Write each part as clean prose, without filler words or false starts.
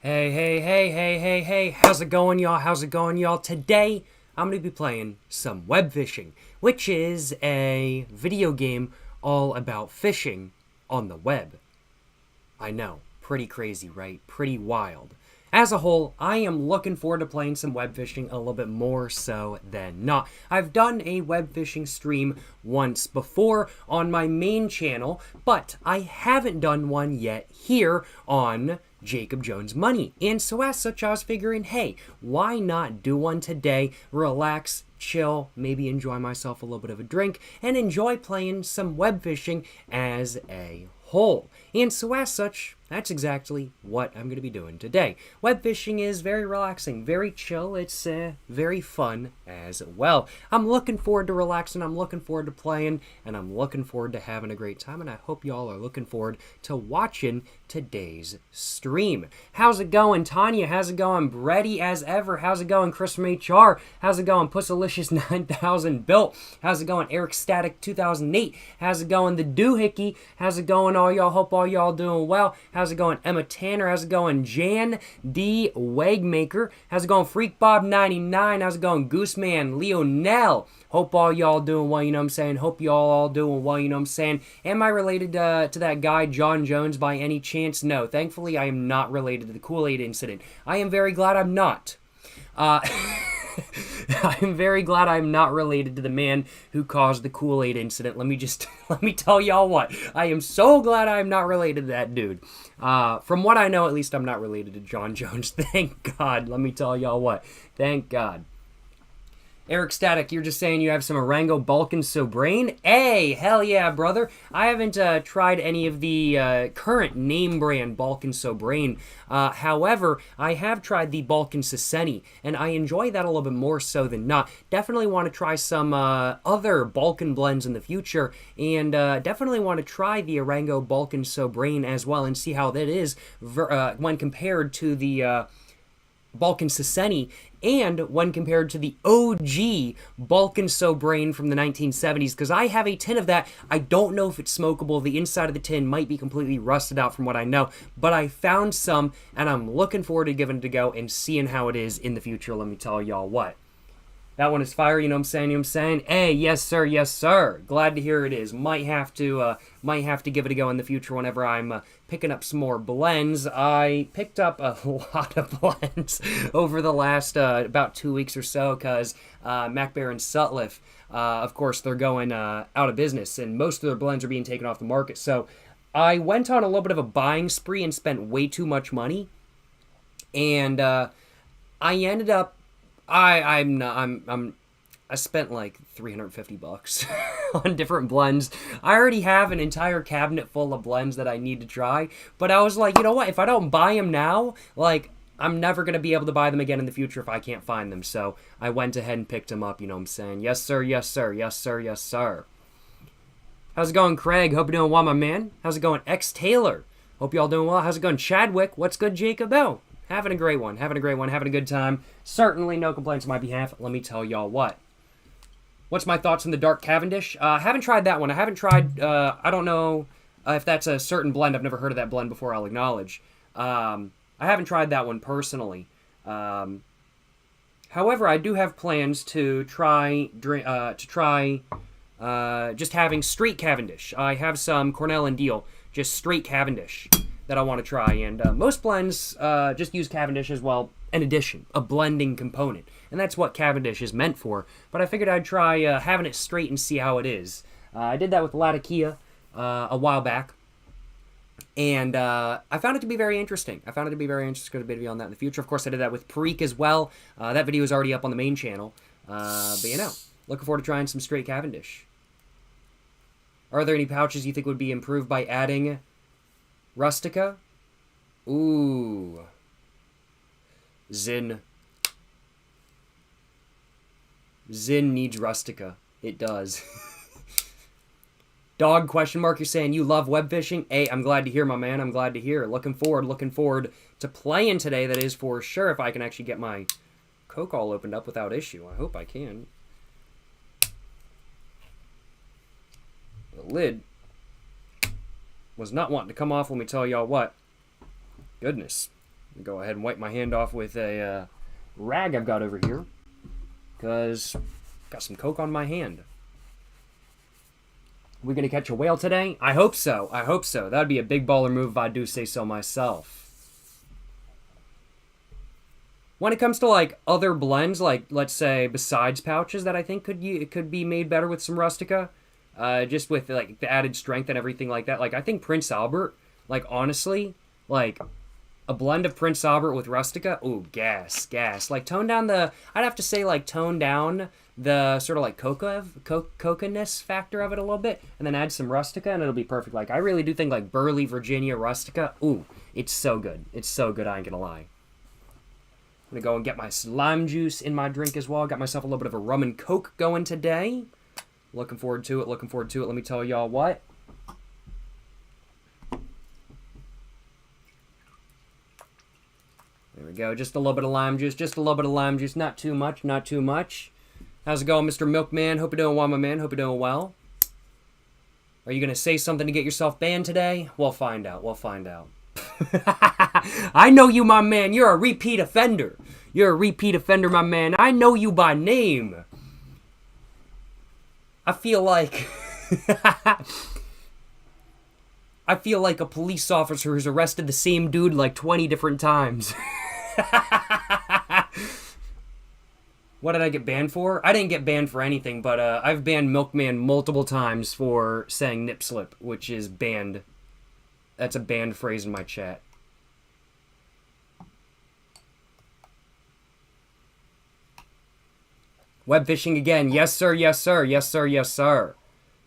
Hey, how's it going, y'all? How's it going, y'all? Today, I'm going to be playing some web fishing, which is a video game all about fishing on the web. I know, pretty crazy, right? Pretty wild. As a whole, I am looking forward to playing some web fishing a little bit more so than not. I've done a web fishing stream once before on my main channel, but I haven't done one yet here on Jacob Jones Money. And so as such, I was figuring, hey, why not do one today, relax, chill, maybe enjoy myself a little bit of a drink, and enjoy playing some web fishing as a whole. And so as such, that's exactly what I'm going to be doing today. Web fishing is very relaxing, very chill. It's very fun as well. I'm looking forward to relaxing. I'm looking forward to playing, and I'm looking forward to having a great time. And I hope y'all are looking forward to watching today's stream. How's it going, Tanya? How's it going, Brady? As ever, how's it going, Chris from HR? How's it going, Pussalicious 9000 Built? How's it going, Eric Static 2008? How's it going, the Doohickey? How's it going, all y'all? Hope all y'all doing well. How's it going, Emma Tanner? How's it going, Jan D. Wagmaker? How's it going, Freak Bob 99? How's it going, Gooseman Leonel? Hope all y'all doing well, you know what I'm saying? Hope y'all all doing well, you know what I'm saying? Am I related to that guy, John Jones, by any chance? No. Thankfully, I am not related to the Kool-Aid incident. I am very glad I'm not. I'm very glad I'm not related to the man who caused the Kool-Aid incident. Let me tell y'all what. I am so glad I'm not related to that dude. From what I know, at least I'm not related to John Jones. Thank God. Let me tell y'all what. Thank God. Eric Static, you're just saying you have some Orango Balkan Sobrain? Hey, hell yeah, brother. I haven't tried any of the current name brand Balkan Sobrain. However, I have tried the Balkan Siseni, and I enjoy that a little bit more so than not. Definitely want to try some other Balkan blends in the future, and definitely want to try the Orango Balkan Sobrain as well and see how that is when compared to the Balkan Siseni, and when compared to the OG Balkan Sobrain from the 1970s, because I have a tin of that. I don't know if it's smokable. The inside of the tin might be completely rusted out from what I know, but I found some, and I'm looking forward to giving it a go and seeing how it is in the future. Let me tell y'all what. That one is fire, you know what I'm saying? You know what I'm saying? Hey, yes sir, yes sir. Glad to hear it is. Might have to give it a go in the future whenever I'm picking up some more blends. I picked up a lot of blends over the last about 2 weeks or so because Mac Bear and Sutliff, of course, they're going out of business and most of their blends are being taken off the market. So I went on a little bit of a buying spree and spent way too much money, and I ended up. I spent like $350 on different blends. I already have an entire cabinet full of blends that I need to try, but I was like, you know what? If I don't buy them now, like, I'm never going to be able to buy them again in the future if I can't find them. So I went ahead and picked them up, you know what I'm saying? Yes, sir, yes, sir, yes, sir, yes, sir. How's it going, Craig? Hope you're doing well, my man. How's it going, X Taylor? Hope y'all doing well. How's it going, Chadwick? What's good, Jacob? Oh, having a great one, having a good time. Certainly no complaints on my behalf. Let me tell y'all what. What's my thoughts on the Dark Cavendish? I haven't tried that one. I haven't tried, I don't know if that's a certain blend. I've never heard of that blend before, I'll acknowledge. I haven't tried that one personally. However, I do have plans to try just having straight Cavendish. I have some Cornell and Deal, just straight Cavendish that I want to try, and most blends just use Cavendish as well, an addition, a blending component, and that's what Cavendish is meant for, but I figured I'd try having it straight and see how it is. I did that with Latakia a while back, and I found it to be very interesting. Going to be a video on that in the future. Of course, I did that with Perique as well. That video is already up on the main channel, but you know, looking forward to trying some straight Cavendish. Are there any pouches you think would be improved by adding Rustica? Ooh. Zin needs Rustica. It does. Dog question mark, you're saying you love web fishing? Hey, I'm glad to hear, my man. I'm glad to hear. Looking forward to playing today, that is for sure, if I can actually get my Coke all opened up without issue. I hope I can. The lid was not wanting to come off, let me tell y'all what. Goodness. Go ahead and wipe my hand off with a rag I've got over here, because I've got some Coke on my hand. We gonna catch a whale today? I hope so. I hope so. That'd be a big baller move if I do say so myself. When it comes to like other blends, like let's say besides pouches that I think could be made better with some Rustica, just with like the added strength and everything like that. Like I think Prince Albert, like honestly, like a blend of Prince Albert with Rustica, ooh, gas. Like tone down the, I'd have to say like tone down the sort of like coca-ness factor of it a little bit, and then add some Rustica and it'll be perfect. Like I really do think like Burley Virginia Rustica, ooh, it's so good. It's so good, I ain't gonna lie. I'm going to go and get my lime juice in my drink as well. Got myself a little bit of a rum and Coke going today. Looking forward to it. Let me tell y'all what. There we go. Just a little bit of lime juice. Not too much. How's it going, Mr. Milkman? Hope you're doing well, my man. Hope you're doing well. Are you going to say something to get yourself banned today? We'll find out. I know you, my man. You're a repeat offender. My man. I know you by name. I feel like a police officer who's arrested the same dude like 20 different times. What did I get banned for? I didn't get banned for anything, but I've banned Milkman multiple times for saying nip slip, which is banned. That's a banned phrase in my chat. Webfishing again. Yes, sir.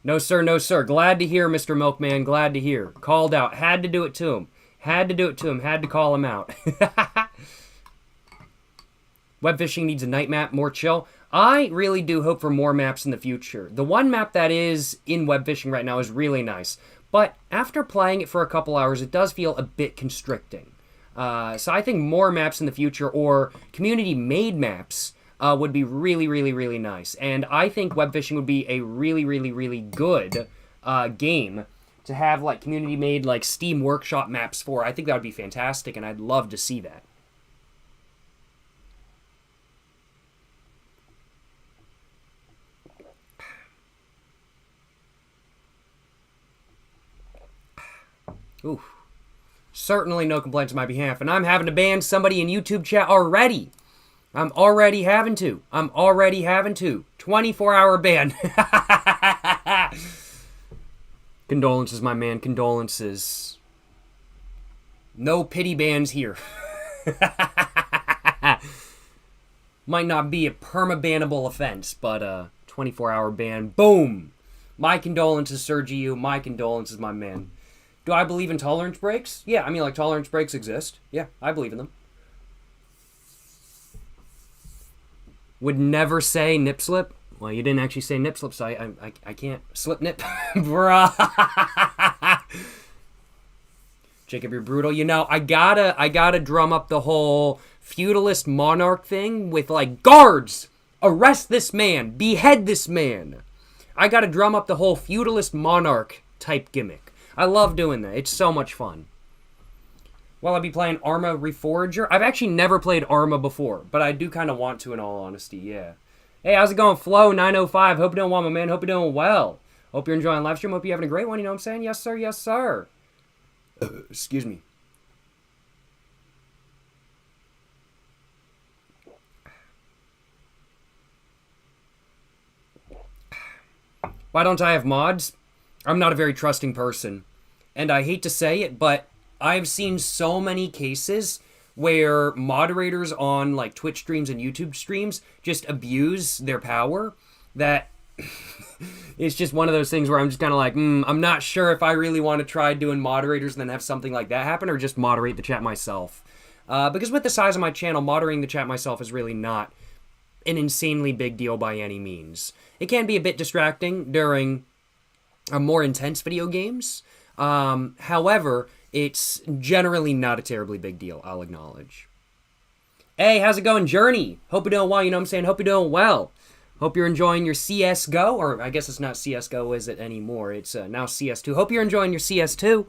No, sir. Glad to hear, Mr. Milkman. Glad to hear. Called out. Had to do it to him. Had to call him out. Webfishing needs a night map, more chill. I really do hope for more maps in the future. The one map that is in Webfishing right now is really nice. But after playing it for a couple hours, it does feel a bit constricting. So I think more maps in the future or community-made maps would be really nice. And I think Webfishing would be a really good game to have like community-made like Steam Workshop maps for. I think that would be fantastic, and I'd love to see that. Ooh. Certainly no complaints on my behalf, and I'm having to ban somebody in YouTube chat already. I'm already having to. 24-hour ban. Condolences, my man. Condolences. No pity bans here. Might not be a perma-bannable offense, but 24-hour ban. Boom. My condolences, Sergio. My condolences, my man. Do I believe in tolerance breaks? Yeah, I mean, like, tolerance breaks exist. Yeah, I believe in them. Would never say nip slip. Well, you didn't actually say nip slip, so I can't slip nip. Bruh. Jacob, you're brutal. You know, I gotta drum up the whole feudalist monarch thing with, like, guards! Arrest this man! Behead this man! I gotta drum up the whole feudalist monarch type gimmick. I love doing that. It's so much fun. Will I be playing Arma Reforger? I've actually never played Arma before, but I do kind of want to in all honesty, yeah. Hey, how's it going, Flo905? Hope you're doing well, my man. Hope you're doing well. Hope you're enjoying live stream. Hope you're having a great one, you know what I'm saying? Yes, sir. Excuse me. Why don't I have mods? I'm not a very trusting person. And I hate to say it, but I've seen so many cases where moderators on like Twitch streams and YouTube streams just abuse their power that it's just one of those things where I'm just kind of like, I'm not sure if I really want to try doing moderators and then have something like that happen or just moderate the chat myself. Because with the size of my channel, moderating the chat myself is really not an insanely big deal by any means. It can be a bit distracting during more intense video games. However, it's generally not a terribly big deal, I'll acknowledge. Hey, how's it going, Journey? Hope you're doing well, you know what I'm saying? Hope you're doing well. Hope you're enjoying your CSGO, or I guess it's not CSGO, is it, anymore? It's now CS2. Hope you're enjoying your CS2.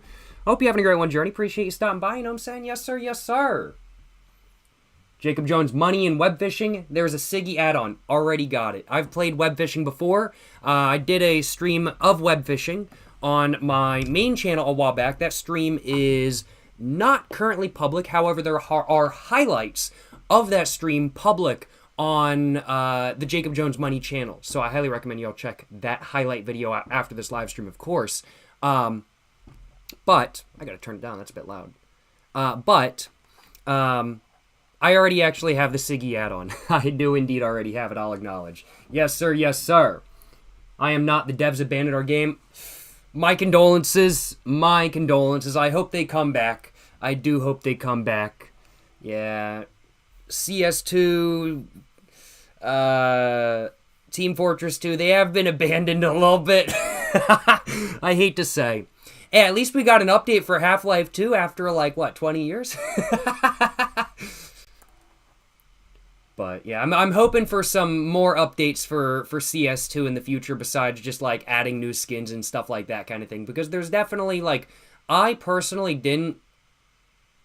Hope you're having a great one, Journey. Appreciate you stopping by, you know what I'm saying? Yes, sir. Jacob Jones Money and Webfishing. There's a Siggy add-on. Already got it. I've played Webfishing before. I did a stream of Webfishing on my main channel a while back. That stream is not currently public. However, there are highlights of that stream public on the Jacob Jones Money channel. So I highly recommend y'all check that highlight video out after this live stream, of course. But I gotta turn it down. That's a bit loud. I already actually have the Siggy add-on. I do indeed already have it, I'll acknowledge. Yes, sir, yes, sir. I am not. The devs abandoned our game. My condolences. My condolences. I hope they come back. I do hope they come back. Yeah. CS2, Team Fortress 2, they have been abandoned a little bit. I hate to say. Hey, at least we got an update for Half-Life 2 after, like, what, 20 years? But, yeah, I'm hoping for some more updates for CS2 in the future besides just, like, adding new skins and stuff like that kind of thing. Because there's definitely, like, I personally didn't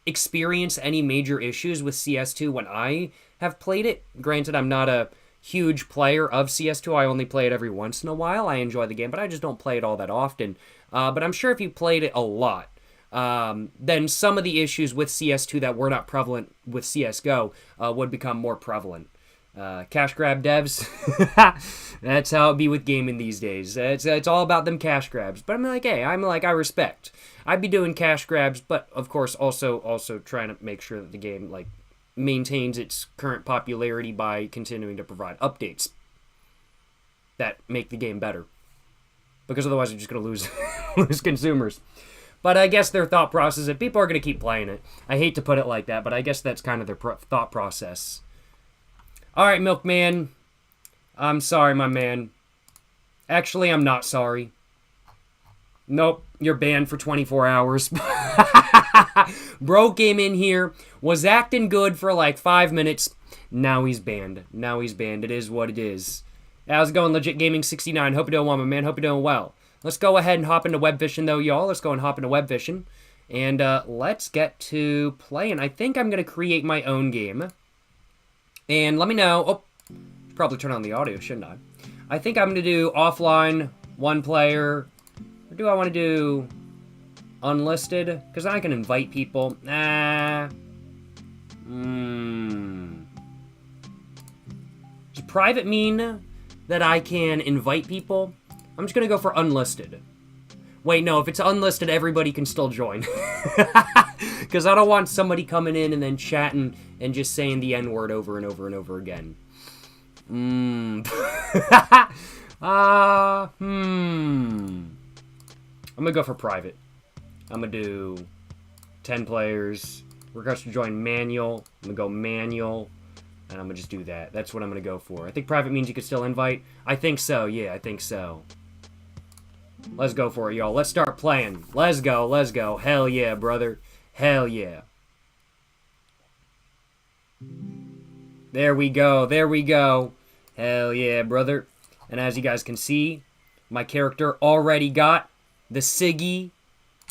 experience any major issues with CS2 when I have played it. Granted, I'm not a huge player of CS2. I only play it every once in a while. I enjoy the game, but I just don't play it all that often. But I'm sure if you played it a lot, then some of the issues with CS2 that were not prevalent with CSGO would become more prevalent. Cash grab devs, that's how it be with gaming these days. It's all about them cash grabs. But I'm like, hey, I respect. I'd be doing cash grabs, but of course also trying to make sure that the game like maintains its current popularity by continuing to provide updates that make the game better. Because otherwise you're just going to lose consumers. But I guess their thought process is that people are going to keep playing it. I hate to put it like that, but I guess that's kind of their thought process. Alright, Milkman. I'm sorry, my man. Actually, I'm not sorry. Nope, you're banned for 24 hours. Bro came in here, was acting good for like 5 minutes. Now he's banned. Now he's banned. It is what it is. How's it going, Legit Gaming 69? Hope you're doing well, my man. Hope you're doing well. Let's go ahead and hop into Webfishing, though, y'all. Let's go and hop into Webfishing. And let's get to playing. I think I'm going to create my own game. And let me know. Oh, should probably turn on the audio, shouldn't I? I think I'm going to do offline, one player. Or do I want to do unlisted? Because I can invite people. Does private mean that I can invite people? I'm just going to go for unlisted. Wait, no, if it's unlisted, everybody can still join. Because I don't want somebody coming in and then chatting and just saying the N-word over and over and over again. I'm going to go for private. I'm going to do 10 players. Request to join manual. I'm going to go manual. And I'm going to just do that. That's what I'm going to go for. I think private means you could still invite. I think so. Yeah, I think so. Let's go for it, y'all. Let's start playing. Let's go. Let's go. Hell yeah, brother. Hell yeah. There we go. There we go. Hell yeah, brother. And as you guys can see, my character already got the Siggy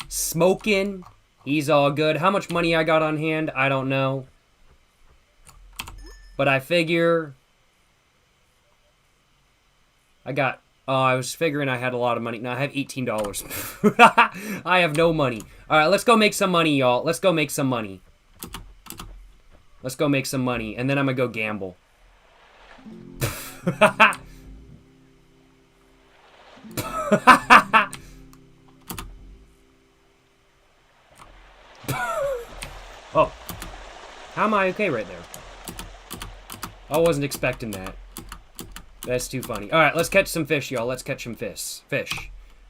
smoking. He's all good. How much money I got on hand, I don't know. But I figure I got, I was figuring I had a lot of money. No, I have $18. I have no money. All right, let's go make some money, y'all. Let's go make some money. Let's go make some money, and then I'm going to go gamble. Oh. How am I okay right there? I wasn't expecting that. That's too funny. All right, let's catch some fish, y'all. Let's catch some fish. And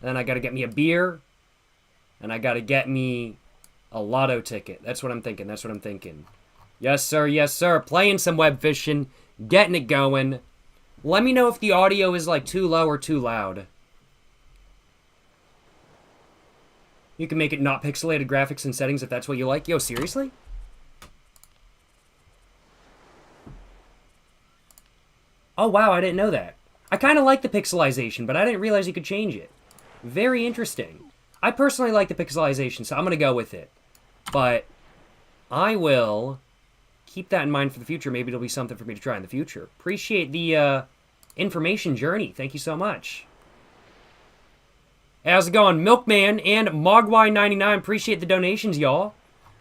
then I got to get me a beer. And I got to get me a lotto ticket. That's what I'm thinking. That's what I'm thinking. Yes, sir. Yes, sir. Playing some web fishing. Getting it going. Let me know if the audio is, like, too low or too loud. You can make it not pixelated graphics and settings if that's what you like. Yo, seriously? Oh, wow, I didn't know that. I kind of like the pixelization, but I didn't realize you could change it. Very interesting. I personally like the pixelization, so I'm going to go with it. But I will keep that in mind for the future. Maybe it'll be something for me to try in the future. Appreciate the information journey. Thank you so much. How's it going, Milkman and Mogwai99? Appreciate the donations, y'all.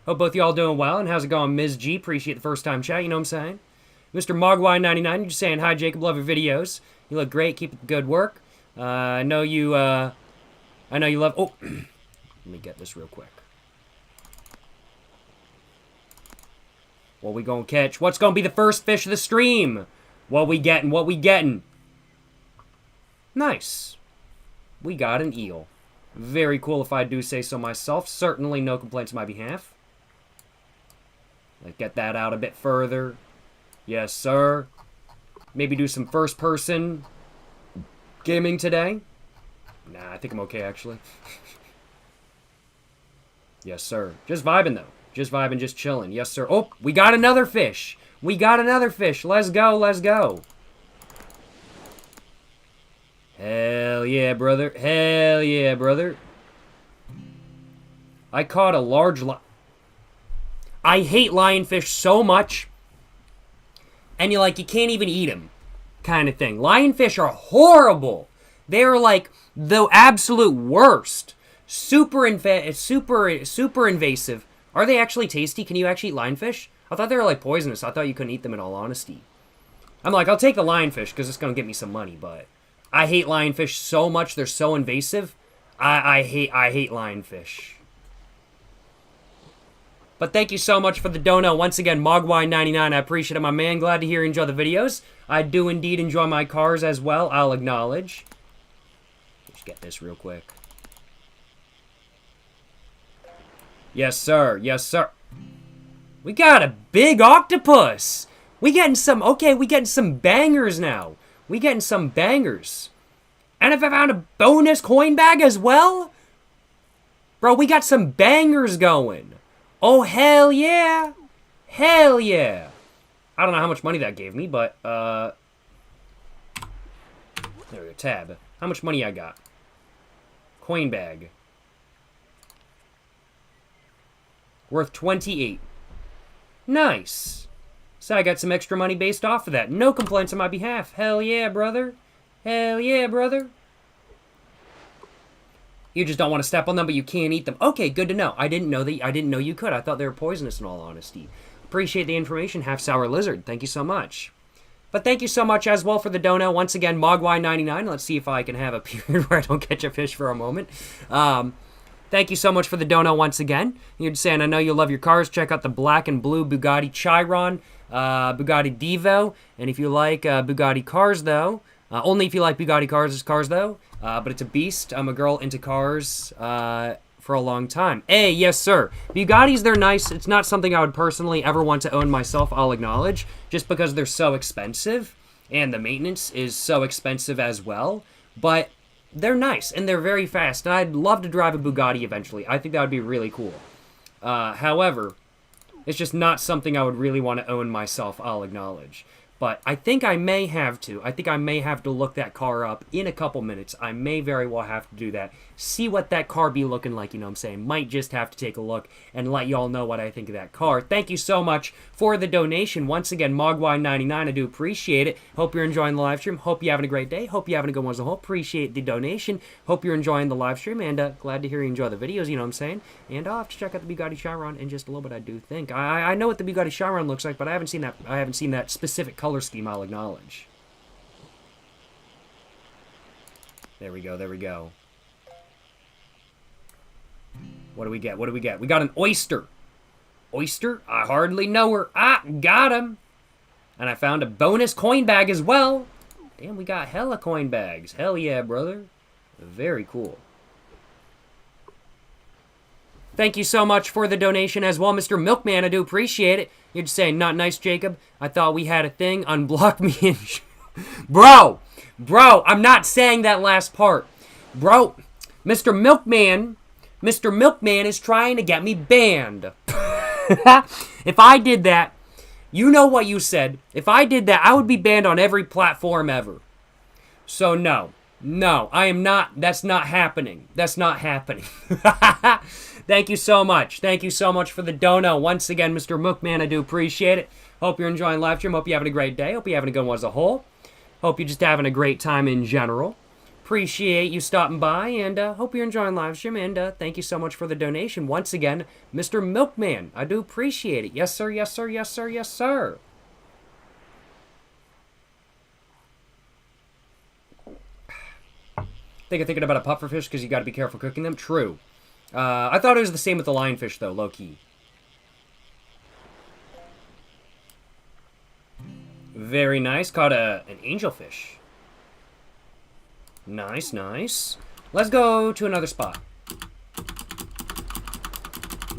Hope both y'all doing well. And how's it going, Ms. G? Appreciate the first time chat, you know what I'm saying? Mr. Mogwai99, you're just saying, hi, Jacob, love your videos. You look great, keep up the good work. I know you love... Oh, let me get this real quick. What we gonna catch? What's gonna be the first fish of the stream? What we getting? What we getting? Nice. We got an eel. Very cool if I do say so myself. Certainly no complaints on my behalf. Let's get that out a bit further. Yes, sir. Maybe do some first-person gaming today. Nah, I think I'm okay, actually. Yes, sir. Just vibing, though. Just vibing, just chilling. Yes, sir. Oh, we got another fish. We got another fish. Let's go, let's go. Hell yeah, brother. Hell yeah, brother. I caught a large I hate lionfish so much. And you can't even eat them. Kind of thing. Lionfish are horrible. They're like the absolute worst. Super invasive. Are they actually tasty? Can you actually eat lionfish? I thought they were like poisonous. I thought you couldn't eat them in all honesty. I'm like, I'll take the lionfish because it's going to get me some money, but I hate lionfish so much. They're so invasive. I hate lionfish. But thank you so much for the dono. Once again, Mogwai99, I appreciate it, my man. Glad to hear you enjoy the videos. I do indeed enjoy my cars as well, I'll acknowledge. Let's get this real quick. Yes, sir. Yes, sir. We got a big octopus. We getting some bangers now. We getting some bangers. And if I found a bonus coin bag as well? Bro, we got some bangers going. Oh, hell yeah. Hell yeah. I don't know how much money that gave me, but, there we go, tab. How much money I got? Coin bag. Worth 28. Nice. So I got some extra money based off of that. No complaints on my behalf. Hell yeah, brother. Hell yeah, brother. You just don't want to step on them, but you can't eat them. Okay, good to know. I didn't know you could. I thought they were poisonous in all honesty. Appreciate the information, Half Sour Lizard. Thank you so much. But thank you so much as well for the dono. Once again, Mogwai99. Let's see if I can have a period where I don't catch a fish for a moment. Thank you so much for the dono once again. You're just saying, I know you love your cars. Check out the black and blue Bugatti Chiron, Bugatti Divo. And if you like Bugatti cars, though, only if you like Bugatti cars, though. But it's a beast. I'm a girl into cars for a long time. Hey, yes, sir. Bugattis, they're nice. It's not something I would personally ever want to own myself, I'll acknowledge, just because they're so expensive, and the maintenance is so expensive as well. But they're nice, and they're very fast, and I'd love to drive a Bugatti eventually. I think that would be really cool. However, it's just not something I would really want to own myself, I'll acknowledge. But I think I may have to. I think I may have to look that car up in a couple minutes. I may very well have to do that. See what that car be looking like, you know what I'm saying? Might just have to take a look and let y'all know what I think of that car. Thank you so much for the donation. Once again, Mogwai99, I do appreciate it. Hope you're enjoying the live stream. Hope you're having a great day. Hope you're having a good one as a whole. Appreciate the donation. Hope you're enjoying the live stream. And glad to hear you enjoy the videos, you know what I'm saying? And I'll have to check out the Bugatti Chiron in just a little bit, I do think. I know what the Bugatti Chiron looks like, but I haven't seen that specific color scheme, I'll acknowledge. There we go, there we go. What do we get? What do we get? We got an oyster. Oyster? I hardly know her. Ah, got him. And I found a bonus coin bag as well. Damn, we got hella coin bags. Hell yeah, brother. Very cool. Thank you so much for the donation as well, Mr. Milkman. I do appreciate it. You're just saying, not nice, Jacob. I thought we had a thing. Unblock me and... Bro, I'm not saying that last part. Bro, Mr. Milkman is trying to get me banned. If I did that, you know what you said. If I did that, I would be banned on every platform ever. So no, No, I am not. That's not happening. That's not happening. Thank you so much. Thank you so much for the dono. Once again, Mr. Mookman, I do appreciate it. Hope you're enjoying live stream. Hope you're having a great day. Hope you're having a good one as a whole. Hope you're just having a great time in general. Appreciate you stopping by, and hope you're enjoying live stream, and thank you so much for the donation. Once again, Mr. Milkman, I do appreciate it. Yes, sir, yes, sir, yes, sir, yes, sir. Thinking about a pufferfish because you got to be careful cooking them. True. I thought it was the same with the lionfish, though, low-key. Very nice. Caught an angelfish. Nice, nice. Let's go to another spot.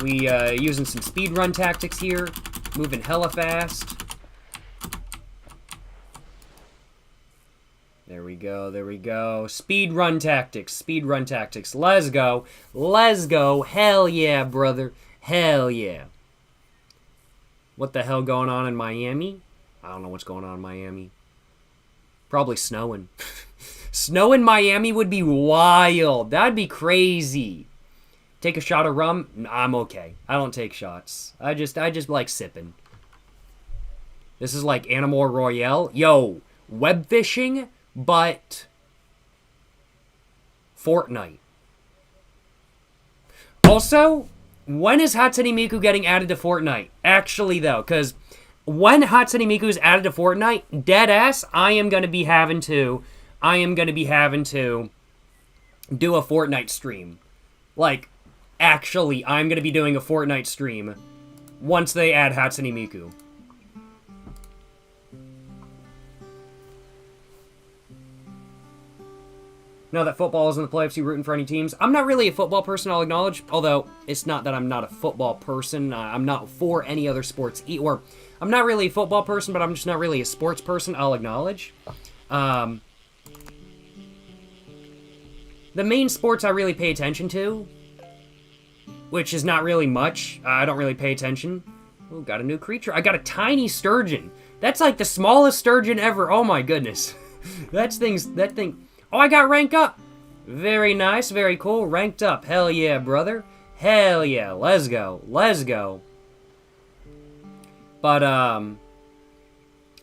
We using some speed run tactics here. Moving hella fast. There we go, there we go. Speed run tactics, speed run tactics. Let's go. Let's go. Hell yeah, brother. Hell yeah. What the hell going on in Miami? I don't know what's going on in Miami. Probably snowing. Snow in Miami would be wild. That'd be crazy. Take a shot of rum? Nah, I'm okay. I don't take shots. I just like sipping. This is like Animal Royale. Yo, web fishing, but Fortnite. Also, when is Hatsune Miku getting added to Fortnite? Actually, though, because when Hatsune Miku is added to Fortnite, deadass, I am going to be having to do a Fortnite stream. Like, actually, I'm going to be doing a Fortnite stream once they add Hatsune Miku. Now that football is in the playoffs, you rooting for any teams? I'm not really a football person, I'll acknowledge. Although, it's not that I'm not a football person. I'm not for any other sports. Or, I'm not really a football person, but I'm just not really a sports person, I'll acknowledge. The main sports I really pay attention to, which is not really much. I don't really pay attention. Oh, got a new creature. I got a tiny sturgeon. That's like the smallest sturgeon ever. Oh my goodness. That thing. Oh, I got rank up. Very nice, very cool. Ranked up. Hell yeah, brother. Hell yeah. Let's go. Let's go. But I'm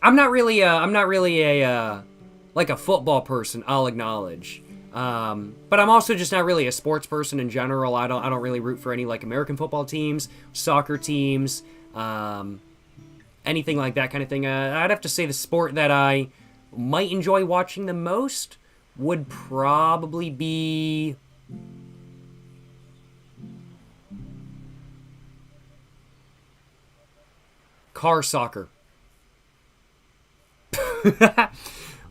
not really a like a football person, I'll acknowledge. But I'm also just not really a sports person in general. I don't really root for any like American football teams, soccer teams, anything like that kind of thing. I'd have to say the sport that I might enjoy watching the most would probably be car soccer.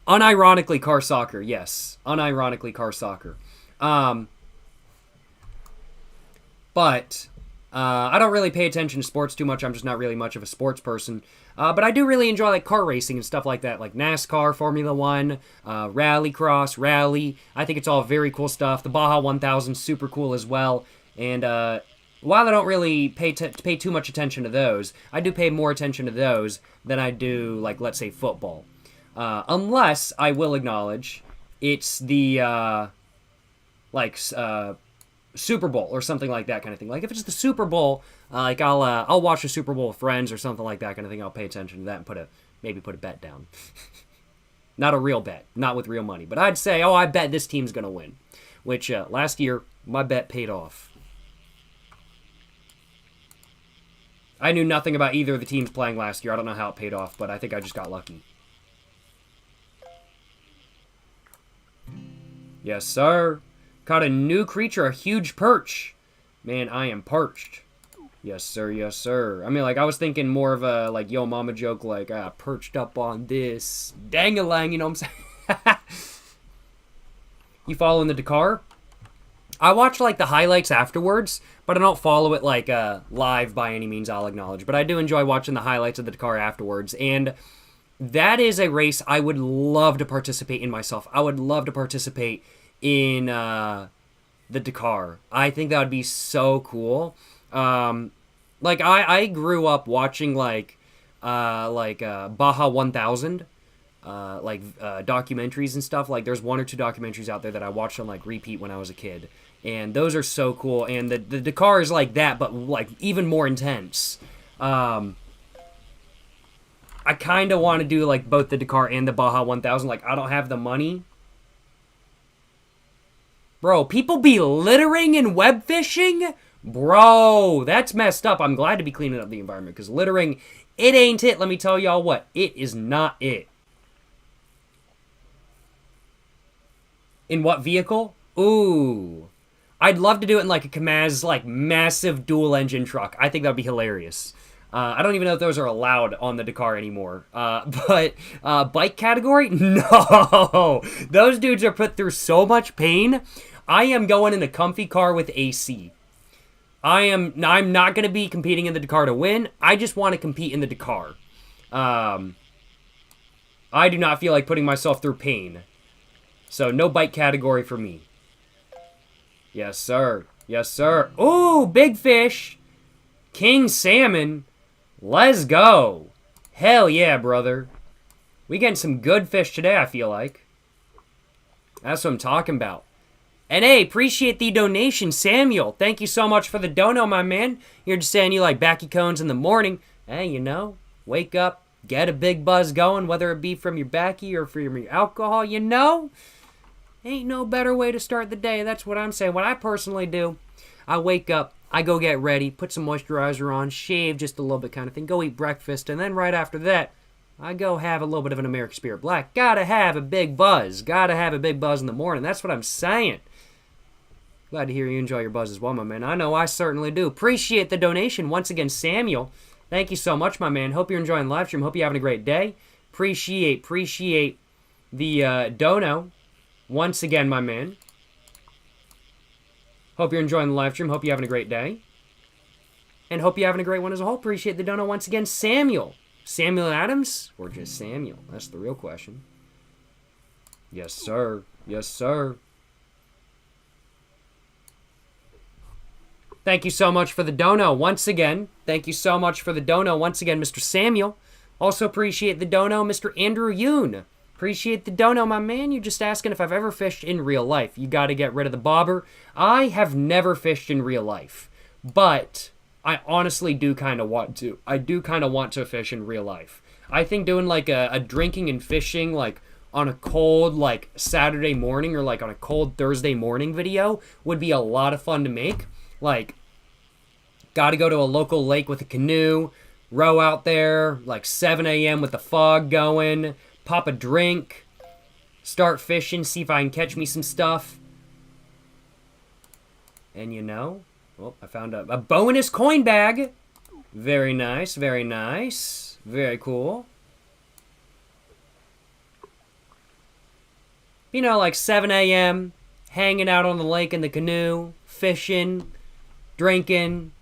Unironically, car soccer, yes. Unironically, car soccer. But I don't really pay attention to sports too much. I'm just not really much of a sports person. But I do really enjoy like car racing and stuff like that, like NASCAR, Formula One, Rallycross, Rally. I think it's all very cool stuff. The Baja 1000 super cool as well. And while I don't really pay too much attention to those, I do pay more attention to those than I do, like, let's say, football. Unless I will acknowledge it's the Super Bowl or something like that kind of thing. Like if it's the Super Bowl, like I'll watch the Super Bowl with friends or something like that kind of thing. I'll pay attention to that and maybe put a bet down. Not a real bet, not with real money, but I'd say, oh, I bet this team's gonna win. Which last year my bet paid off. I knew nothing about either of the teams playing last year. I don't know how it paid off, but I think I just got lucky. Yes, sir. Caught a new creature, a huge perch. Man, I am perched. Yes, sir, yes, sir. I mean, like, I was thinking more of a, like, yo mama joke, like, perched up on this. Dang-a-lang, you know what I'm saying? You following the Dakar? I watch, like, the highlights afterwards, but I don't follow it, like, live by any means, I'll acknowledge. But I do enjoy watching the highlights of the Dakar afterwards, and that is a race I would love to participate in myself. I would love to participate in the Dakar. I think that would be so cool. Like I grew up watching like Baja 1000 documentaries and stuff. Like, there's 1 or 2 documentaries out there that I watched on like repeat when I was a kid, and those are so cool. And the Dakar is like that, but like even more intense. I kind of want to do like both the Dakar and the Baja 1000. Like, I don't have the money. Bro, people be littering and web fishing? Bro, that's messed up. I'm glad to be cleaning up the environment, because littering, it ain't it. Let me tell y'all what. It is not it. In what vehicle? Ooh. I'd love to do it in like a Kamaz, like massive dual engine truck. I think that would be hilarious. I don't even know if those are allowed on the Dakar anymore. But bike category? No. Those dudes are put through so much pain. I am going in a comfy car with AC. I'm not going to be competing in the Dakar to win. I just want to compete in the Dakar. I do not feel like putting myself through pain. So no bike category for me. Yes, sir. Yes, sir. Ooh, big fish. King salmon. Let's go. Hell yeah, brother. We getting some good fish today, I feel like. That's what I'm talking about. And hey, appreciate the donation, Samuel. Thank you so much for the dono, my man. You're just saying you like backy cones in the morning. Hey, you know, wake up, get a big buzz going, whether it be from your backy or from your alcohol, you know. Ain't no better way to start the day. That's what I'm saying. What I personally do, I wake up, I go get ready, put some moisturizer on, shave just a little bit kind of thing, go eat breakfast, and then right after that, I go have a little bit of an American Spirit Black. Gotta have a big buzz. Gotta have a big buzz in the morning. That's what I'm saying. Glad to hear you enjoy your buzz as well, my man. I know I certainly do. Appreciate the donation. Once again, Samuel, thank you so much, my man. Hope you're enjoying the live stream. Hope you're having a great day. Appreciate the dono. Once again, my man. Hope you're enjoying the live stream. Hope you're having a great day. And hope you're having a great one as a whole. Appreciate the dono once again, Samuel. Samuel Adams or just Samuel? That's the real question. Yes, sir. Yes, sir. Thank you so much for the dono once again. Thank you so much for the dono once again, Mr. Samuel. Also appreciate the dono, Mr. Andrew Yoon. Appreciate the dono, my man. You're just asking if I've ever fished in real life. You got to get rid of the bobber. I have never fished in real life, but I honestly do kind of want to. I do kind of want to fish in real life. I think doing like a drinking and fishing like on a cold like Saturday morning or like on a cold Thursday morning video would be a lot of fun to make. Like, got to go to a local lake with a canoe, row out there like 7 a.m. with the fog going, pop a drink, start fishing, see if I can catch me some stuff. And you know, oh, I found a bonus coin bag. Very nice, very nice. Very cool. You know, like 7 a.m., hanging out on the lake in the canoe, fishing, drinking,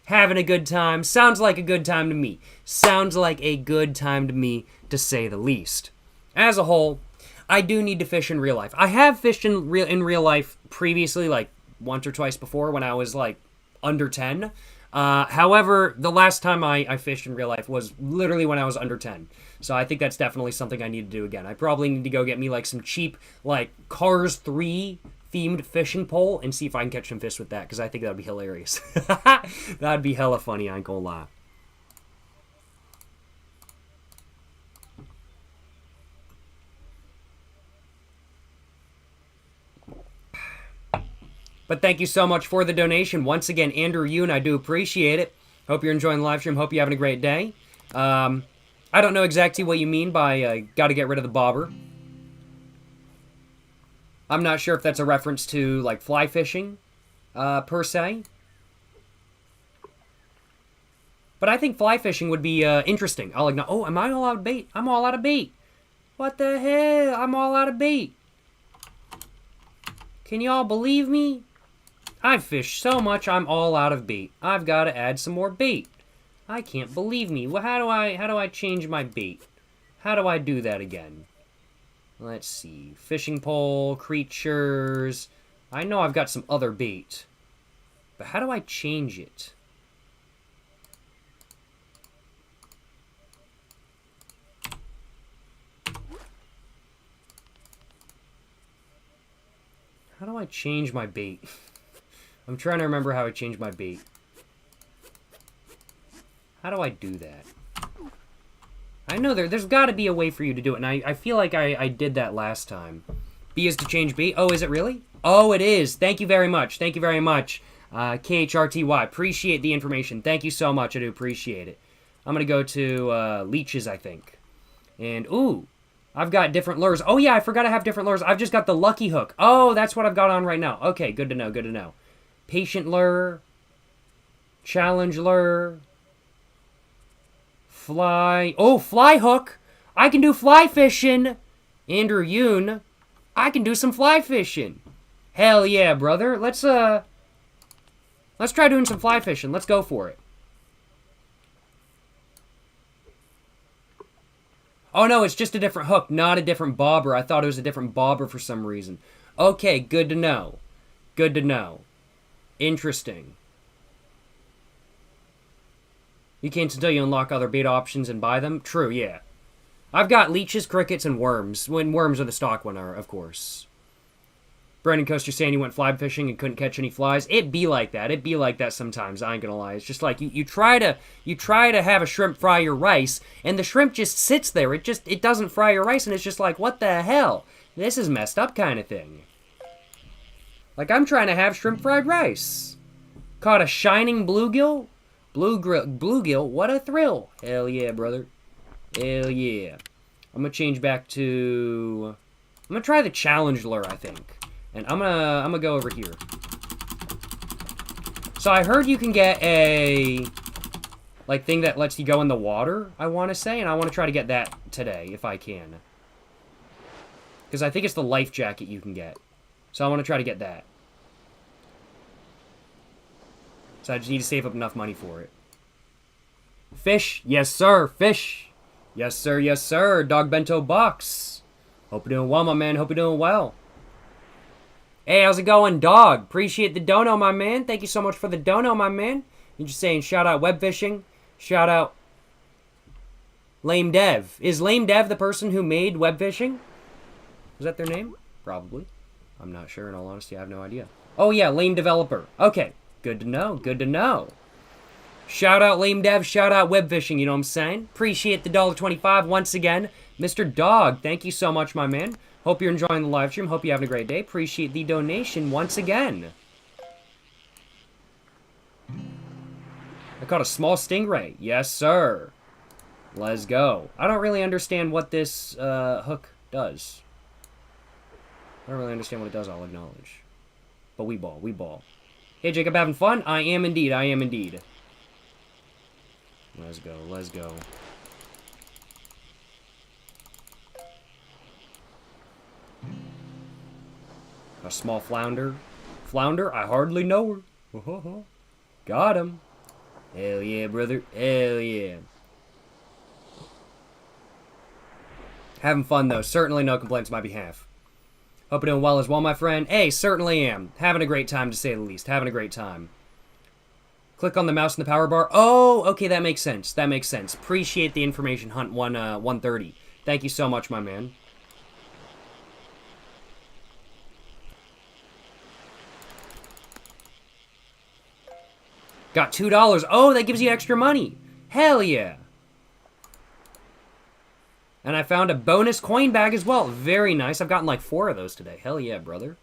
having a good time. Sounds like a good time to me. Sounds like a good time to me, to say the least. As a whole, I do need to fish in real life. I have fished in real life previously, like once or twice before when I was like under 10. However, the last time I fished in real life was literally when I was under 10. So I think that's definitely something I need to do again. I probably need to go get me like some cheap like Cars 3 themed fishing pole and see if I can catch some fish with that, because I think that would be hilarious. That'd be hella funny, I ain't gonna lie. But thank you so much for the donation. Once again, Andrew Yoon, I do appreciate it. Hope you're enjoying the live stream. Hope you're having a great day. I don't know exactly what you mean by gotta get rid of the bobber. I'm not sure if that's a reference to, like, fly fishing, per se. But I think fly fishing would be interesting. I'll like, oh, am I all out of bait? I'm all out of bait. What the hell? I'm all out of bait. Can y'all believe me? I've fished so much, I'm all out of bait. I've got to add some more bait. I can't believe me. Well, how do I change my bait? How do I do that again? Let's see. Fishing pole, creatures. I know I've got some other bait. But how do I change it? How do I change my bait? I'm trying to remember how I change my bait. How do I do that? I know there's got to be a way for you to do it, and I feel like I did that last time. B is to change bait. Oh, is it really? Oh, it is. Thank you very much. Thank you very much. KHRTY. Appreciate the information. Thank you so much. I do appreciate it. I'm going to go to leeches, I think. And, ooh, I've got different lures. Oh, yeah, I forgot I have different lures. I've just got the lucky hook. Oh, that's what I've got on right now. Okay, good to know, good to know. Patient lure. Challenge lure. Fly. Oh, fly hook. I can do fly fishing. Andrew Yoon. I can do some fly fishing. Hell yeah, brother. Let's try doing some fly fishing. Let's go for it. Oh, no, it's just a different hook, not a different bobber. I thought it was a different bobber for some reason. Okay, good to know. Good to know. Interesting. You can't until you unlock other bait options and buy them? True, yeah. I've got leeches, crickets, and worms. When worms are the stock one, of course. Brandon Coaster saying you went fly fishing and couldn't catch any flies. It be like that. It be like that sometimes. I ain't gonna lie. It's just like you try to have a shrimp fry your rice, and the shrimp just sits there. It doesn't fry your rice, and it's just like, what the hell? This is messed up kind of thing. Like, I'm trying to have shrimp fried rice. Caught a shining bluegill. Bluegill, what a thrill. Hell yeah, brother. Hell yeah. I'm gonna change back to... I'm gonna try the challenge lure, I think. And I'm gonna go over here. So I heard you can get a... like, thing that lets you go in the water, I want to say. And I want to try to get that today, if I can. Because I think it's the life jacket you can get. So I want to try to get that. So I just need to save up enough money for it. Fish. Yes, sir. Fish. Yes, sir. Yes, sir. Dog Bento Box. Hope you're doing well, my man. Hope you're doing well. Hey, how's it going, dog? Appreciate the dono, my man. Thank you so much for the dono, my man. You're just saying shout out Webfishing. Shout out Lame Dev. Is Lame Dev the person who made Webfishing? Is that their name? Probably. I'm not sure. In all honesty, I have no idea. Oh, yeah. Lame Developer. Okay. Good to know. Good to know. Shout out Lame Dev. Shout out Webfishing. You know what I'm saying? Appreciate the $1.25 once again. Mr. Dog, thank you so much, my man. Hope you're enjoying the live stream. Hope you're having a great day. Appreciate the donation once again. I caught a small stingray. Yes, sir. Let's go. I don't really understand what this hook does. I don't really understand what it does, I'll acknowledge. But we ball. We ball. Hey, Jacob, having fun? I am indeed. I am indeed. Let's go. Let's go. A small flounder. Flounder? I hardly know her. Got him. Hell yeah, brother. Hell yeah. Having fun, though. Certainly no complaints on my behalf. Hope you're doing well as well, my friend. Hey, certainly am. Having a great time, to say the least. Having a great time. Click on the mouse in the power bar. Oh, okay, that makes sense. That makes sense. Appreciate the information, Hunt 130. Thank you so much, my man. Got $2. Oh, that gives you extra money. Hell yeah. And I found a bonus coin bag as well. Very nice. I've gotten like 4 of those today. Hell yeah, brother.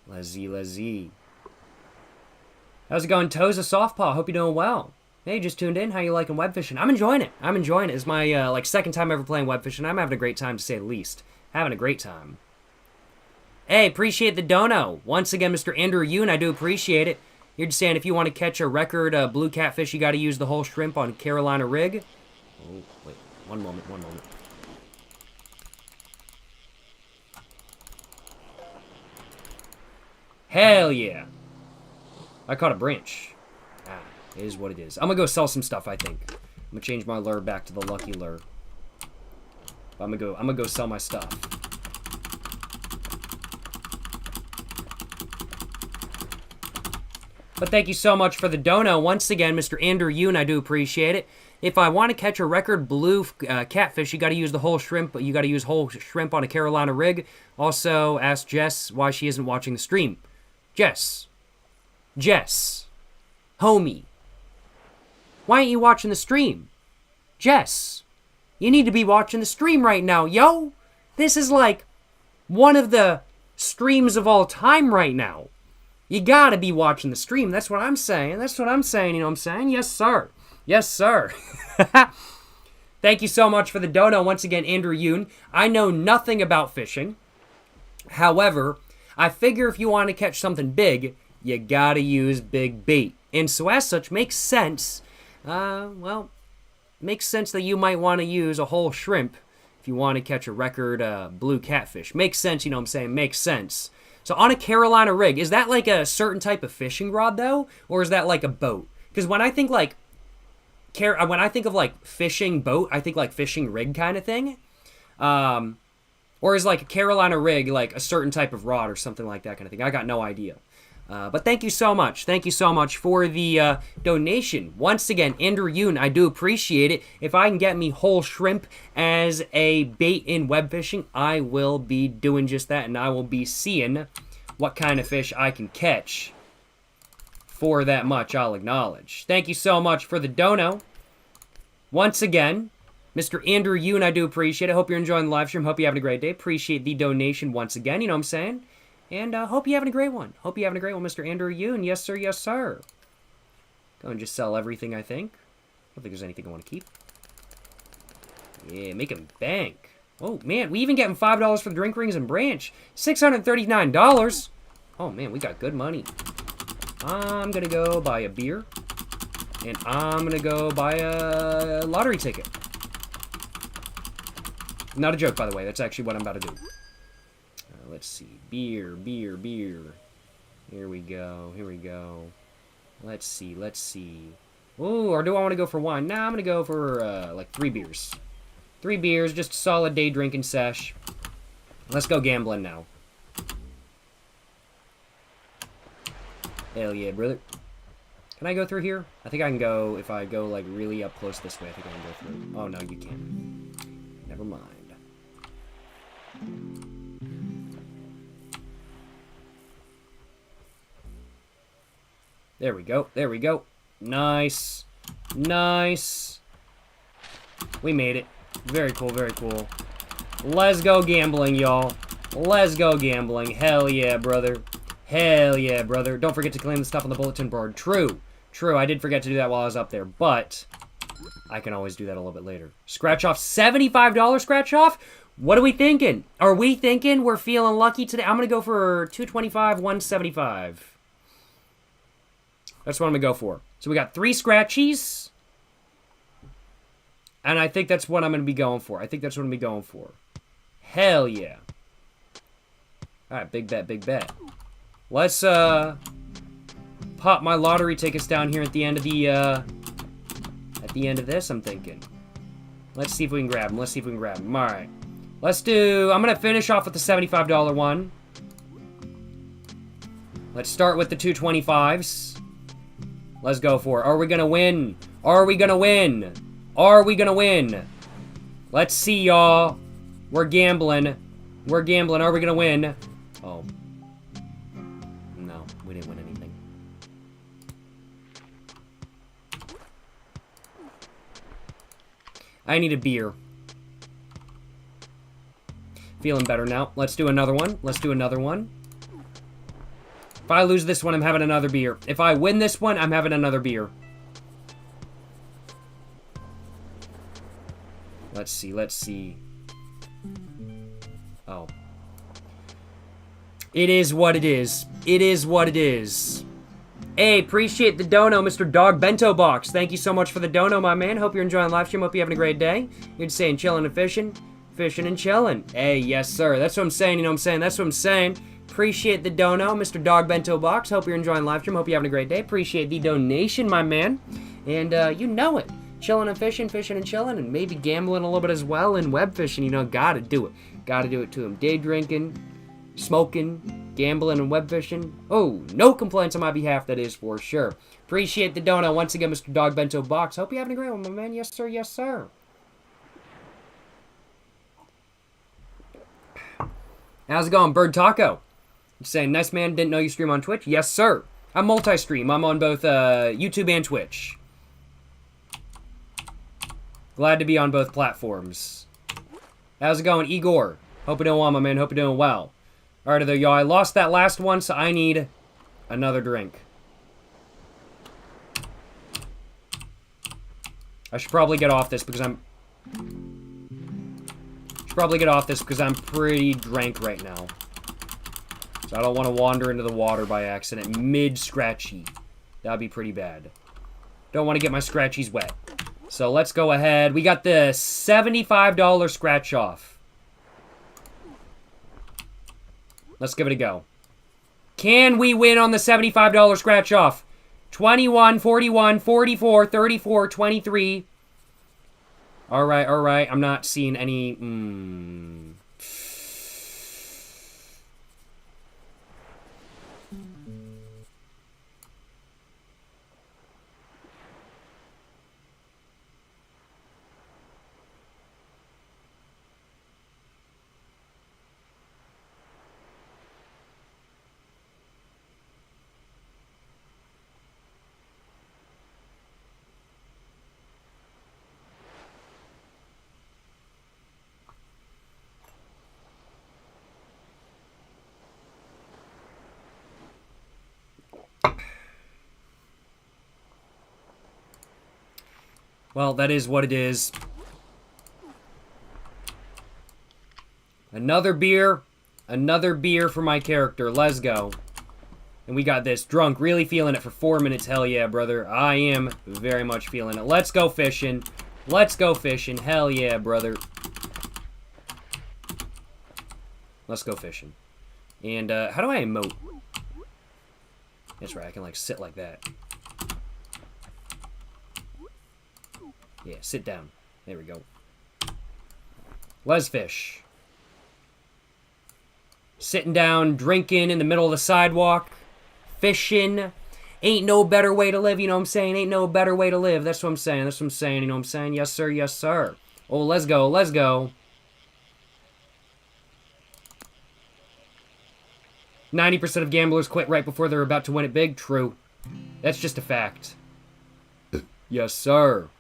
Let's see. How's it going, Toes of Softpaw? Hope you're doing well. Hey, just tuned in. How you liking Webfishing? I'm enjoying it. I'm enjoying it. It's my like second time ever playing Webfishing. I'm having a great time, to say the least. Having a great time. Hey, appreciate the dono. Once again, Mr. Andrew Yoon, I do appreciate it. You're just saying if you want to catch a record blue catfish, you got to use the whole shrimp on Carolina rig. Oh, wait. One moment. Hell yeah. I caught a branch. Ah, it is what it is. I'm going to go sell some stuff, I think. I'm going to change my lure back to the lucky lure. I'm going to go sell my stuff. But thank you so much for the dono. Once again, Mr. Andrew Yoon, I do appreciate it. If I want to catch a record blue catfish, you got to use the whole shrimp. You got to use whole shrimp on a Carolina rig. Also, ask Jess why she isn't watching the stream. Jess, homie, why ain't you watching the stream? Jess, you need to be watching the stream right now, yo. This is like one of the streams of all time right now. You gotta be watching the stream. That's what I'm saying. That's what I'm saying. You know what I'm saying? Yes, sir. Yes, sir. Thank you so much for the dono. Once again, Andrew Yoon. I know nothing about fishing. However, I figure if you want to catch something big, you gotta use big bait. And so as such, makes sense. Well, makes sense that you might want to use a whole shrimp if you want to catch a record blue catfish. Makes sense, you know what I'm saying? Makes sense. So on a Carolina rig, is that like a certain type of fishing rod though? Or is that like a boat? Because when I think like fishing boat, I think like fishing rig kind of thing. Or is like a Carolina rig like a certain type of rod or something like that kind of thing? I got no idea. But thank you so much. Thank you so much for the donation. Once again, Andrew Yoon, I do appreciate it. If I can get me whole shrimp as a bait in web fishing, I will be doing just that, and I will be seeing what kind of fish I can catch. For that much, I'll acknowledge. Thank you so much for the dono. Once again, Mr. Andrew Yoon, I do appreciate it. Hope you're enjoying the live stream. Hope you're having a great day. Appreciate the donation once again. You know what I'm saying? And hope you're having a great one. Hope you're having a great one, Mr. Andrew Yoon. Yes, sir. Yes, sir. Go and just sell everything, I think. I don't think there's anything I want to keep. Yeah, make him bank. Oh, man. We even getting $5 for the drink rings and branch. $639. Oh, man. We got good money. I'm going to go buy a beer. And I'm going to go buy a lottery ticket. Not a joke, by the way. That's actually what I'm about to do. Let's see. Beer. Here we go. Let's see. Ooh, or do I want to go for wine? Nah, I'm going to go for, like, 3 beers. 3 beers, just a solid day drinking sesh. Let's go gambling now. Hell yeah, brother. Can I go through here? I think I can go, if I go, like, really up close this way, I think I can go through. Oh, no, you can't. Never mind. There we go. Nice. We made it. Very cool. Let's go gambling, y'all. Let's go gambling. Hell yeah, brother. Don't forget to claim the stuff on the bulletin board. True. I did forget to do that while I was up there, but I can always do that a little bit later. Scratch off, $75 scratch off? What are we thinking? Are we thinking we're feeling lucky today? I'm going to go for $225, $175. That's what I'm going to go for. So we got 3 scratchies. And I think that's what I'm going to be going for. Hell yeah. Alright, big bet. Let's, pop my lottery tickets down here at the end of this, I'm thinking. Let's see if we can grab them. Alright. I'm going to finish off with the $75 one. Let's start with the 225s. Let's go for it. Are we gonna win? Let's see, y'all. We're gambling. Are we gonna win? Oh. No, we didn't win anything. I need a beer. Feeling better now. Let's do another one. If I lose this one, I'm having another beer. If I win this one, I'm having another beer. Let's see. Oh. It is what it is. Hey, appreciate the dono, Mr. Dog Bento Box. Thank you so much for the dono, my man. Hope you're enjoying the live stream. Hope you're having a great day. You're just saying chilling and fishing and chilling. Hey, yes, sir. That's what I'm saying, you know what I'm saying? Appreciate the dono, Mr. Dog Bento Box. Hope you're enjoying the live stream. Hope you're having a great day. Appreciate the donation, my man. And you know it. Chilling and fishing and chilling, and maybe gambling a little bit as well in web fishing. You know, gotta do it to him. Day drinking, smoking, gambling, and web fishing. Oh, no complaints on my behalf, that is for sure. Appreciate the donut once again, Mr. Dog Bento Box. Hope you're having a great one, my man. Yes, sir. Yes, sir. How's it going, Bird Taco? You're saying, nice man, didn't know you stream on Twitch? Yes, sir. I'm multi-stream. I'm on both YouTube and Twitch. Glad to be on both platforms. How's it going, Igor? Hope you're doing well, my man. Hope you're doing well. Alright, there, y'all. I lost that last one, so I need another drink. I should probably get off this because I'm... pretty drank right now. So I don't want to wander into the water by accident mid-scratchy. That'd be pretty bad. Don't want to get my scratchies wet. So let's go ahead. We got the $75 scratch off. Let's give it a go. Can we win on the $75 scratch off? 21, 41, 44, 34, 23. Alright, alright. I'm not seeing any... Well, that is what it is. Another beer. Another beer for my character. Let's go. And we got this. Drunk. Really feeling it for 4 minutes. Hell yeah, brother. I am very much feeling it. Let's go fishing. Let's go fishing. Hell yeah, brother. Let's go fishing. And, how do I emote? That's right. I can, like, sit like that. Yeah, sit down. There we go. Let's fish. Sitting down, drinking in the middle of the sidewalk. Fishing. Ain't no better way to live, you know what I'm saying? Ain't no better way to live. That's what I'm saying. That's what I'm saying, you know what I'm saying? Yes, sir. Yes, sir. Oh, let's go. Let's go. 90% of gamblers quit right before they're about to win it big. True. That's just a fact. Yes, sir.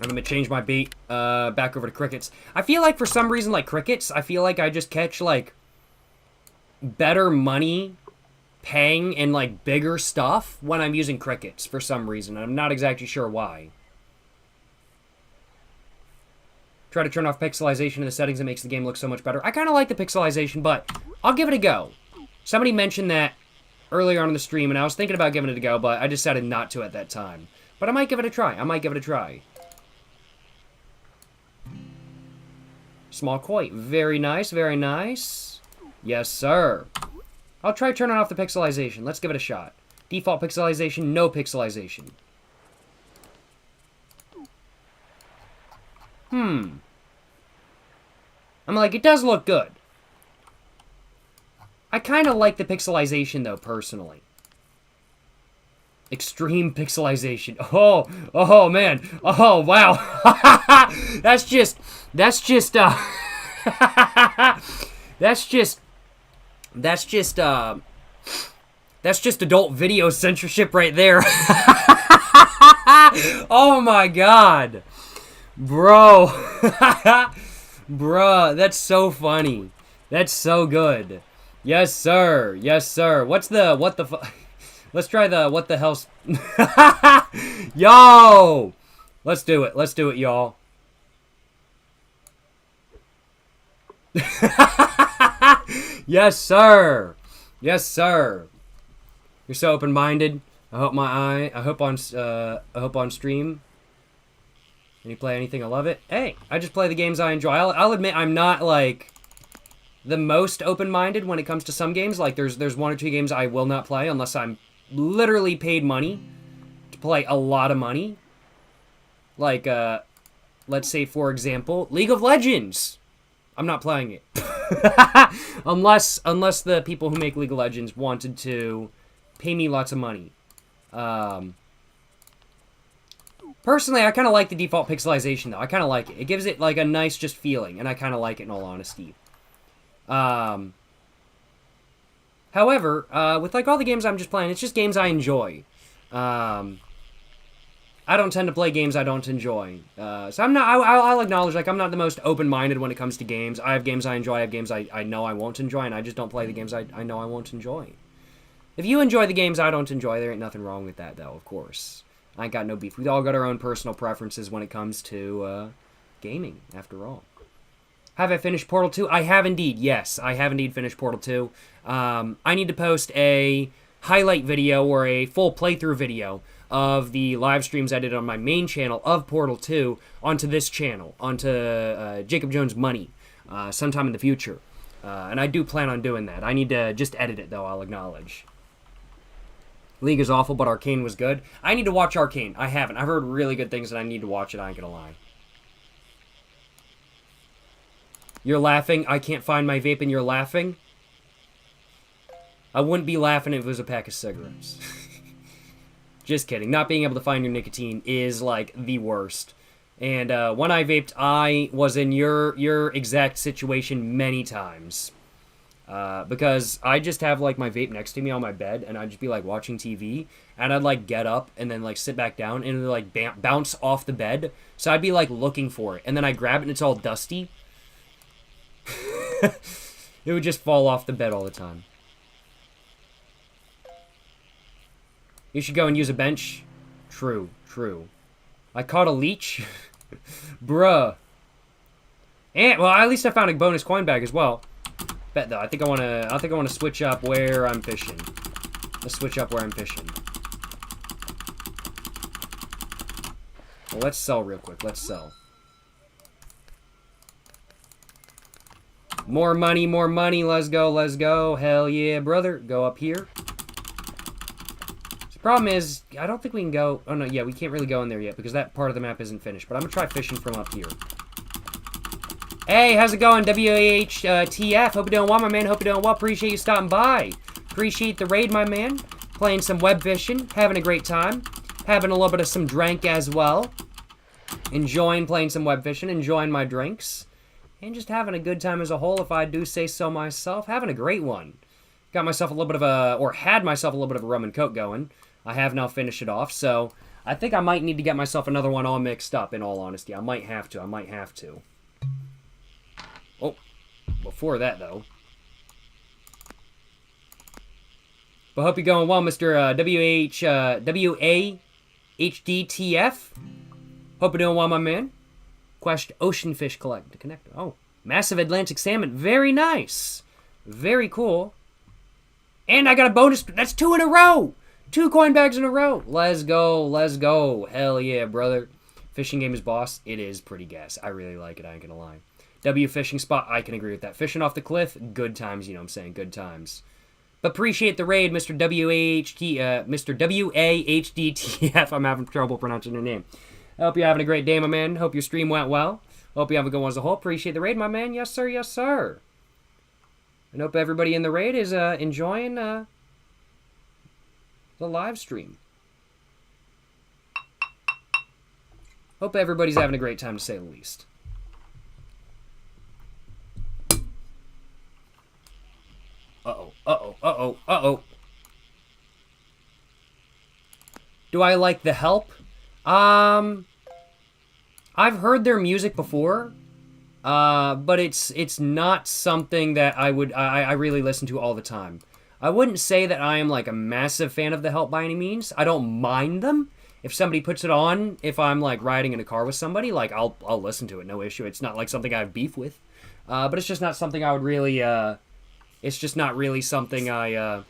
I'm gonna change my bait back over to crickets. I feel like for some reason, like crickets, I feel like I just catch like better money paying and like bigger stuff when I'm using crickets for some reason. I'm not exactly sure why. Try to turn off pixelization in the settings. It makes the game look so much better. I kind of like the pixelization, but I'll give it a go. Somebody mentioned that earlier on in the stream, and I was thinking about giving it a go, but I decided not to at that time. But I might give it a try. I might give it a try. Small koi. Very nice, very nice. Yes, sir. I'll try turning off the pixelization. Let's give it a shot. Default pixelization, no pixelization. I'm like, it does look good. I kind of like the pixelization, though, personally. Extreme pixelization. Oh, man. Oh, wow. That's just adult video censorship right there. Oh my god. Bro. Bruh, that's so funny. That's so good. Yes, sir. Yes, sir. What the Let's try the what the hell's... Yo! Let's do it. Let's do it, y'all. Yes, sir. Yes, sir. You're so open-minded. I hope on stream. When you play anything, I love it. Hey, I just play the games I enjoy. I'll admit I'm not like the most open-minded when it comes to some games. Like there's one or two games I will not play unless I'm literally paid money to play a lot of money. Like let's say for example, League of Legends. I'm not playing it. unless the people who make League of Legends wanted to pay me lots of money. Personally, I kind of like the default pixelization, though. I kind of like it. It gives it, like, a nice just feeling, and I kind of like it, in all honesty. However, with, like, all the games I'm just playing, it's just games I enjoy. I don't tend to play games I don't enjoy. So I'm not, I'll acknowledge, like, I'm not the most open-minded when it comes to games. I have games I enjoy, I have games I know I won't enjoy, and I just don't play the games I know I won't enjoy. If you enjoy the games I don't enjoy, there ain't nothing wrong with that, though, of course. I ain't got no beef. We all got our own personal preferences when it comes to gaming, after all. Have I finished Portal 2? I have indeed, yes. I have indeed finished Portal 2. I need to post a highlight video or a full playthrough video of the live streams I did on my main channel of Portal 2 onto this channel, onto Jacob Jones Money, sometime in the future. And I do plan on doing that. I need to just edit it, though, I'll acknowledge. League is awful, but Arcane was good. I need to watch Arcane. I haven't. I've heard really good things, and I need to watch it. I ain't gonna lie. You're laughing. I can't find my vape, and you're laughing. I wouldn't be laughing if it was a pack of cigarettes. Just kidding. Not being able to find your nicotine is, like, the worst. And when I vaped, I was in your exact situation many times. Because I just have, like, my vape next to me on my bed, and I'd just be, like, watching TV, and I'd, like, get up and then, like, sit back down, and it would, like, bounce off the bed. So I'd be, like, looking for it, and then I grab it, and it's all dusty. It would just fall off the bed all the time. You should go and use a bench. True, true. I caught a leech. Bruh. And, well, at least I found a bonus coin bag as well. Bet though, I think I wanna switch up where I'm fishing. Let's switch up where I'm fishing. Well, let's sell real quick. Let's sell. More money, more money. Let's go, let's go. Hell yeah, brother. Go up here. The problem is, I don't think we can go... Oh, no, yeah, we can't really go in there yet because that part of the map isn't finished. But I'm gonna try fishing from up here. Hey, how's it going, WAHTF? Hope you're doing well, my man. Hope you're doing well. Appreciate you stopping by. Appreciate the raid, my man. Playing some web fishing. Having a great time. Having a little bit of some drink as well. Enjoying playing some web fishing. Enjoying my drinks. And just having a good time as a whole, if I do say so myself. Having a great one. Got myself a little bit of a... Or had myself a little bit of a rum and coke going. I have now finished it off, so... I think I might need to get myself another one all mixed up, in all honesty. I might have to. I might have to. Oh, before that, though. But hope you're going well, Mr. WAHDTF. Hope you're doing well, my man. Quest Ocean Fish Connector. Oh, massive Atlantic salmon. Very nice. Very cool. And I got a bonus. That's 2 in a row. 2 coin bags in a row. Let's go. Let's go. Hell yeah, brother. Fishing game is boss. It is pretty gas. I really like it. I ain't gonna lie. W fishing spot, I can agree with that. Fishing off the cliff, good times, you know what I'm saying, good times. But appreciate the raid, Mr. Mr. WAHDTF. I'm having trouble pronouncing your name. I hope you're having a great day, my man. Hope your stream went well. Hope you have a good one as a whole. Appreciate the raid, my man. Yes, sir, yes, sir. And hope everybody in the raid is enjoying the live stream. Hope everybody's having a great time, to say the least. Uh-oh, uh-oh, uh-oh, uh-oh. Do I like The Help? I've heard their music before, but it's not something that I really listen to all the time. I wouldn't say that I am, like, a massive fan of The Help by any means. I don't mind them. If somebody puts it on, if I'm, like, riding in a car with somebody, like, I'll listen to it, no issue. It's not, like, something I have beef with. But it's just not something I would really, it's just not really something I,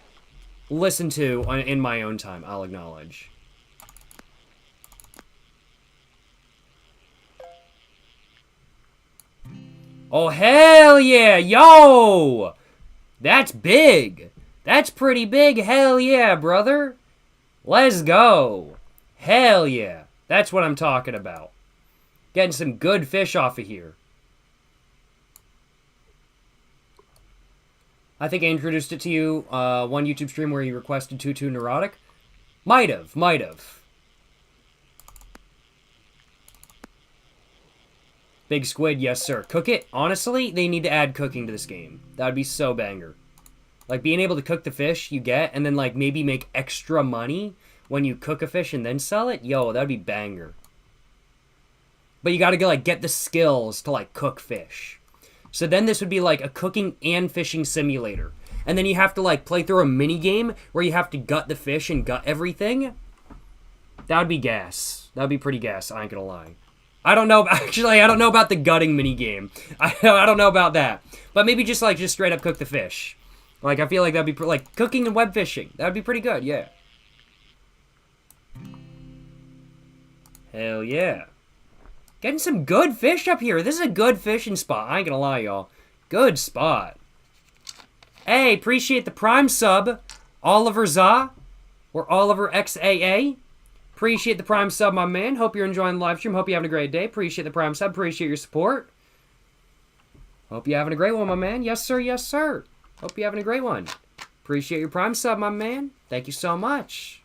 listen to in my own time, I'll acknowledge. Oh, hell yeah! Yo! That's big! That's pretty big, hell yeah, brother! Let's go! Hell yeah! That's what I'm talking about. Getting some good fish off of here. I think I introduced it to you one YouTube stream where you requested Tutu Neurotic. Might have. Big Squid, yes sir. Cook it. Honestly, they need to add cooking to this game. That would be so banger. Like, being able to cook the fish you get, and then, like, maybe make extra money when you cook a fish and then sell it. Yo, that would be banger. But you gotta get the skills to, like, cook fish. So then this would be, like, a cooking and fishing simulator. And then you have to, like, play through a mini game where you have to gut the fish and gut everything. That would be gas. That would be pretty gas, I ain't gonna lie. I don't know. Actually, I don't know about the gutting mini game. I don't know about that. But maybe just straight up cook the fish. Like, I feel like that'd be like cooking and web fishing. That'd be pretty good. Yeah. Hell yeah. Getting some good fish up here. This is a good fishing spot. I ain't gonna lie, y'all. Good spot. Hey, appreciate the Prime sub, Oliver Za, or Oliver XAA. Appreciate the Prime sub, my man. Hope you're enjoying the live stream. Hope you're having a great day. Appreciate the Prime sub. Appreciate your support. Hope you're having a great one, my man. Yes, sir. Yes, sir. Hope you're having a great one. Appreciate your Prime sub, my man. Thank you so much.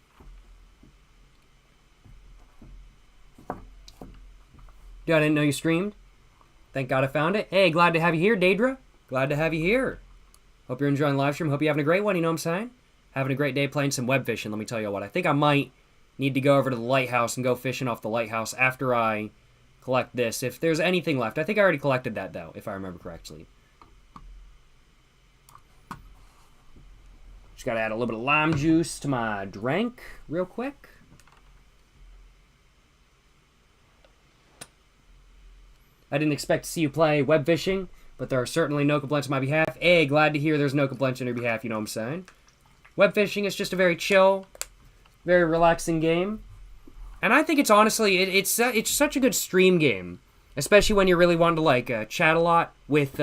Dude, I didn't know you streamed. Thank God I found it. Hey, glad to have you here, Daedra. Glad to have you here. Hope you're enjoying the live stream. Hope you're having a great one, you know what I'm saying? Having a great day playing some web fishing. Let me tell you what. I think I might need to go over to the lighthouse and go fishing off the lighthouse after I collect this. If there's anything left. I think I already collected that, though, if I remember correctly. Just gotta add a little bit of lime juice to my drink real quick. I didn't expect to see you play web fishing, but there are certainly no complaints on my behalf. Hey, glad to hear there's no complaints on your behalf, you know what I'm saying? Web fishing is just a very chill, very relaxing game. And I think it's honestly, it's such a good stream game. Especially when you're really wanting to, chat a lot with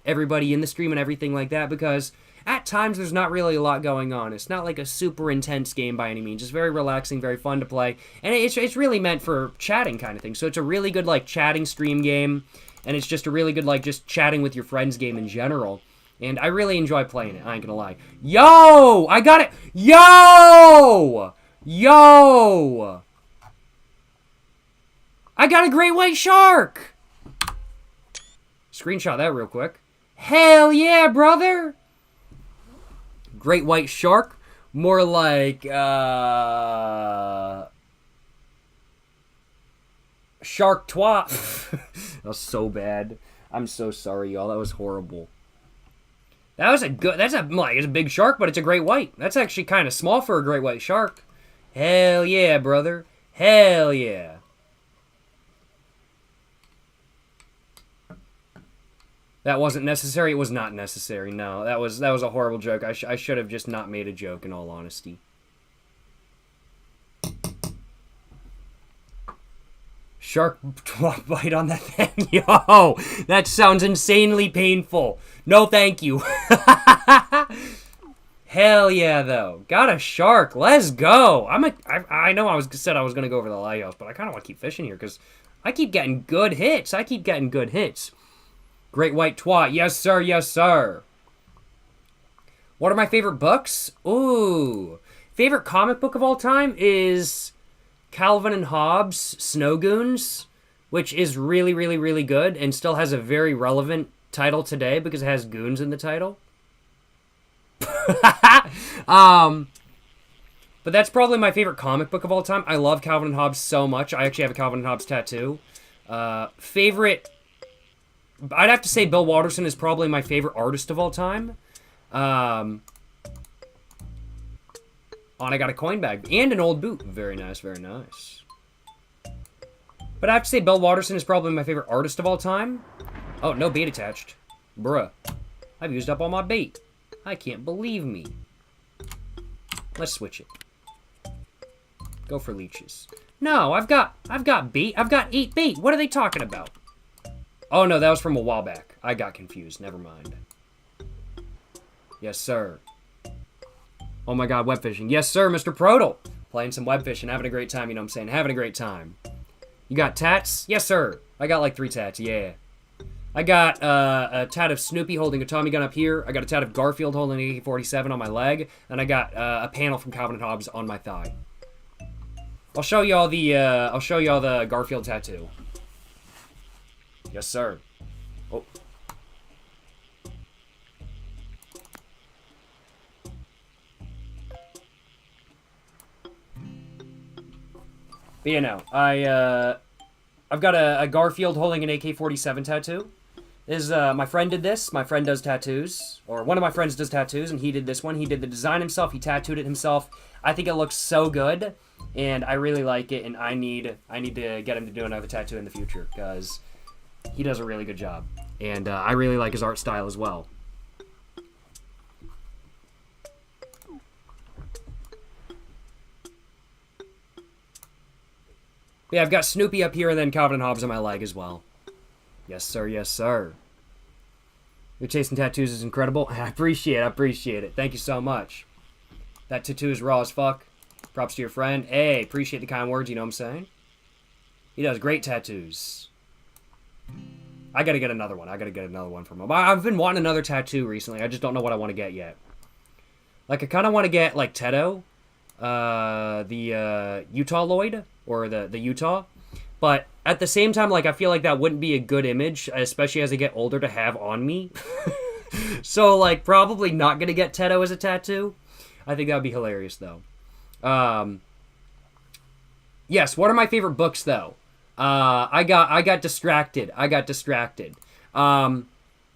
everybody in the stream and everything like that. Because at times there's not really a lot going on. It's not like a super intense game by any means. It's very relaxing, very fun to play. And it's really meant for chatting kind of thing. So it's a really good, chatting stream game. And it's just a really good, just chatting with your friends game in general. And I really enjoy playing it, I ain't gonna lie. Yo! I got it! Yo! Yo! I got a great white shark! Screenshot that real quick. Hell yeah, brother! Great white shark. More like, shark twat. That was so bad. I'm so sorry, y'all. That was horrible. That was it's a big shark, but it's a great white. That's actually kind of small for a great white shark. Hell yeah, brother. Hell yeah. That wasn't necessary. It was not necessary. No, that was a horrible joke. I should have just not made a joke, in all honesty. Shark bite on that thing. Yo, that sounds insanely painful. No, thank you. Hell yeah, though. Got a shark. Let's go. I know I said I was gonna go over the lighthouse, but I kind of want to keep fishing here because I keep getting good hits. Great white twat. Yes, sir. Yes, sir. What are my favorite books? Ooh. Favorite comic book of all time is Calvin and Hobbes' Snow Goons, which is really, really, really good and still has a very relevant title today because it has goons in the title. But that's probably my favorite comic book of all time. I love Calvin and Hobbes so much. I actually have a Calvin and Hobbes tattoo. Favorite... I'd have to say Bill Watterson is probably my favorite artist of all time. And I got a coin bag and an old boot. Very nice, very nice. But I have to say Bill Watterson is probably my favorite artist of all time. Oh, no bait attached. Bruh. I've used up all my bait. I can't believe me. Let's switch it. Go for leeches. No, I've got bait. I've got 8 bait. What are they talking about? Oh, no, that was from a while back. I got confused. Never mind. Yes, sir. Oh, my God, web fishing. Yes, sir, Mr. Prodel. Playing some web fishing. Having a great time, you know what I'm saying? Having a great time. You got tats? Yes, sir. I got like 3 tats, yeah. I got a tat of Snoopy holding a Tommy gun up here. I got a tat of Garfield holding an AK-47 on my leg, and I got a panel from Calvin and Hobbes on my thigh. I'll show y'all the Garfield tattoo. Yes, sir. Oh. But you know, I've got a Garfield holding an AK-47 tattoo. My friend did this. My friend does tattoos, or one of my friends does tattoos, and he did this one. He did the design himself. He tattooed it himself. I think it looks so good, and I really like it. And I need to get him to do another tattoo in the future because he does a really good job, and I really like his art style as well. Yeah, I've got Snoopy up here and then Calvin and Hobbes on my leg as well. Yes, sir. Yes, sir. Your taste in tattoos is incredible. I appreciate it. Thank you so much. That tattoo is raw as fuck. Props to your friend. Hey, appreciate the kind words, you know what I'm saying? He does great tattoos. I gotta get another one from him. I've been wanting another tattoo recently. I just don't know what I want to get yet. Like, I kind of want to get, like, Teto. The Utah Lloyd. Or the Utah. But at the same time, like, I feel like that wouldn't be a good image, especially as I get older, to have on me. So, like, probably not going to get Teto as a tattoo. I think that would be hilarious, though. Yes, what are my favorite books, though? I got distracted.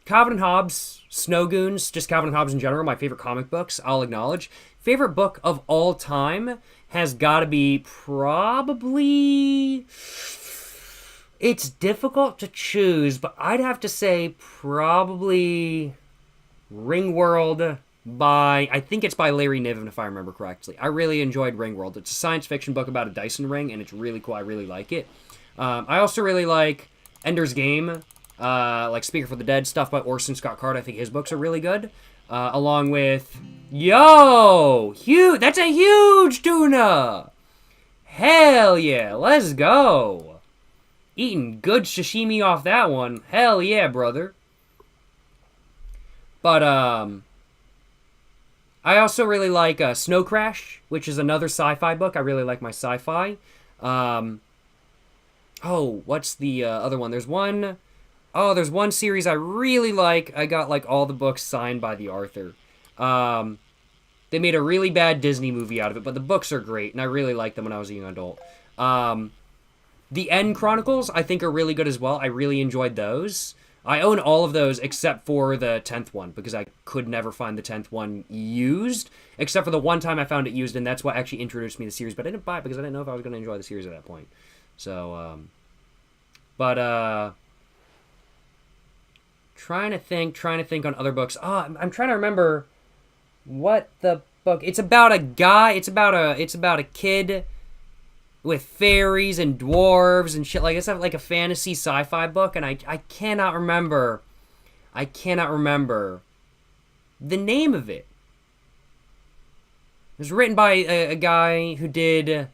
Calvin and Hobbes, Snow Goons, just Calvin and Hobbes in general, my favorite comic books, I'll acknowledge. Favorite book of all time has got to be probably... It's difficult to choose, but I'd have to say probably Ringworld by... I think it's by Larry Niven, if I remember correctly. I really enjoyed Ringworld. It's a science fiction book about a Dyson ring, and it's really cool. I really like it. I also really like Ender's Game, like Speaker for the Dead stuff by Orson Scott Card. I think his books are really good. Along with... Yo! Huge! That's a huge tuna! Hell yeah! Let's go! Eating good sashimi off that one. Hell yeah, brother. But, I also really like Snow Crash, which is another sci-fi book. I really like my sci-fi. What's the other one? There's one series I really like. I got, like, all the books signed by the author. They made a really bad Disney movie out of it, but the books are great, and I really liked them when I was a young adult. The End Chronicles, I think, are really good as well. I really enjoyed those. I own all of those except for the 10th one, because I could never find the 10th one used, except for the one time I found it used, and that's what actually introduced me to the series, but I didn't buy it because I didn't know if I was going to enjoy the series at that point. So, trying to think on other books. I'm trying to remember what the book. It's about a guy. It's about a kid with fairies and dwarves and shit. Like, it's like a fantasy sci-fi book, and I cannot remember. I cannot remember the name of it. It was written by a guy who did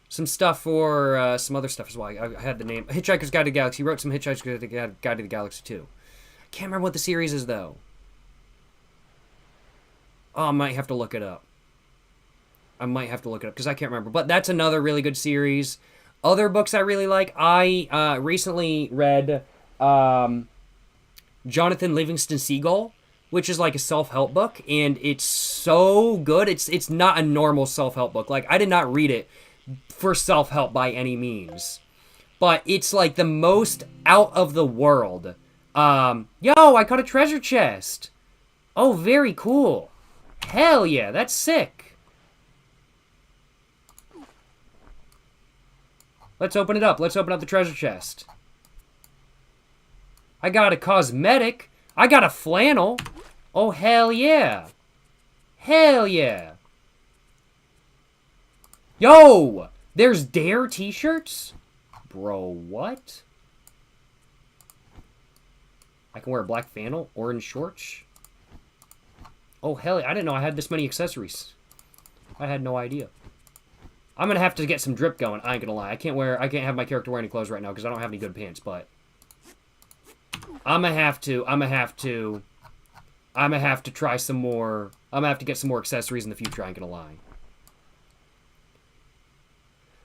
some stuff for some other stuff as well. I had the name. Hitchhiker's Guide to the Galaxy. He wrote some Hitchhiker's Guide to the Galaxy too. I can't remember what the series is, though. Oh, I might have to look it up. Because I can't remember. But that's another really good series. Other books I really like. I recently read Jonathan Livingston Seagull, which is like a self-help book, and it's so good. It's not a normal self-help book. Like, I did not read it for self-help by any means, but it's like the most out of the world. Yo, I caught a treasure chest. Oh, very cool. Hell yeah, that's sick. Let's open it up. Let's open up the treasure chest. I got a cosmetic. I got a flannel. Oh, hell yeah. Hell yeah. Yo! There's Dare t-shirts? Bro, what? I can wear a black flannel, orange shorts. Oh, hell yeah. I didn't know I had this many accessories. I had no idea. I'm gonna have to get some drip going. I ain't gonna lie. I can't have my character wear any clothes right now because I don't have any good pants. But I'm gonna have to try some more. I'm gonna have to get some more accessories in the future. I ain't gonna lie.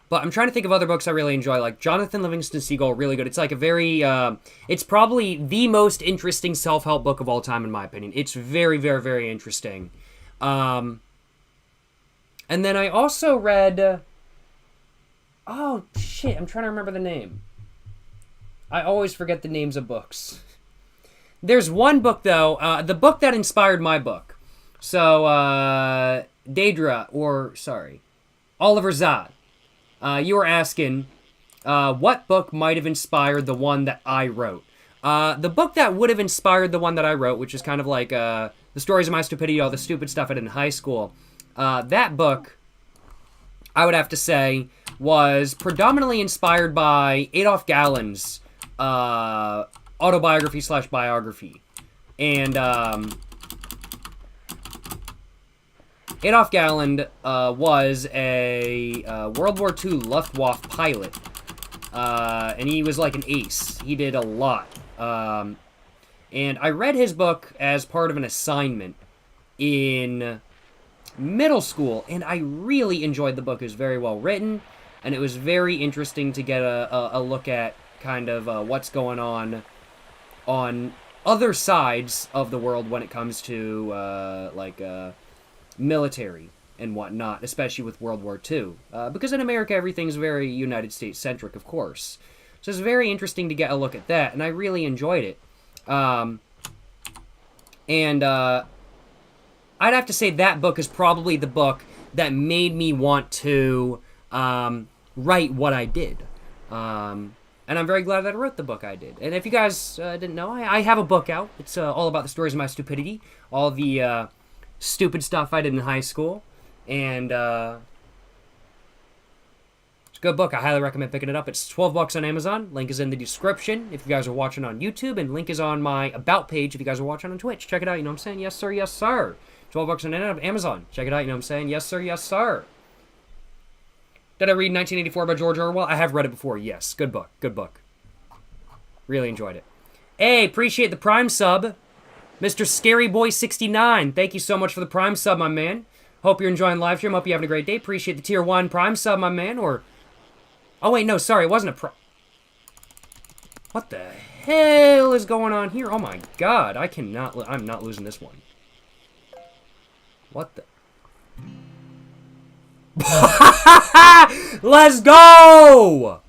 But I'm trying to think of other books I really enjoy, like Jonathan Livingston Seagull, really good. It's like a very, it's probably the most interesting self-help book of all time, in my opinion. It's very, very, very interesting. And then I also read, oh, shit, I'm trying to remember the name. I always forget the names of books. There's one book, though, the book that inspired my book. So, Oliver Zod. You were asking what book might have inspired the one that I wrote. The book that would have inspired the one that I wrote, which is kind of like The Stories of My Stupidity, all the stupid stuff I did in high school. That book, I would have to say, was predominantly inspired by Adolf Galland's autobiography/biography. And Adolf Galland was a World War II Luftwaffe pilot, and he was like an ace. He did a lot. And I read his book as part of an assignment in middle school, and I really enjoyed the book. It was very well written, and it was very interesting to get a look at kind of what's going on other sides of the world when it comes to military and whatnot, especially with World War II. Because in America, everything's very United States-centric, of course. So it's very interesting to get a look at that, and I really enjoyed it. I'd have to say that book is probably the book that made me want to write what I did. And I'm very glad that I wrote the book I did. And if you guys didn't know, I have a book out. It's all about the stories of my stupidity, all the stupid stuff I did in high school, and it's a good book. I highly recommend picking it up. It's $12 on Amazon. Link is in the description if you guys are watching on YouTube, and link is on my About page if you guys are watching on Twitch. Check it out, you know what I'm saying? Yes, sir, yes, sir. $12 on Amazon. Check it out, you know what I'm saying? Yes, sir, yes, sir. Did I read 1984 by George Orwell? I have read it before, yes. Good book, good book. Really enjoyed it. Hey, appreciate the Prime sub. Mr. Scary Boy 69, thank you so much for the Prime sub, my man. Hope you're enjoying the live stream. Hope you're having a great day. Appreciate the Tier 1 Prime sub, my man. Or, oh wait, no, sorry, it wasn't a What the hell is going on here? Oh my god, I'm not losing this one. What the? Let's go!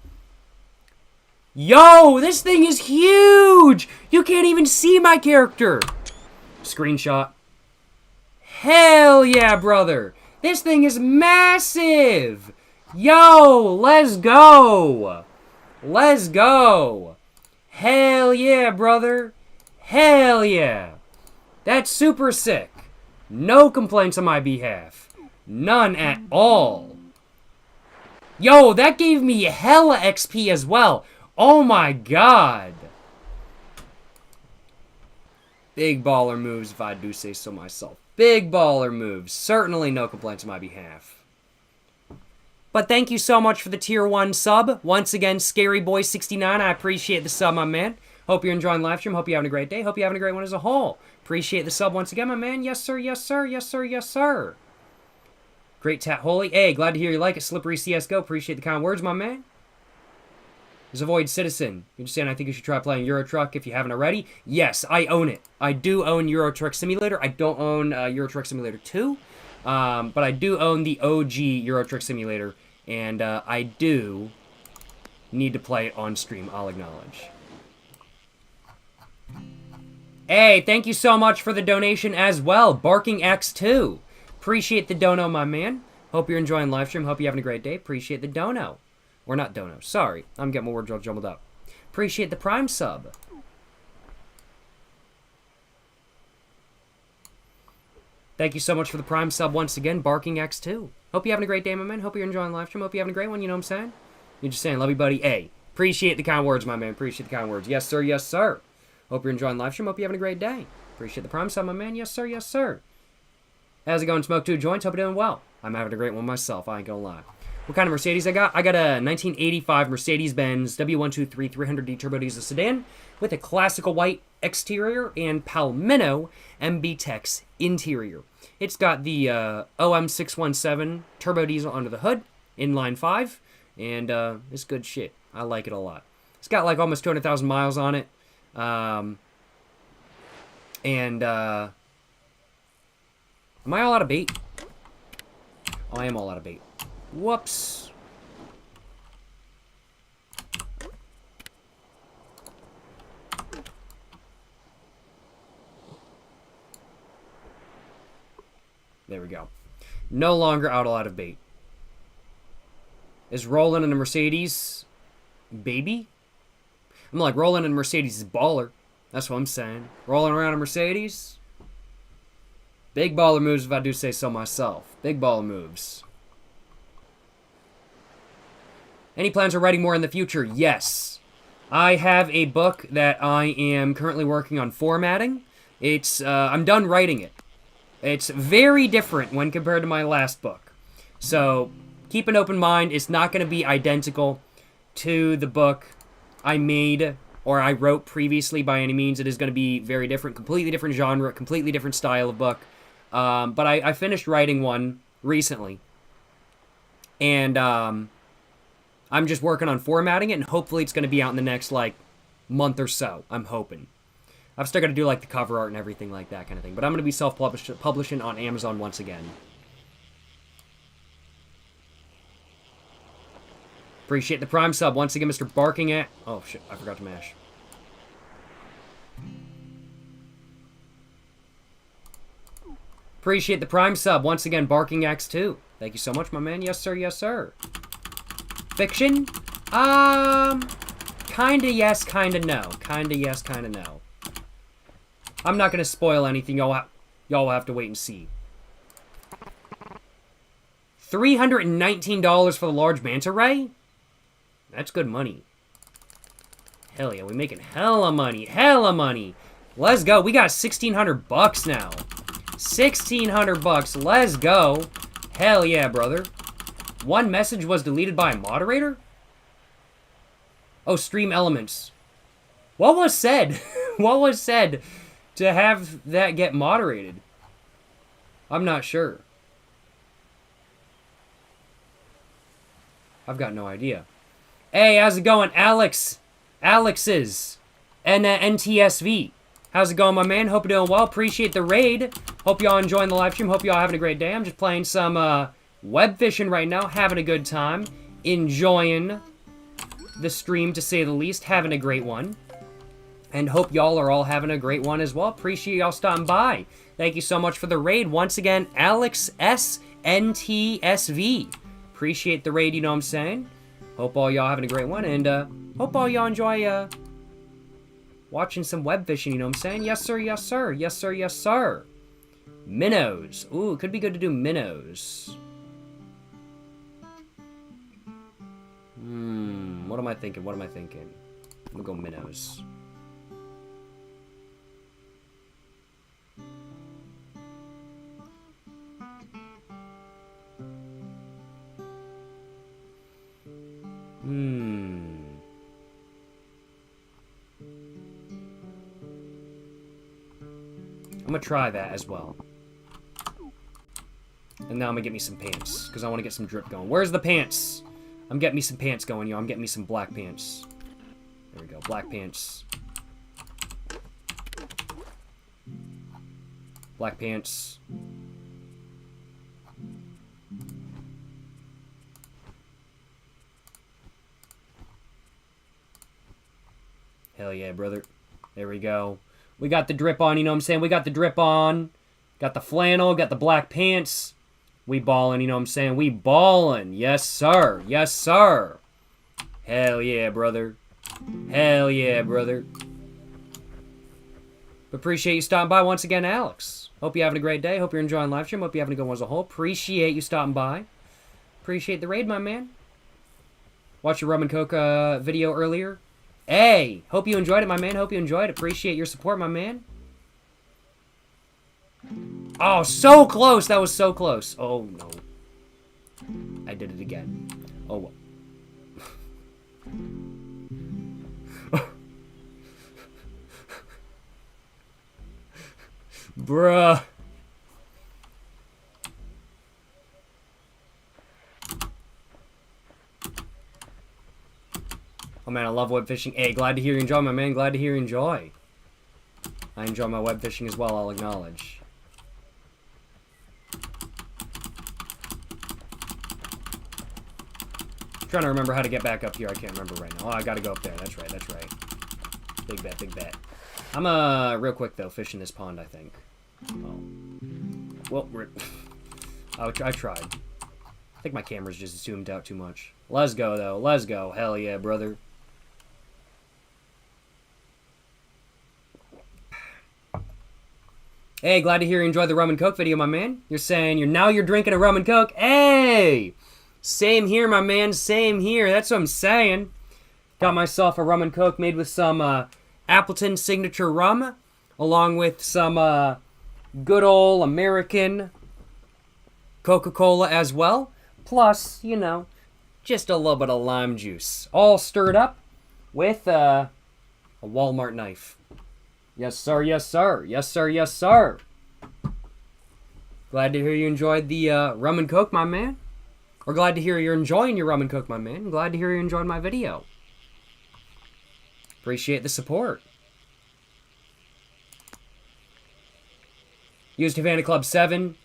Yo, this thing is huge! You can't even see my character! Screenshot. Hell yeah, brother! This thing is massive! Yo, let's go! Let's go! Hell yeah, brother! Hell yeah! That's super sick. No complaints on my behalf. None at all. Yo, that gave me hella XP as well. Oh my god. Big baller moves, if I do say so myself. Big baller moves. Certainly no complaints on my behalf. But thank you so much for the Tier 1 sub. Once again, Scary Boy 69, I appreciate the sub, my man. Hope you're enjoying the live stream. Hope you're having a great day. Hope you're having a great one as a whole. Appreciate the sub once again, my man. Yes, sir, yes, sir, yes, sir, yes, sir. Great Tat Holy. Hey, glad to hear you like it. Slippery CSGO. Appreciate the kind words, my man. Zavoid Citizen. You're just saying I think you should try playing Euro Truck if you haven't already. Yes, I own it. I do own Euro Truck Simulator. I don't own Euro Truck Simulator 2. But I do own the OG Euro Truck Simulator. And I do need to play it on stream, I'll acknowledge. Hey, thank you so much for the donation as well. Barking X2. Appreciate the dono, my man. Hope you're enjoying live stream. Hope you're having a great day. Appreciate the dono. Or not dono. Sorry. I'm getting my words all jumbled up. Appreciate the Prime sub. Thank you so much for the Prime sub once again. Barking X2. Hope you're having a great day, my man. Hope you're enjoying live stream. Hope you're having a great one. You know what I'm saying? You're just saying, love you, buddy. Hey, appreciate the kind words, my man. Appreciate the kind words. Yes, sir. Yes, sir. Hope you're enjoying live stream. Hope you're having a great day. Appreciate the Prime sub, my man. Yes, sir. Yes, sir. How's it going, Smoke 2 Joints? Hope you're doing well. I'm having a great one myself. I ain't gonna lie. What kind of Mercedes I got? I got a 1985 Mercedes-Benz W123 300D turbo diesel sedan with a classical white exterior and Palmetto MB Tex interior. It's got the OM617 turbo diesel under the hood, inline 5, and it's good shit. I like it a lot. It's got like almost 200,000 miles on it. Am I all out of bait? Oh, I am all out of bait. Whoops. There we go. No longer out a lot of bait. Is rolling in a Mercedes baby? I'm like, rolling in a Mercedes is baller. That's what I'm saying. Rolling around a Mercedes. Big baller moves if I do say so myself. Big baller moves. Any plans of writing more in the future? Yes. I have a book that I am currently working on formatting. It's, I'm done writing it. It's very different when compared to my last book. So, keep an open mind. It's not going to be identical to the book I made or I wrote previously by any means. It is going to be very different, completely different genre, completely different style of book. But I finished writing one recently. And I'm just working on formatting it, and hopefully it's going to be out in the next, like, month or so. I'm hoping. I've still got to do, like, the cover art and everything like that kind of thing. But I'm going to be self-publishing on Amazon once again. Appreciate the Prime sub. Once again, Mr. Barking at... Oh, shit. I forgot to mash. Appreciate the Prime sub. Once again, Barking X2. Thank you so much, my man. Yes, sir. Yes, sir. Fiction? Kinda yes, kinda no. Kinda yes, kinda no. I'm not gonna spoil anything. Y'all will have to wait and see. $319 for the large manta ray? That's good money. Hell yeah, we making hella money. Hella money. Let's go. We got 1,600 bucks now. 1,600 bucks. Let's go. Hell yeah, brother. One message was deleted by a moderator? Oh, stream elements. What was said? What was said to have that get moderated? I'm not sure. I've got no idea. Hey, how's it going, Alex? Alex's NTSV. How's it going, my man? Hope you're doing well. Appreciate the raid. Hope y'all enjoying the live stream. Hope y'all having a great day. I'm just playing some web fishing right now, having a good time, enjoying the stream to say the least, having a great one, and hope y'all are all having a great one as well. Appreciate y'all stopping by. Thank you so much for the raid. Once again, Alex SNTSV. Appreciate the raid, you know what I'm saying? Hope all y'all having a great one, and hope all y'all enjoy watching some web fishing, you know what I'm saying? Yes, sir, yes, sir. Yes, sir, yes, sir. Minnows. Ooh, it could be good to do minnows. What am I thinking? What am I thinking? I'm gonna go minnows. I'm gonna try that as well. And now I'm gonna get me some pants, because I want to get some drip going. Where's the pants? I'm getting me some pants going, yo. I'm getting me some black pants. There we go, black pants. Black pants. Hell yeah, brother. There we go. We got the drip on, you know what I'm saying? We got the drip on. Got the flannel, got the black pants. We ballin', you know what I'm saying? We ballin'. Yes, sir. Yes, sir. Hell yeah, brother. Hell yeah, brother. Appreciate you stopping by once again, Alex. Hope you're having a great day. Hope you're enjoying live stream. Hope you're having a good one as a whole. Appreciate you stopping by. Appreciate the raid, my man. Watched your rum and coke video earlier. Hey, hope you enjoyed it, my man. Hope you enjoyed it. Appreciate your support, my man. Oh, so close. That was so close. Oh, no. I did it again. Oh, well. Bruh. Oh man, I love web fishing. Hey, glad to hear you enjoy, my man. Glad to hear you enjoy. I enjoy my web fishing as well, I'll acknowledge. I'm trying to remember how to get back up here. I can't remember right now. Oh, I gotta go up there. That's right, that's right. Big bet, big bet. I'm, real quick, though, fishing this pond, I think. Oh. Well, I tried. I think my camera's just zoomed out too much. Let's go, though. Let's go. Hell yeah, brother. Hey, glad to hear you enjoyed the rum and coke video, my man. You're saying you're drinking a rum and coke. Hey! Same here, my man. Same here. That's what I'm saying. Got myself a rum and coke made with some, Appleton signature rum, along with some, good old American Coca-Cola as well. Plus, you know, just a little bit of lime juice. All stirred up with, a Walmart knife. Yes, sir, yes, sir. Yes, sir, yes, sir. Glad to hear you enjoyed the, rum and coke, my man. Or glad to hear you're enjoying your rum and coke, my man. Glad to hear you enjoyed my video. Appreciate the support. Used Havana Club 7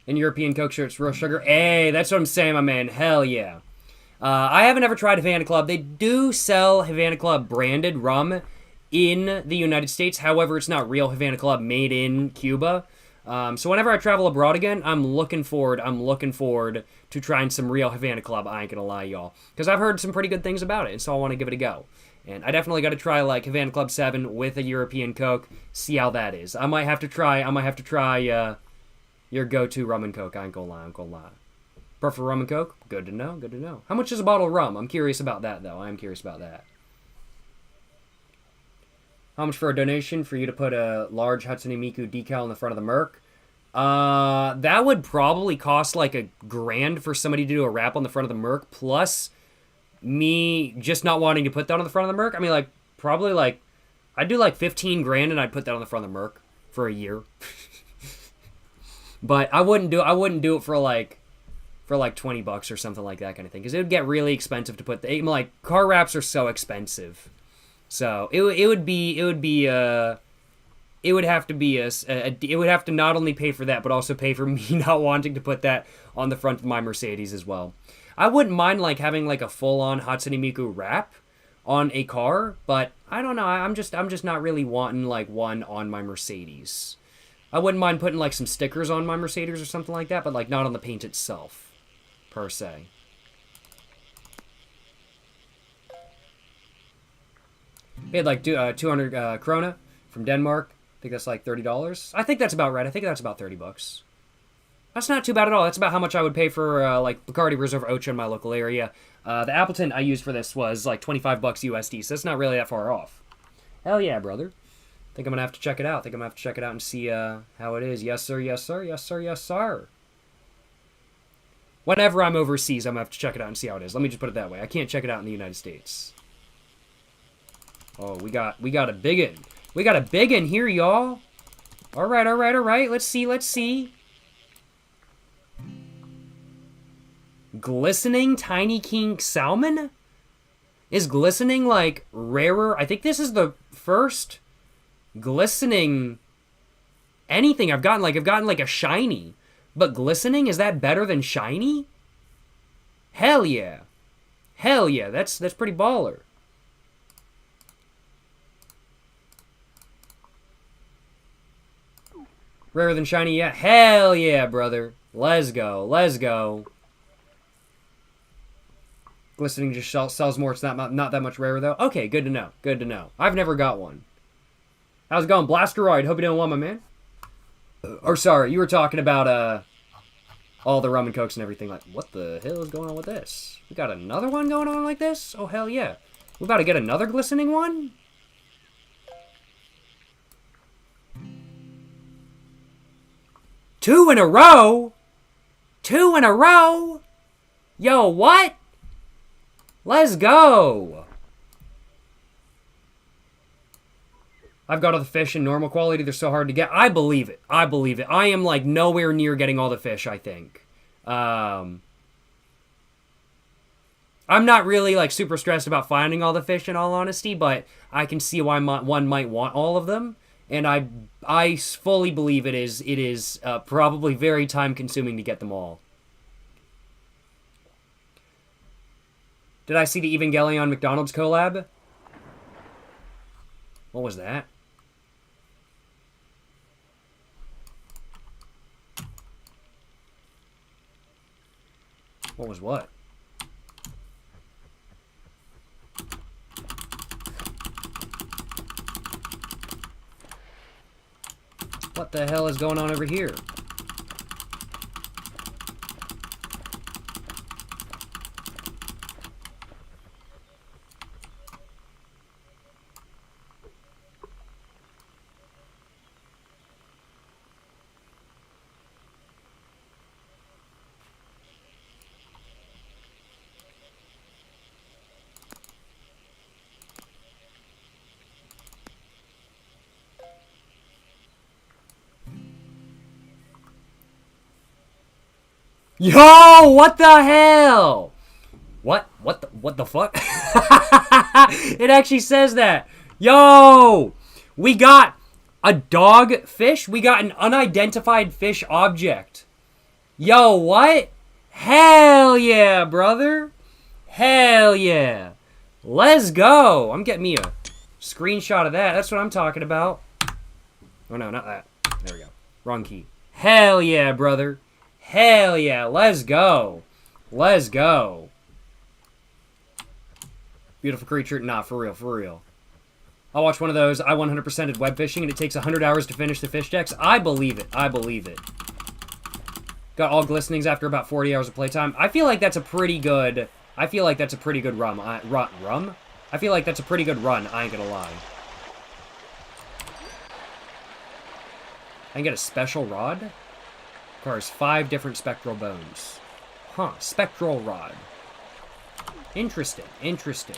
in European Coke shirts, real sugar. Hey, that's what I'm saying, my man. Hell yeah. I haven't ever tried Havana Club. They do sell Havana Club branded rum in the United States. However, it's not real Havana Club made in Cuba. So whenever I travel abroad again, I'm looking forward to trying some real Havana Club. I ain't gonna lie, y'all. Because I've heard some pretty good things about it, and so I want to give it a go. And I definitely got to try, like, Havana Club 7 with a European Coke, see how that is. I might have to try your go-to rum and coke. I ain't gonna lie. Prefer rum and coke? Good to know, good to know. How much is a bottle of rum? I'm curious about that, though. I am curious about that. How much for a donation for you to put a large Hatsune Miku decal in the front of the Merc? That would probably cost like $1,000 for somebody to do a wrap on the front of the Merc, plus me just not wanting to put that on the front of the Merc. I mean, like, probably like, I'd do like $15,000 and I'd put that on the front of the Merc for a year. But I wouldn't do it for like $20 or something like that kind of thing, because it would get really expensive to put like, car wraps are so expensive. So it would have to not only pay for that, but also pay for me not wanting to put that on the front of my Mercedes as well. I wouldn't mind like having like a full-on Hatsune Miku wrap on a car, but I don't know. I'm just not really wanting like one on my Mercedes. I wouldn't mind putting like some stickers on my Mercedes or something like that, but like not on the paint itself, per se. Paid like 200 krona from Denmark. I think that's like $30. I think that's about right. I think that's about $30. That's not too bad at all. That's about how much I would pay for like Bacardi Reserve Ocho in my local area. The Appleton I used for this was like $25 USD, so it's not really that far off. Hell yeah, brother. Think I'm gonna have to check it out. And see how it is. Yes, sir. Yes, sir. Yes, sir. Yes, sir. Whenever I'm overseas, I'm gonna have to check it out and see how it is. Let me just put it that way. I can't check it out in the United States. Oh, we got a big one. We got a big one here, y'all. All right. Let's see. Glistening tiny king salmon? Is glistening like rarer? I think this is the first glistening anything I've gotten. I've gotten like a shiny, but glistening, is that better than shiny? Hell yeah. That's pretty baller. Rarer than shiny, yeah. Hell yeah, brother. Let's go. Glistening just sells more. It's not that much rarer, though. Okay, good to know. I've never got one. How's it going, Blasteroid? Hope you don't want my man. Or sorry, you were talking about all the rum and cokes and everything. Like, what the hell is going on with this? We got another one going on like this? Oh, hell yeah. We about to get another glistening one? Two in a row? Yo, what? Let's go. I've got all the fish in normal quality. They're so hard to get. I believe it. I believe it. I am, like, nowhere near getting all the fish, I think. I'm not really, like, super stressed about finding all the fish, in all honesty, but I can see why one might want all of them. And I fully believe it is probably very time-consuming to get them all. Did I see the Evangelion McDonald's collab? What was that? What was what? What the hell is going on over here? Yo, what the hell? What the fuck? It actually says that. Yo, we got a dog fish. We got an unidentified fish object. Yo, what? Hell yeah, brother. Hell yeah. Let's go. I'm getting me a screenshot of that. That's what I'm talking about. Oh, no, not that. There we go. Wrong key. Hell yeah, brother. Hell yeah, let's go. Let's go. Beautiful creature. Nah, for real, for real. I'll watch one of those. I 100%ed Webfishing, and it takes 100 hours to finish the fish decks. I believe it. I believe it. Got all glistenings after about 40 hours of playtime. I feel like that's a pretty good... I feel like that's a pretty good rum. Rum? I feel like that's a pretty good run. I ain't gonna lie. I can get a special rod? Requires 5 different spectral bones. Huh, spectral rod. Interesting, interesting.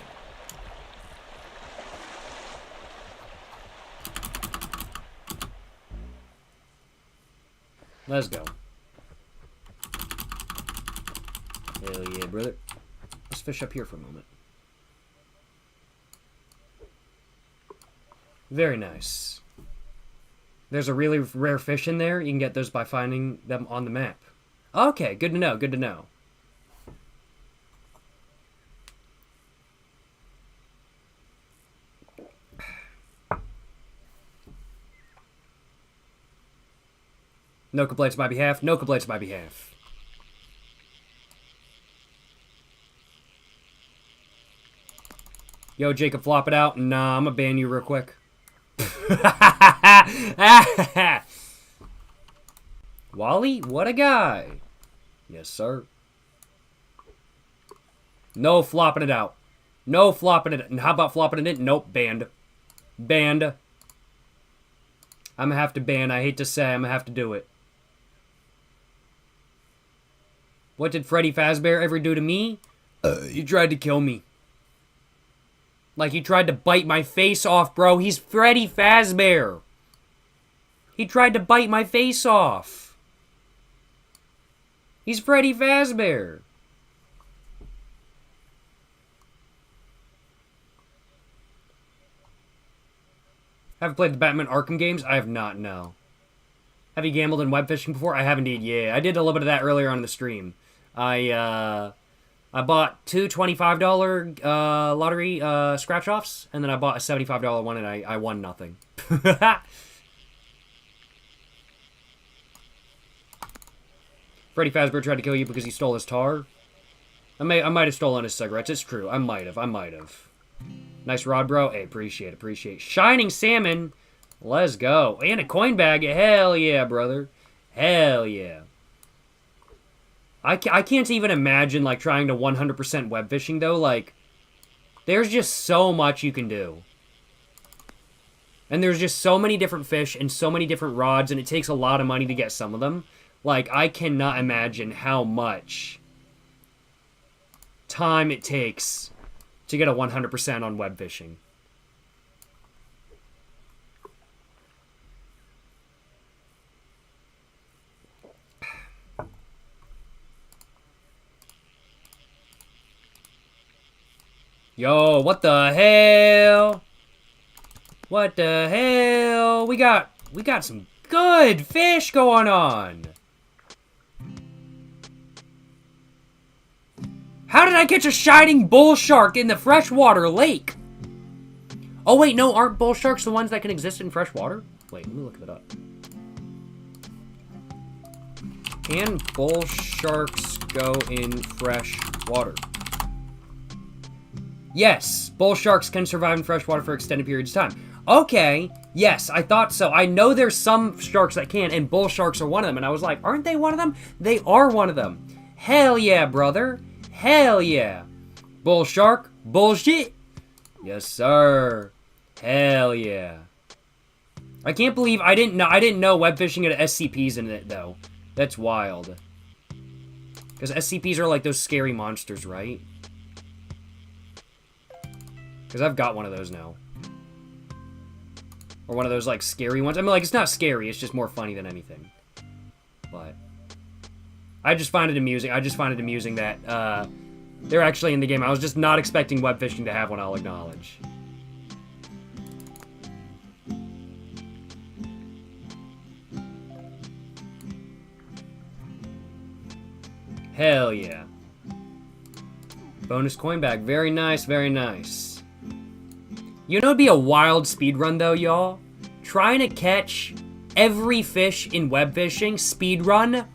Let's go. Hell yeah, brother. Let's fish up here for a moment. Very nice. There's a really rare fish in there. You can get those by finding them on the map. Okay, good to know, good to know. No complaints on my behalf. No complaints on my behalf. Yo, Jacob, flop it out. Nah, I'm gonna ban you real quick. Wally, what a guy. Yes, sir. No flopping it out. No flopping it. And how about flopping it in? Nope, banned. Banned. I'm gonna have to ban. I hate to say, I'm gonna have to do it. What did Freddy Fazbear ever do to me? He tried to kill me. Like, he tried to bite my face off, bro. He's Freddy Fazbear. He tried to bite my face off. He's Freddy Fazbear. Have you played the Batman Arkham games? I have not, no. Have you gambled in Webfishing before? I have indeed, yeah. I did a little bit of that earlier on in the stream. I bought 2 $25 lottery scratch-offs, and then I bought a $75 one, and I won nothing. Freddy Fazbear tried to kill you because he stole his tar. I might have stolen his cigarettes. It's true. I might have. Nice rod, bro. Hey, appreciate it. Shining salmon. Let's go. And a coin bag. Hell yeah, brother. Hell yeah. I can't even imagine, like, trying to 100% web fishing, though. Like, there's just so much you can do. And there's just so many different fish and so many different rods, and it takes a lot of money to get some of them. Like, I cannot imagine how much time it takes to get a 100% on web fishing. Yo, what the hell? What the hell? We got some good fish going on. How did I catch a shining bull shark in the freshwater lake? Oh wait, no, aren't bull sharks the ones that can exist in fresh water? Wait, let me look that up. Can bull sharks go in fresh water? Yes, bull sharks can survive in fresh water for extended periods of time. Okay, yes, I thought so. I know there's some sharks that can, and bull sharks are one of them. And I was like, aren't they one of them? They are one of them. Hell yeah, brother. Hell yeah. Bull shark, bullshit. Yes, sir. Hell yeah. I can't believe I didn't know web fishing had SCPs in it, though. That's wild. Because SCPs are like those scary monsters, right? Because I've got one of those now. Or one of those, like, scary ones. I mean, like, it's not scary. It's just more funny than anything. But I just find it amusing. I just find it amusing that they're actually in the game. I was just not expecting web fishing to have one, I'll acknowledge. Hell yeah. Bonus coin bag. Very nice, very nice. You know, it'd be a wild speedrun, though, y'all. Trying to catch every fish in web fishing, speedrun,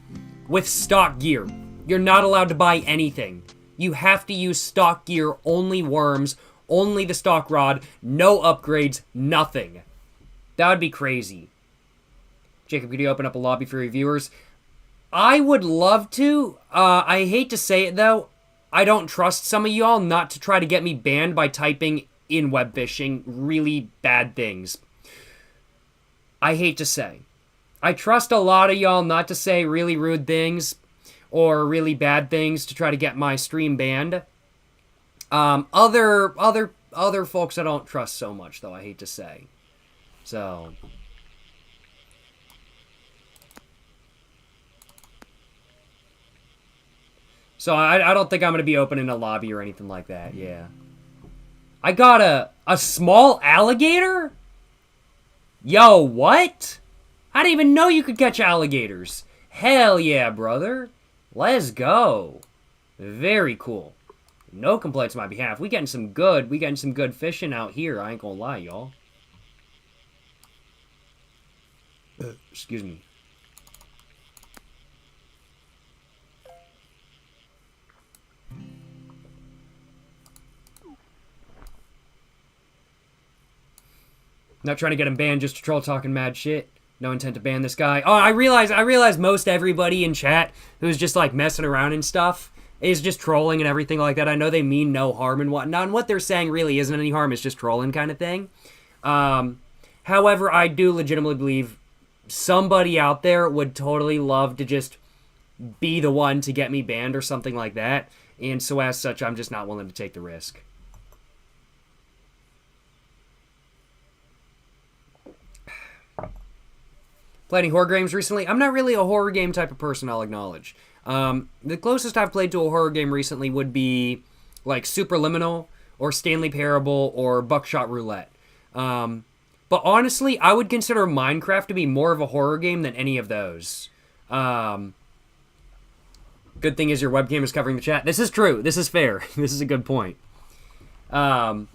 with stock gear. You're not allowed to buy anything. You have to use stock gear, only worms, only the stock rod, no upgrades, nothing. That would be crazy. Jacob, could you open up a lobby for your viewers? I would love to. I hate to say it, though. I don't trust some of y'all not to try to get me banned by typing in web fishing really bad things. I hate to say. I trust a lot of y'all not to say really rude things or really bad things to try to get my stream banned. Other folks I don't trust so much, though, I hate to say. So I don't think I'm going to be opening a lobby or anything like that, yeah. I got a small alligator? Yo, what? I didn't even know you could catch alligators. Hell yeah, brother. Let's go. Very cool. No complaints on my behalf. We getting some good fishing out here. I ain't gonna lie, y'all. Excuse me. Not trying to get him banned, just to troll talking mad shit. No intent to ban this guy. Oh, I realize most everybody in chat who's just like messing around and stuff is just trolling and everything like that. I know they mean no harm and whatnot, and what they're saying really isn't any harm. It's just trolling kind of thing. However, I do legitimately believe somebody out there would totally love to just be the one to get me banned or something like that. And so as such, I'm just not willing to take the risk. Played any horror games recently? I'm not really a horror game type of person, I'll acknowledge. The closest I've played to a horror game recently would be like Superliminal or Stanley Parable or Buckshot Roulette. But honestly, I would consider Minecraft to be more of a horror game than any of those. Good thing is your webcam is covering the chat. This is true. This is fair. This is a good point. Buckshot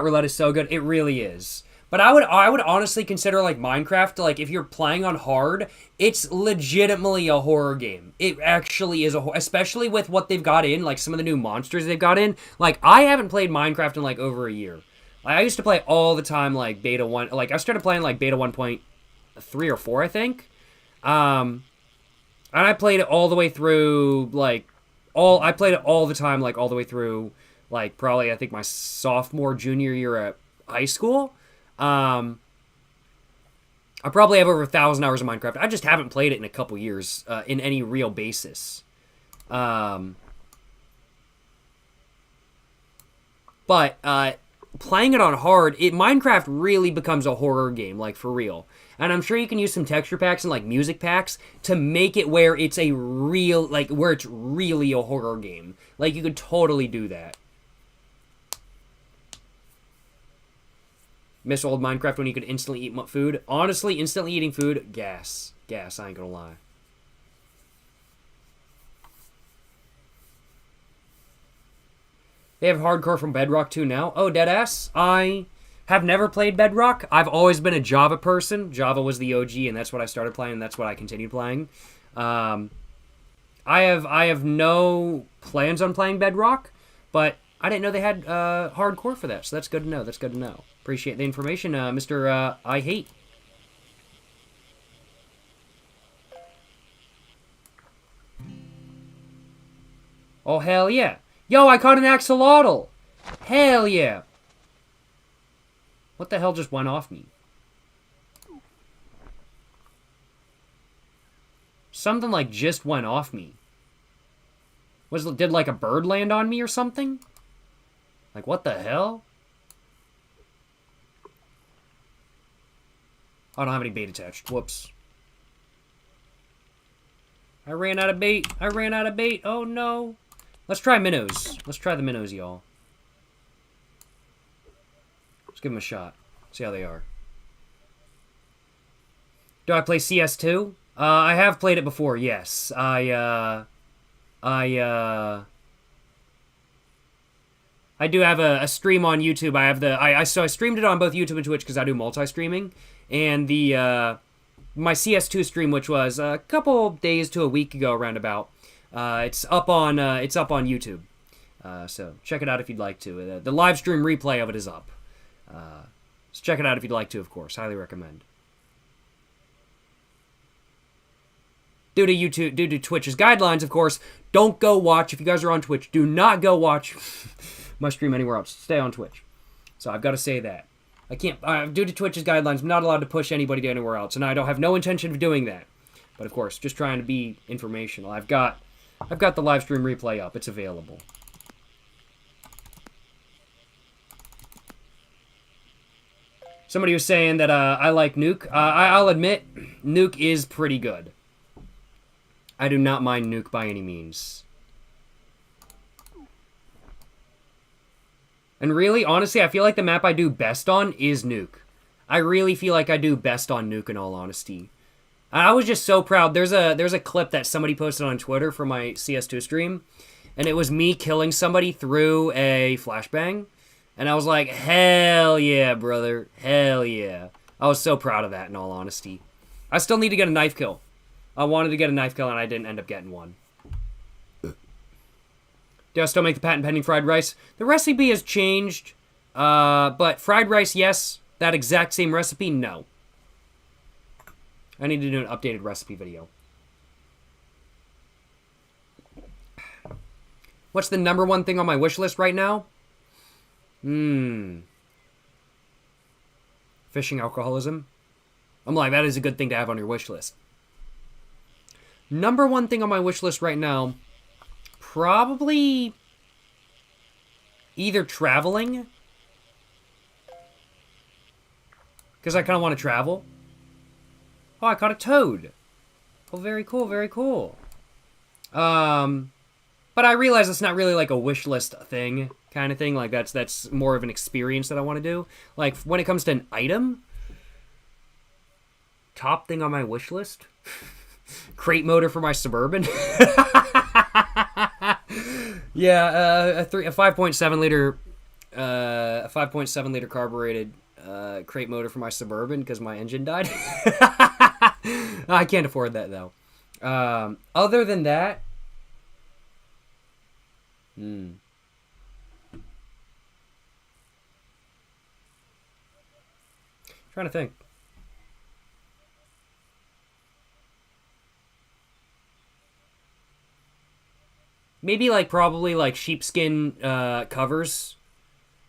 Roulette is so good. It really is. But I would honestly consider like Minecraft, like if you're playing on hard, it's legitimately a horror game. It actually is especially with what they've got in, like some of the new monsters they've got in. Like I haven't played Minecraft in like over a year. Like, I used to play all the time like beta 1, like I started playing like beta 1.3 or 4, I think. And I played it all the way through I played it all the time like all the way through like probably I think my sophomore junior year at high school. I probably have over 1,000 hours of Minecraft. I just haven't played it in a couple years, in any real basis. But playing it on hard, Minecraft really becomes a horror game, like for real. And I'm sure you can use some texture packs and like music packs to make it where it's a real, like where it's really a horror game. Like you could totally do that. Miss old Minecraft when you could instantly eat food. Honestly, instantly eating food, gas. Gas, I ain't gonna lie. They have hardcore from Bedrock 2 now. Oh, deadass. I have never played Bedrock. I've always been a Java person. Java was the OG, and that's what I started playing, and that's what I continued playing. I have no plans on playing Bedrock, but I didn't know they had hardcore for that, so that's good to know. That's good to know. Appreciate the information, Mr. I Hate. Oh, hell yeah. Yo, I caught an axolotl! Hell yeah! What the hell just went off me? Something like just went off me. Did like a bird land on me or something? Like what the hell? I don't have any bait attached. Whoops. I ran out of bait. I ran out of bait. Oh no. Let's try minnows. Let's try the minnows, y'all. Let's give them a shot. See how they are. Do I play CS2? I have played it before, yes. I do have a stream on YouTube. I have so I streamed it on both YouTube and Twitch because I do multi-streaming. And my CS2 stream, which was a couple days to a week ago, roundabout, it's up on YouTube. So check it out if you'd like to. The live stream replay of it is up. So check it out if you'd like to, of course. Highly recommend. Due to Twitch's guidelines, of course, don't go watch. If you guys are on Twitch, do not go watch my stream anywhere else. Stay on Twitch. So I've got to say that. I can't, due to Twitch's guidelines, I'm not allowed to push anybody to anywhere else, and I don't have no intention of doing that. But of course, just trying to be informational. I've got the live stream replay up. It's available. Somebody was saying that I like Nuke. I'll admit, Nuke is pretty good. I do not mind Nuke by any means. And really, honestly, I feel like the map I do best on is Nuke. I really feel like I do best on Nuke, in all honesty. I was just so proud. There's a clip that somebody posted on Twitter for my CS2 stream, and it was me killing somebody through a flashbang. And I was like, hell yeah, brother. Hell yeah. I was so proud of that, in all honesty. I still need to get a knife kill. I wanted to get a knife kill, and I didn't end up getting one. Do I still make the patent pending fried rice? The recipe has changed, but fried rice, yes. That exact same recipe, no. I need to do an updated recipe video. What's the #1 thing on my wish list right now? Fishing alcoholism. I'm like, that is a good thing to have on your wish list. #1 thing on my wish list right now, probably either traveling, because I kind of want to travel. Oh, I caught a toad. Oh, very cool, very cool. But I realize it's not really like a wish list thing, kind of thing. Like that's more of an experience that I want to do. Like when it comes to an item, top thing on my wish list. Crate motor for my Suburban. Yeah, a 5.7 liter, a 5.7 liter carbureted crate motor for my Suburban because my engine died. I can't afford that though. Other than that, trying to think. Maybe probably sheepskin covers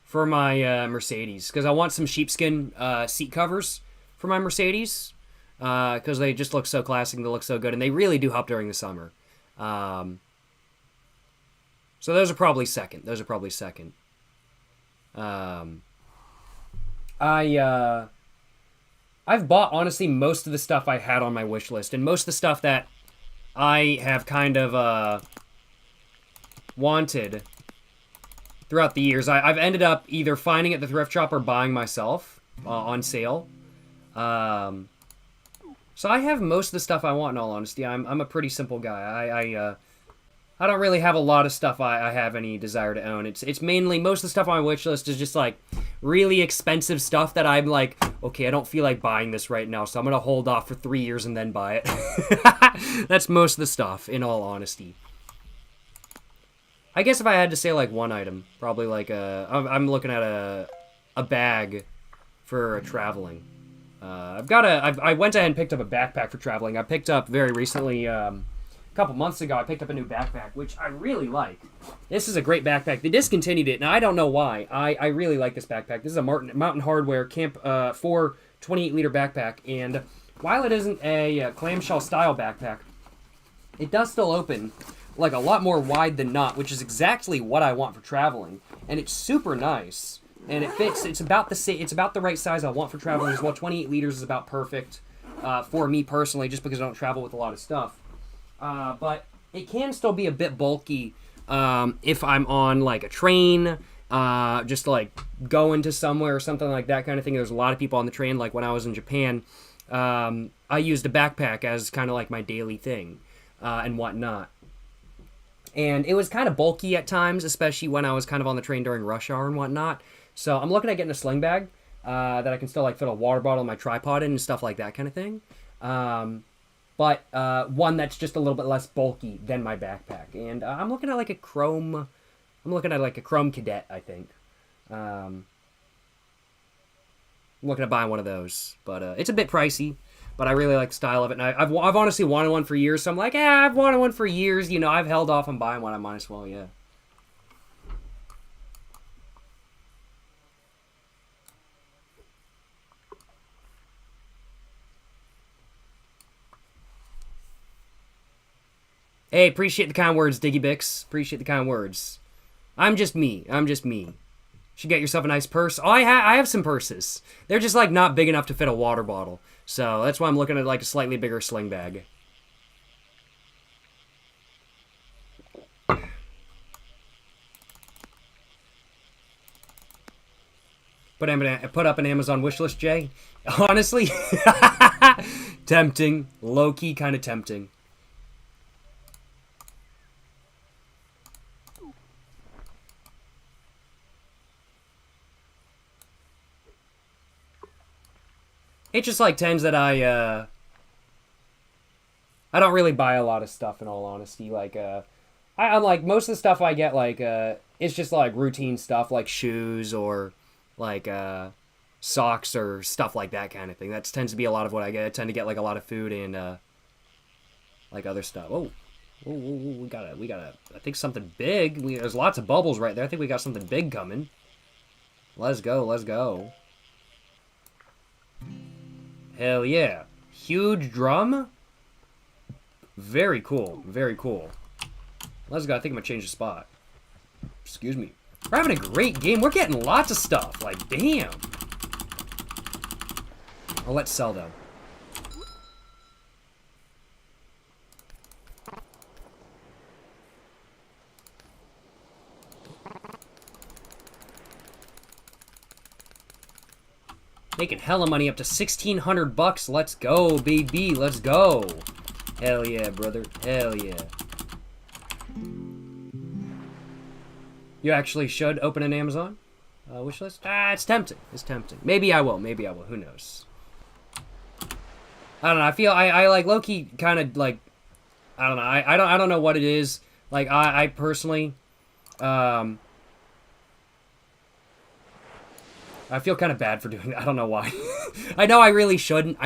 for my Mercedes, because I want some sheepskin seat covers for my Mercedes, because they just look so classic and they look so good, and they really do help during the summer. So those are probably second. Um, I've bought, honestly, most of the stuff I had on my wish list, and most of the stuff that I have kind of wanted throughout the years. I've ended up either finding at the thrift shop or buying myself on sale. So I have most of the stuff I want, in all honesty. I'm a pretty simple guy. I don't really have a lot of stuff I have any desire to own. It's mainly, most of the stuff on my wish list is just like really expensive stuff that I'm like, okay, I don't feel like buying this right now, so I'm gonna hold off for 3 years and then buy it. That's most of the stuff, in all honesty. I guess if I had to say like one item, probably like I'm looking at a bag for traveling. I went ahead and picked up a backpack for traveling. I picked up very recently. Couple months ago, I picked up a new backpack, which I really like. This is a great backpack. They discontinued it, and I don't know why. I really like this backpack. This is a Mountain Hardwear Camp 4 28-liter backpack, and while it isn't a clamshell style backpack, it does still open like a lot more wide than not, which is exactly what I want for traveling, and it's super nice, and it fits. It's about the right size I want for traveling as well. 28 liters is about perfect for me personally, just because I don't travel with a lot of stuff. But it can still be a bit bulky if I'm on like a train, just like going to somewhere or something like that kind of thing. There's a lot of people on the train. Like when I was in Japan, I used a backpack as kind of like my daily thing and whatnot. And it was kind of bulky at times, especially when I was kind of on the train during rush hour and whatnot. So I'm looking at getting a sling bag that I can still like fit a water bottle and my tripod in and stuff like that kind of thing. But one that's just a little bit less bulky than my backpack. And I'm looking at like a chrome cadet, I think. I'm looking at buying one of those. But it's a bit pricey, but I really like the style of it. And I've honestly wanted one for years, so I'm like, I've wanted one for years. You know, I've held off on buying one. I might as well, yeah. Hey, appreciate the kind words, Diggy Bix. Appreciate the kind words. I'm just me. Should get yourself a nice purse. Oh, I have some purses. They're just like not big enough to fit a water bottle. So that's why I'm looking at like a slightly bigger sling bag. Put up an Amazon wishlist, Jay. Honestly, tempting. Low-key kind of tempting. It just like tends that I don't really buy a lot of stuff, in all honesty. Like I'm like, most of the stuff I get, like it's just like routine stuff, like shoes or like socks or stuff like that kind of thing. That tends to be a lot of what I get. I tend to get like a lot of food and like other stuff. Oh, we got a I think something big. There's lots of bubbles right there. I think we got something big coming. Let's go. Hell yeah. Huge drum? Very cool. Let's go. I think I'm going to change the spot. Excuse me. We're having a great game. We're getting lots of stuff. Like, damn. Oh, let's sell, though. Making hella money, up to 1,600 bucks. Let's go, baby. Let's go. Hell yeah, brother. Hell yeah. You actually should open an Amazon wish list. It's tempting. Maybe I will. Who knows? I don't know. I feel I like low-key kind of like, I don't know. I don't know what it is. Like I personally, I feel kind of bad for doing that. I don't know why. I know I really shouldn't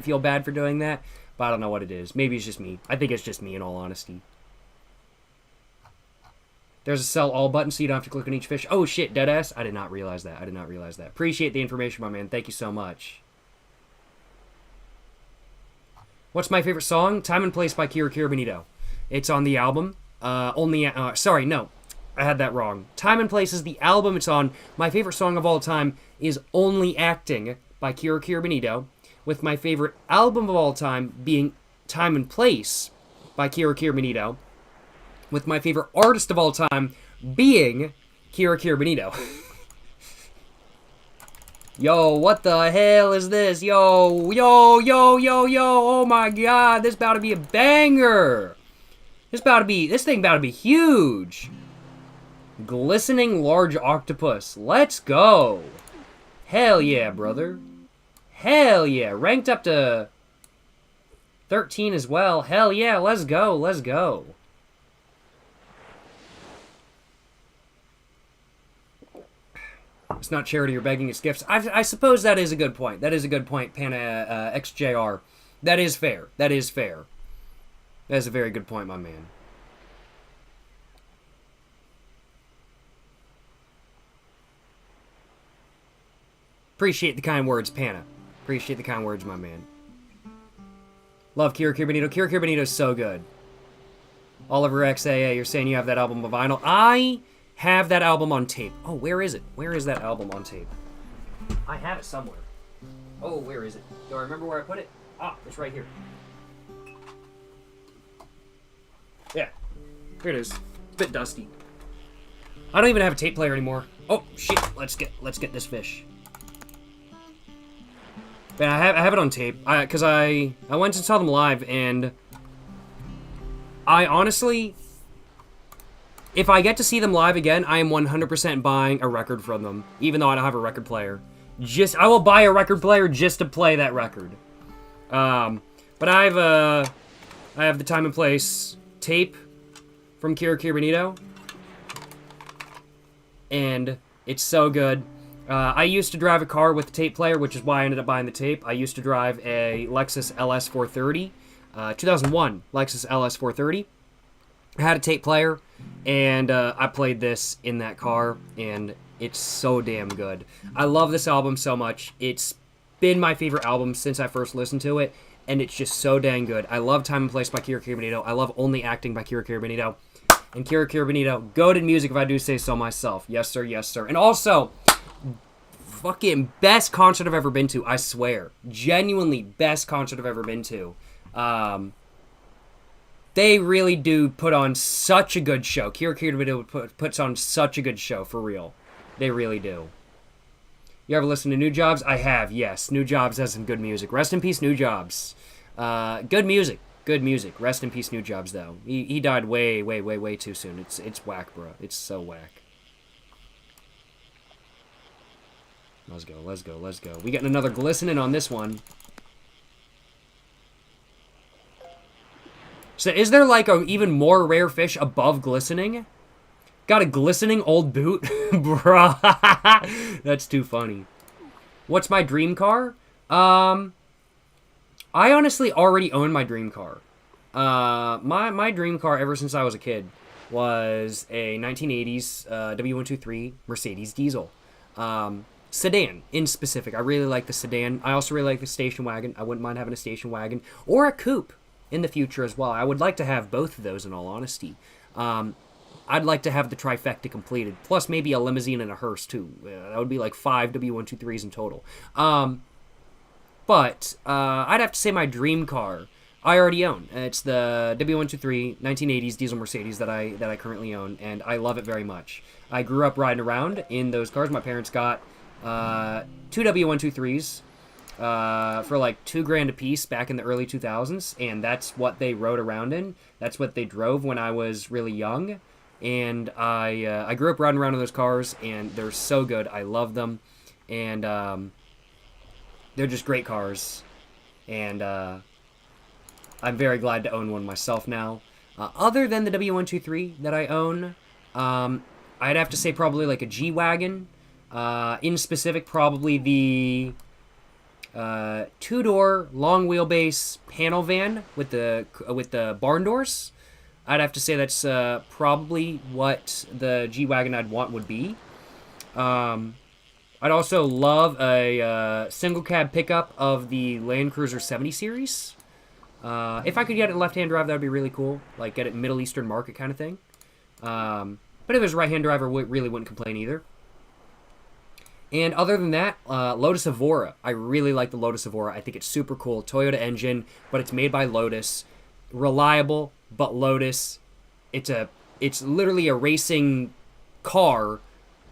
feel bad for doing that, but I don't know what it is. Maybe it's just me. I think it's just me, in all honesty. There's a sell all button, so you don't have to click on each fish. Oh shit, deadass. I did not realize that. Appreciate the information, my man. Thank you so much. What's my favorite song? Time and Place by Kira Kira Bonito. It's on the album. Sorry, no. I had that wrong. Time and Place is the album it's on. My favorite song of all time is Only Acting by Kira Benito, with my favorite album of all time being Time and Place by Kira Benito, with my favorite artist of all time being Kira Benito. Yo, what the hell is this? Yo, oh my god, this about to be a banger. This thing about to be huge. Glistening large octopus. Let's go. Hell yeah, brother. Hell yeah. Ranked up to 13 as well. Hell yeah, let's go, let's go. It's not charity or begging, it's gifts. I suppose that is a good point. That is a good point, Pana XJR. That is fair. That is fair. That is a very good point, my man. Appreciate the kind words, Pana. Appreciate the kind words, my man. Love Kira Benito. Kira Benito is so good. Oliver XAA, you're saying you have that album on vinyl. I have that album on tape. Oh, where is it? Where is that album on tape? I have it somewhere. Oh, where is it? Do I remember where I put it? Ah, it's right here. Yeah, here it is. It's a bit dusty. I don't even have a tape player anymore. Oh shit! Let's get this fish. But I have it on tape because I went and saw them live, and I honestly, if I get to see them live again, I am 100% buying a record from them, even though I don't have a record player. I will buy a record player just to play that record. But I have the Time and Place tape from Kira Benito, and it's so good. I used to drive a car with a tape player, which is why I ended up buying the tape. I used to drive a Lexus LS 430, 2001 Lexus LS 430. I had a tape player, and I played this in that car, and it's so damn good. I love this album so much. It's been my favorite album since I first listened to it, and it's just so dang good. I love Time and Place by Kira Benito. I love Only Acting by Kira Benito. And Kira Benito, goated music if I do say so myself. Yes, sir, yes, sir. And also, fucking best concert I've ever been to, I swear. Genuinely best concert I've ever been to. They really do put on such a good show. Kira Benito puts on such a good show, for real. They really do. You ever listen to New Jobs? I have, yes. New Jobs has some good music. Rest in peace, New Jobs. Good music. Good music. Rest in peace, New Jobs, though. He died way too soon. It's whack, bro. It's so whack. Let's go, let's go, let's go. We getting another glistening on this one. So is there like a even more rare fish above glistening? Got a glistening old boot? Bruh. That's too funny. What's my dream car? I honestly already own my dream car. My dream car ever since I was a kid was a 1980s W123 Mercedes diesel. Sedan, in specific. I really like the sedan. I also really like the station wagon. I wouldn't mind having a station wagon. Or a coupe in the future as well. I would like to have both of those, in all honesty. I'd like to have the trifecta completed. Plus maybe a limousine and a hearse, too. That would be like 5 W123s in total. But I'd have to say my dream car, I already own. It's the W123 1980s diesel Mercedes that I currently own, and I love it very much. I grew up riding around in those cars. My parents got 2 W123s for like $2,000 a piece back in the early 2000s, and that's what they rode around in. That's what they drove when I was really young, and I grew up riding around in those cars, and they're so good. I love them, and they're just great cars, and I'm very glad to own one myself now. Other than the W123 that I own, I'd have to say probably like a G-Wagon. In specific, probably the 2-door long wheelbase panel van with the barn doors. I'd have to say that's probably what the G-Wagon I'd want would be. I'd also love a single cab pickup of the Land Cruiser 70 series. If I could get it left-hand drive, that would be really cool. Like get it Middle Eastern market kind of thing. But if it was a right-hand drive, I really wouldn't complain either. And other than that, Lotus Evora. I really like the Lotus Evora. I think it's super cool. Toyota engine, but it's made by Lotus. Reliable, but Lotus. It's literally a racing car,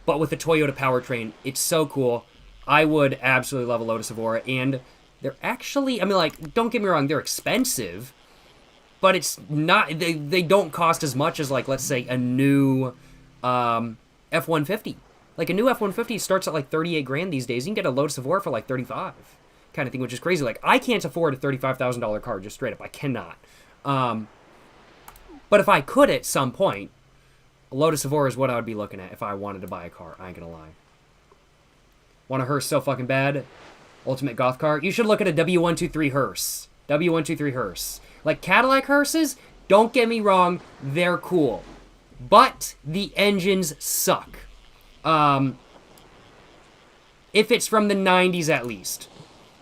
but with a Toyota powertrain. It's so cool. I would absolutely love a Lotus Evora. And they're actually, I mean, like, don't get me wrong, they're expensive, but it's not, they don't cost as much as, like, let's say a new F-150. Like, a new F-150 starts at, like, 38 grand these days. You can get a Lotus Evora for, like, 35 kind of thing, which is crazy. Like, I can't afford a $35,000 car, just straight up. I cannot. But if I could at some point, a Lotus Evora is what I would be looking at if I wanted to buy a car. I ain't gonna lie. Want a hearse so fucking bad? Ultimate goth car? You should look at a W123 hearse. W123 hearse. Like, Cadillac hearses, don't get me wrong, they're cool. But the engines suck. If it's from the 90s at least.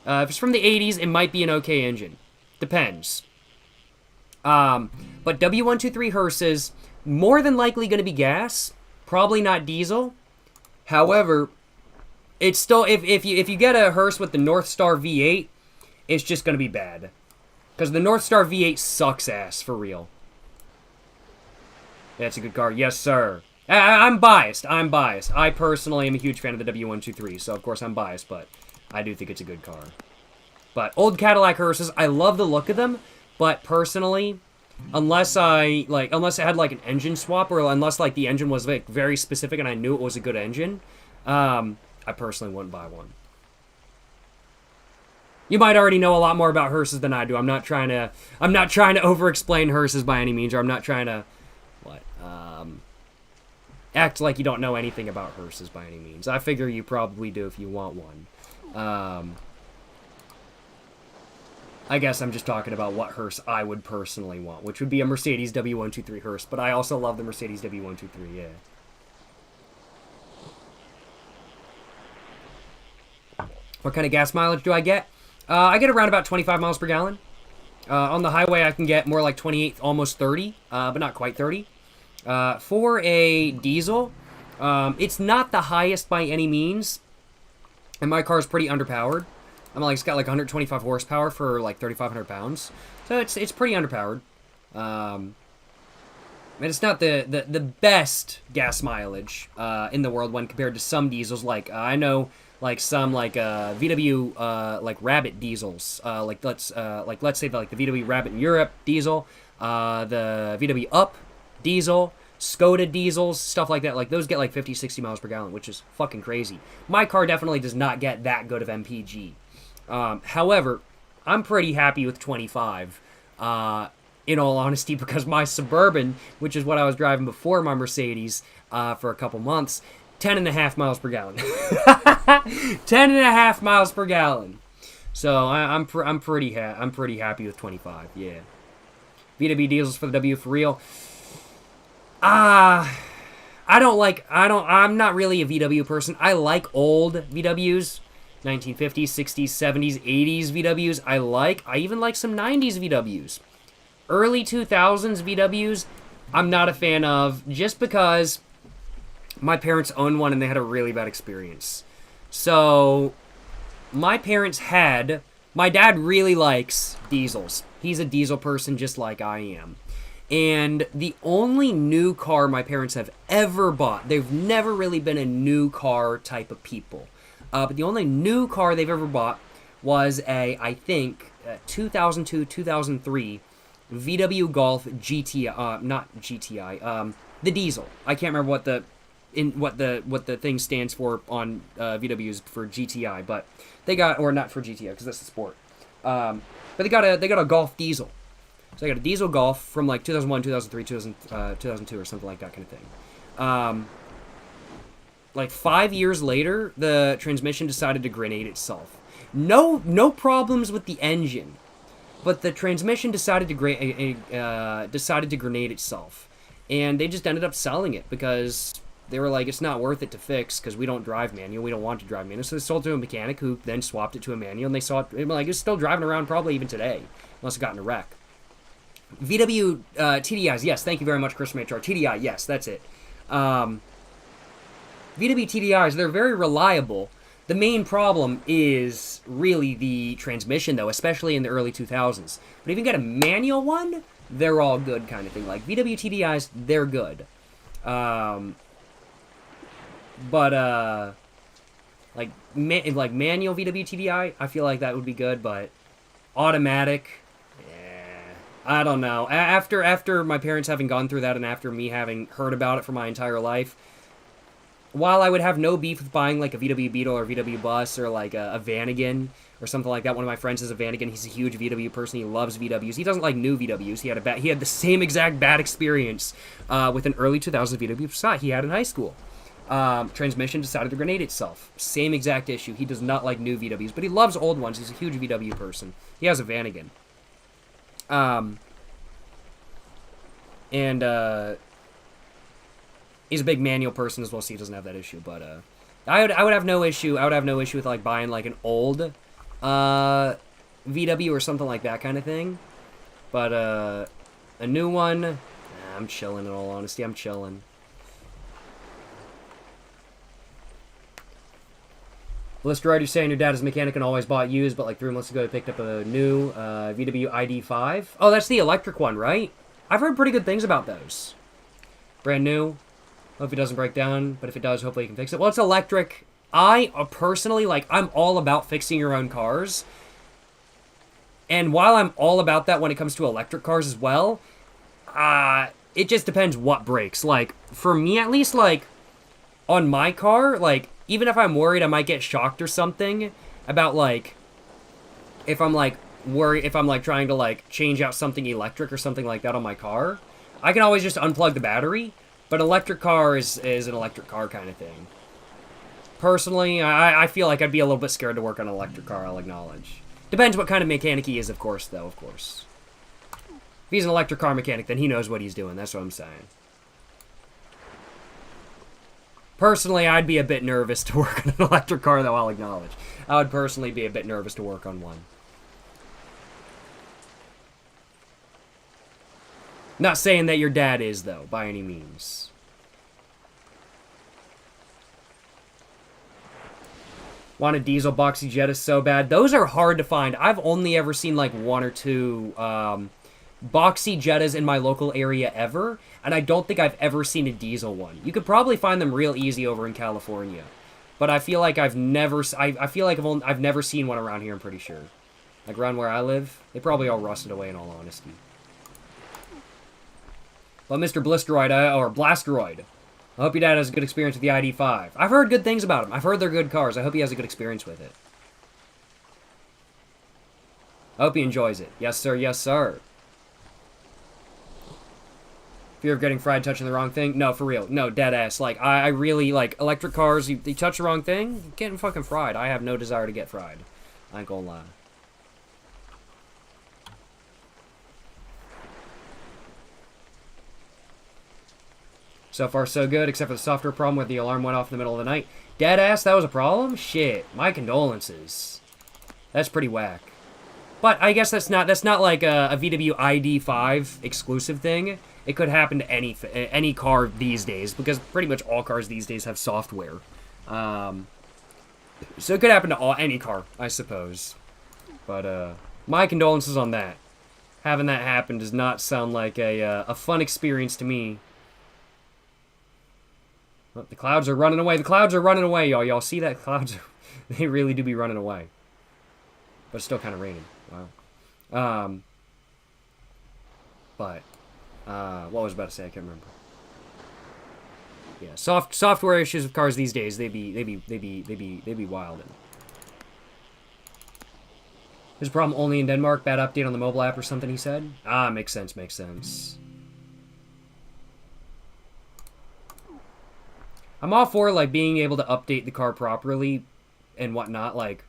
If it's from the 80s, it might be an okay engine. Depends. But W123 hearses, more than likely going to be gas. Probably not diesel. However, it's still, if you get a hearse with the North Star V8, it's just going to be bad. Because the North Star V8 sucks ass, for real. That's a good car. Yes, sir. I'm biased. I personally am a huge fan of the W123, so of course I'm biased, but I do think it's a good car. But old Cadillac hearses, I love the look of them, but personally, unless it had like an engine swap, or unless like the engine was like very specific and I knew it was a good engine, I personally wouldn't buy one. You might already know a lot more about hearses than I do. I'm not trying to over-explain hearses by any means, or I'm not trying to act like you don't know anything about hearses by any means. I figure you probably do if you want one. I guess I'm just talking about what hearse I would personally want, which would be a Mercedes W123 hearse, but I also love the Mercedes W123, yeah. What kind of gas mileage do I get? I get around about 25 miles per gallon. On the highway, I can get more like 28, almost 30, but not quite 30. For a diesel, it's not the highest by any means, and my car is pretty underpowered. I'm like, it's got like 125 horsepower for like 3,500 pounds, so it's pretty underpowered. And it's not the best gas mileage in the world when compared to some diesels. Like I know like some like VW like Rabbit diesels. Let's say like the VW Rabbit in Europe diesel, the VW Up diesel, Skoda diesels, stuff like that. Like those get like 50, 60 miles per gallon, which is fucking crazy. My car definitely does not get that good of MPG. However, I'm pretty happy with 25, in all honesty, because my Suburban, which is what I was driving before my Mercedes, for a couple months, 10.5 miles per gallon. 10.5 miles per gallon. So I'm pretty happy with 25. Yeah. VW diesels for the W for real. I'm not really a VW person. I like old VWs. 1950s, 60s, 70s, 80s VWs. I even like some 90s VWs. Early 2000s VWs, I'm not a fan of, just because my parents owned one and they had a really bad experience. So, my dad really likes diesels. He's a diesel person just like I am. And the only new car my parents have ever bought, they've never really been a new car type of people. But the only new car they've ever bought was I think, 2002, 2003 VW Golf GTI, not GTI, the diesel. I can't remember what the thing stands for on VWs for GTI, but they got, or not for GTI because that's the sport. But they got a Golf diesel. So they got a diesel Golf from like 2001, 2003, 2002 or something like that kind of thing. Like 5 years later, the transmission decided to grenade itself. No problems with the engine, but the transmission decided to grenade itself, and they just ended up selling it because they were like, it's not worth it to fix because we don't drive manual. We don't want to drive manual. So they sold it to a mechanic who then swapped it to a manual, and they saw it like it's still driving around probably even today, unless it got in a wreck. VW TDIs, yes, thank you very much, Chris from HR. TDI, yes, that's it. VW TDIs, they're very reliable. The main problem is really the transmission, though, especially in the early 2000s. But if you get a manual one, they're all good kind of thing. Like, VW TDIs, they're good. Like manual VW TDI, I feel like that would be good, but automatic, I don't know. After my parents having gone through that and after me having heard about it for my entire life, while I would have no beef with buying like a VW Beetle or VW Bus or like a Vanagon or something like that. One of my friends is a Vanagon. He's a huge VW person. He loves VWs. He doesn't like new VWs. He had the same exact bad experience with an early 2000s VW Passat he had in high school. Transmission decided to grenade itself. Same exact issue. He does not like new VWs, but he loves old ones. He's a huge VW person. He has a Vanagon. He's a big manual person as well, so he doesn't have that issue. But I would have no issue. I would have no issue with like buying like an old VW or something like that kind of thing. But a new one, I'm chilling. In all honesty, I'm chilling. Blisteroid, you're saying your dad is a mechanic and always bought used, but like 3 months ago he picked up a new VW ID5. Oh, that's the electric one, right? I've heard pretty good things about those. Brand new. Hope it doesn't break down, but if it does, hopefully you can fix it. Well, it's electric. I personally, like, I'm all about fixing your own cars. And while I'm all about that when it comes to electric cars as well, it just depends what breaks. Like, for me at least, like, on my car, like, even if I'm worried I might get shocked or something about, like, if I'm, like, worried, if I'm, like, trying to, like, change out something electric or something like that on my car, I can always just unplug the battery. But electric car is an electric car kind of thing. Personally, I feel like I'd be a little bit scared to work on an electric car, I'll acknowledge. Depends what kind of mechanic he is, of course, though, of course. If he's an electric car mechanic, then he knows what he's doing, that's what I'm saying. Personally, I'd be a bit nervous to work on an electric car, though, I'll acknowledge. I would personally be a bit nervous to work on one. Not saying that your dad is, though, by any means. Want a diesel boxy Jetta so bad. Those are hard to find. I've only ever seen, like, 1 or 2 boxy Jettas in my local area ever, and I don't think I've ever seen a diesel one. You could probably find them real easy over in California. But I feel like I've never... I feel like I've never seen one around here, I'm pretty sure. Like, around where I live, they probably all rusted away, in all honesty. But Mr. Blisteroid, or Blasteroid, I hope your dad has a good experience with the ID5. I've heard good things about them. I've heard they're good cars. I hope he has a good experience with it. I hope he enjoys it. Yes, sir. Yes, sir. Fear of getting fried touching the wrong thing? No, for real. No, dead ass. Like, I really, like, electric cars, you touch the wrong thing, you're getting fucking fried. I have no desire to get fried. I ain't gonna lie. So far, so good, except for the software problem where the alarm went off in the middle of the night. Dead ass, that was a problem? Shit. My condolences. That's pretty whack. But I guess that's not like a VW ID5 exclusive thing. It could happen to any car these days, because pretty much all cars these days have software. So it could happen to any car, I suppose. But my condolences on that. Having that happen does not sound like a fun experience to me. Oh, the clouds are running away. The clouds are running away, y'all. Y'all see that? Clouds, they really do be running away. But it's still kind of raining. Wow. What was I about to say? I can't remember. Yeah, software issues with cars these days, they be wildin'. There's a problem only in Denmark. Bad update on the mobile app or something, he said. Ah, makes sense, makes sense. I'm all for, like, being able to update the car properly and whatnot. Like,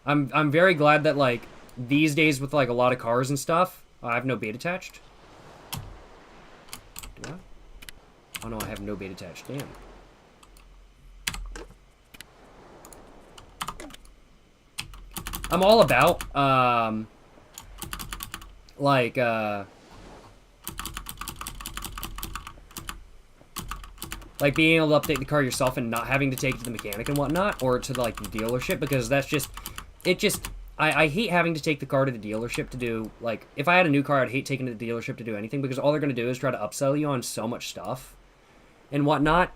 I'm very glad that, like, these days with, like, a lot of cars and stuff, I have no bait attached. Do I? Oh, no, I have no bait attached. Damn. I'm all about, Like, being able to update the car yourself and not having to take it to the mechanic and whatnot, or to, like, the dealership, because that's just... I hate having to take the car to the dealership to do, like... If I had a new car, I'd hate taking it to the dealership to do anything, because all they're going to do is try to upsell you on so much stuff and whatnot.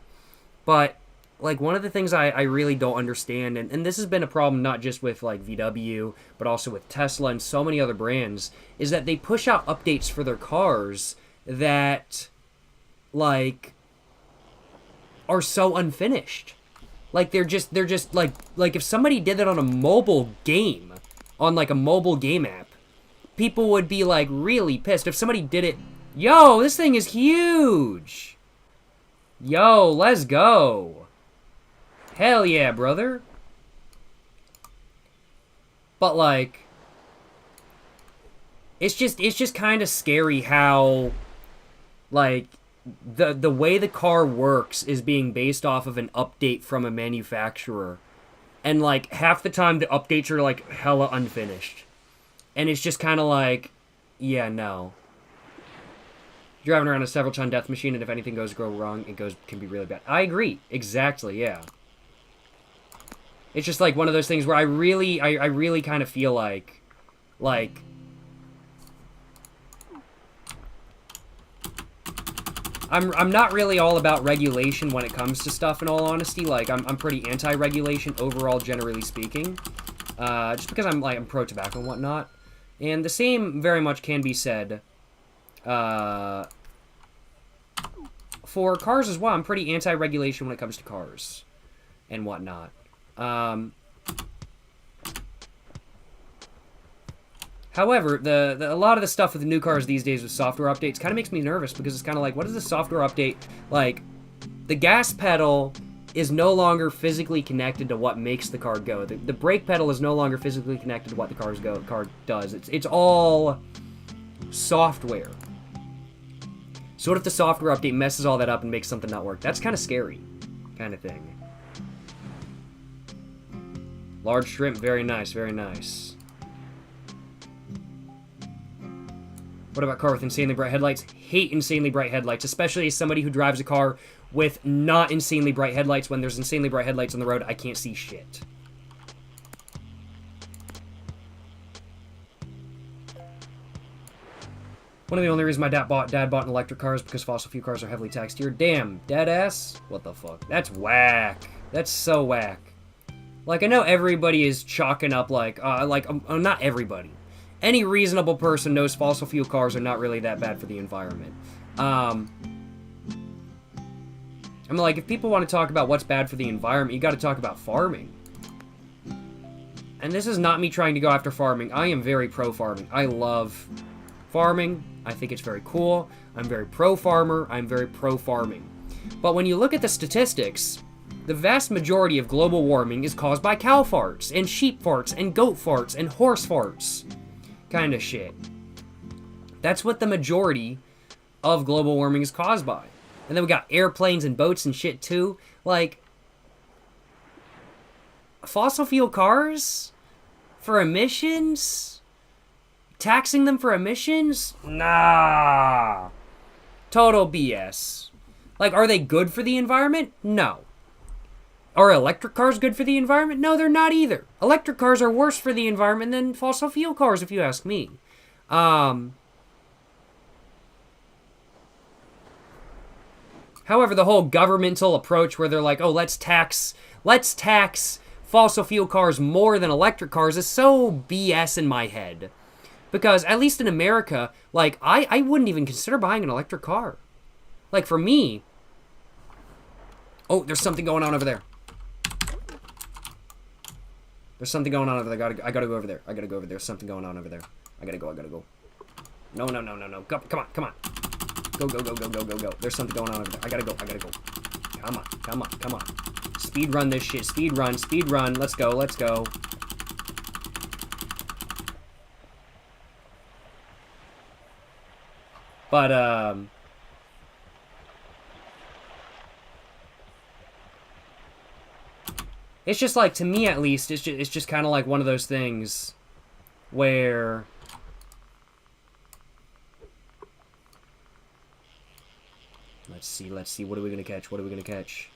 But, like, one of the things I really don't understand, and this has been a problem not just with, like, VW, but also with Tesla and so many other brands, is that they push out updates for their cars that, like... are so unfinished. Like, they're just like if somebody did that on a mobile game, on like a mobile game app, people would be like really pissed. If somebody did it, yo, this thing is huge. Yo, let's go. Hell yeah, brother. But like, it's just kind of scary how, like, the way the car works is being based off of an update from a manufacturer. And, like, half the time the updates are, like, hella unfinished. And it's just kind of like, yeah, no. You're driving around a several ton death machine, and if anything goes wrong, can be really bad. I agree. Exactly, yeah. It's just, like, one of those things where I really kind of feel like... I'm not really all about regulation when it comes to stuff, in all honesty. Like, I'm pretty anti-regulation overall, generally speaking. Just because I'm pro-tobacco and whatnot. And the same very much can be said for cars as well. I'm pretty anti-regulation when it comes to cars and whatnot. However, a lot of the stuff with the new cars these days with software updates kind of makes me nervous, because it's kind of like, what is the software update? Like, the gas pedal is no longer physically connected to what makes the car go. The brake pedal is no longer physically connected to what the car does. It's all software. So what if the software update messes all that up and makes something not work? That's kind of scary, kind of thing. Large shrimp, very nice, very nice. What about car with insanely bright headlights? Hate insanely bright headlights, especially as somebody who drives a car with not insanely bright headlights. When there's insanely bright headlights on the road, I can't see shit. One of the only reasons my dad bought an electric car is because fossil fuel cars are heavily taxed here. Damn, dead ass? What the fuck? That's whack. That's so whack. Like, I know everybody is chalking up, not everybody. Any reasonable person knows fossil fuel cars are not really that bad for the environment. I'm like, if people want to talk about what's bad for the environment, you got to talk about farming. And this is not me trying to go after farming. I am very pro-farming. I love farming. I think it's very cool. I'm very pro-farmer. I'm very pro-farming. But when you look at the statistics, the vast majority of global warming is caused by cow farts, and sheep farts, and goat farts, and horse farts. Kind of shit. That's what the majority of global warming is caused by. And then we got airplanes and boats and shit too. Like, fossil fuel cars for emissions? Taxing them for emissions? Nah. Total BS. Like, are they good for the environment? No. Are electric cars good for the environment? No, they're not either. Electric cars are worse for the environment than fossil fuel cars, if you ask me. However, the whole governmental approach where they're like, oh, let's tax fossil fuel cars more than electric cars is so BS in my head. Because, at least in America, like, I wouldn't even consider buying an electric car. Like, for me... Oh, there's something going on over there. There's something going on over there. I gotta go over there. I gotta go over there. There's something going on over there. I gotta go. No. Come on. Go. There's something going on over there. I gotta go. Come on. Speed run this shit. Speed run. Let's go. But, it's just like, to me at least, it's just kind of like one of those things where... Let's see. Let's see. What are we gonna catch? What are we gonna catch?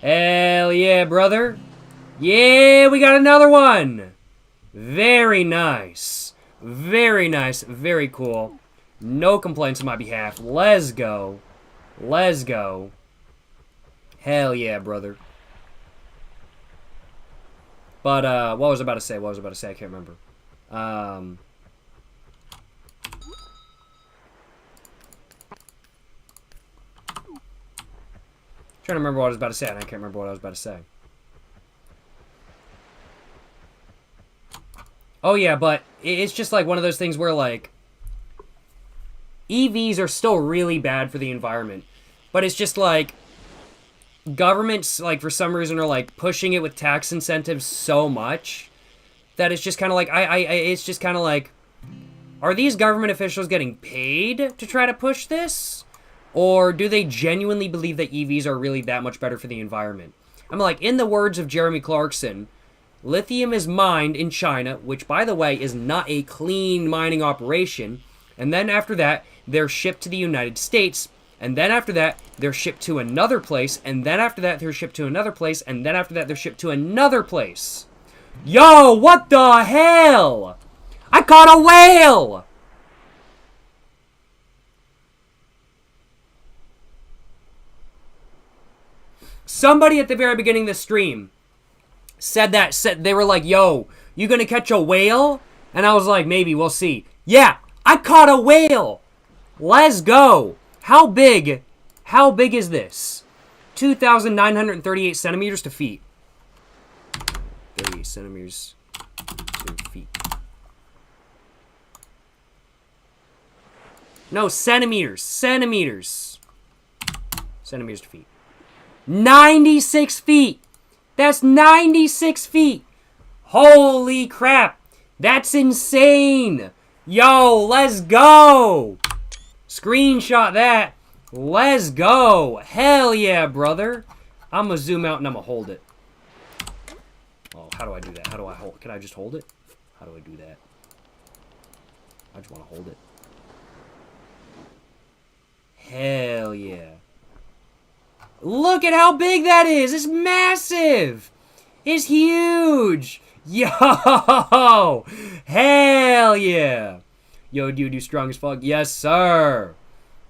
Hell yeah, brother. Yeah, we got another one. Very nice. Very nice. Very cool. No complaints on my behalf. Let's go. Let's go. Hell yeah, brother. But, what was I about to say? What was I about to say? I can't remember. Trying to remember what I was about to say, and I can't remember what I was about to say. Oh yeah, but it's just like one of those things where like EVs are still really bad for the environment, but it's just like governments like for some reason are like pushing it with tax incentives so much that it's just kind of like it's just kind of like, are these government officials getting paid to try to push this? Or do they genuinely believe that EVs are really that much better for the environment? I'm like, in the words of Jeremy Clarkson, lithium is mined in China, which, by the way, is not a clean mining operation. And then after that, they're shipped to the United States. And then after that, they're shipped to another place. And then after that, they're shipped to another place. And then after that, they're shipped to another place. Yo, what the hell? I caught a whale! Somebody at the very beginning of the stream said they were like, yo, you gonna catch a whale? And I was like, maybe, we'll see. Yeah, I caught a whale! Let's go! How big is this? 2,938 centimeters to feet. 38 centimeters to feet. No, centimeters. Centimeters to feet. 96 feet! That's 96 feet! Holy crap! That's insane! Yo, let's go! Screenshot that. Let's go! Hell yeah, brother! I'm gonna zoom out and I'm gonna hold it. Oh, how do I do that? How do I hold? Can I just hold it? How do I do that? I just want to hold it. Hell yeah. Look at how big that is! It's massive! It's huge! Yo! Hell yeah! Yo, dude, you strong as fuck? Yes, sir!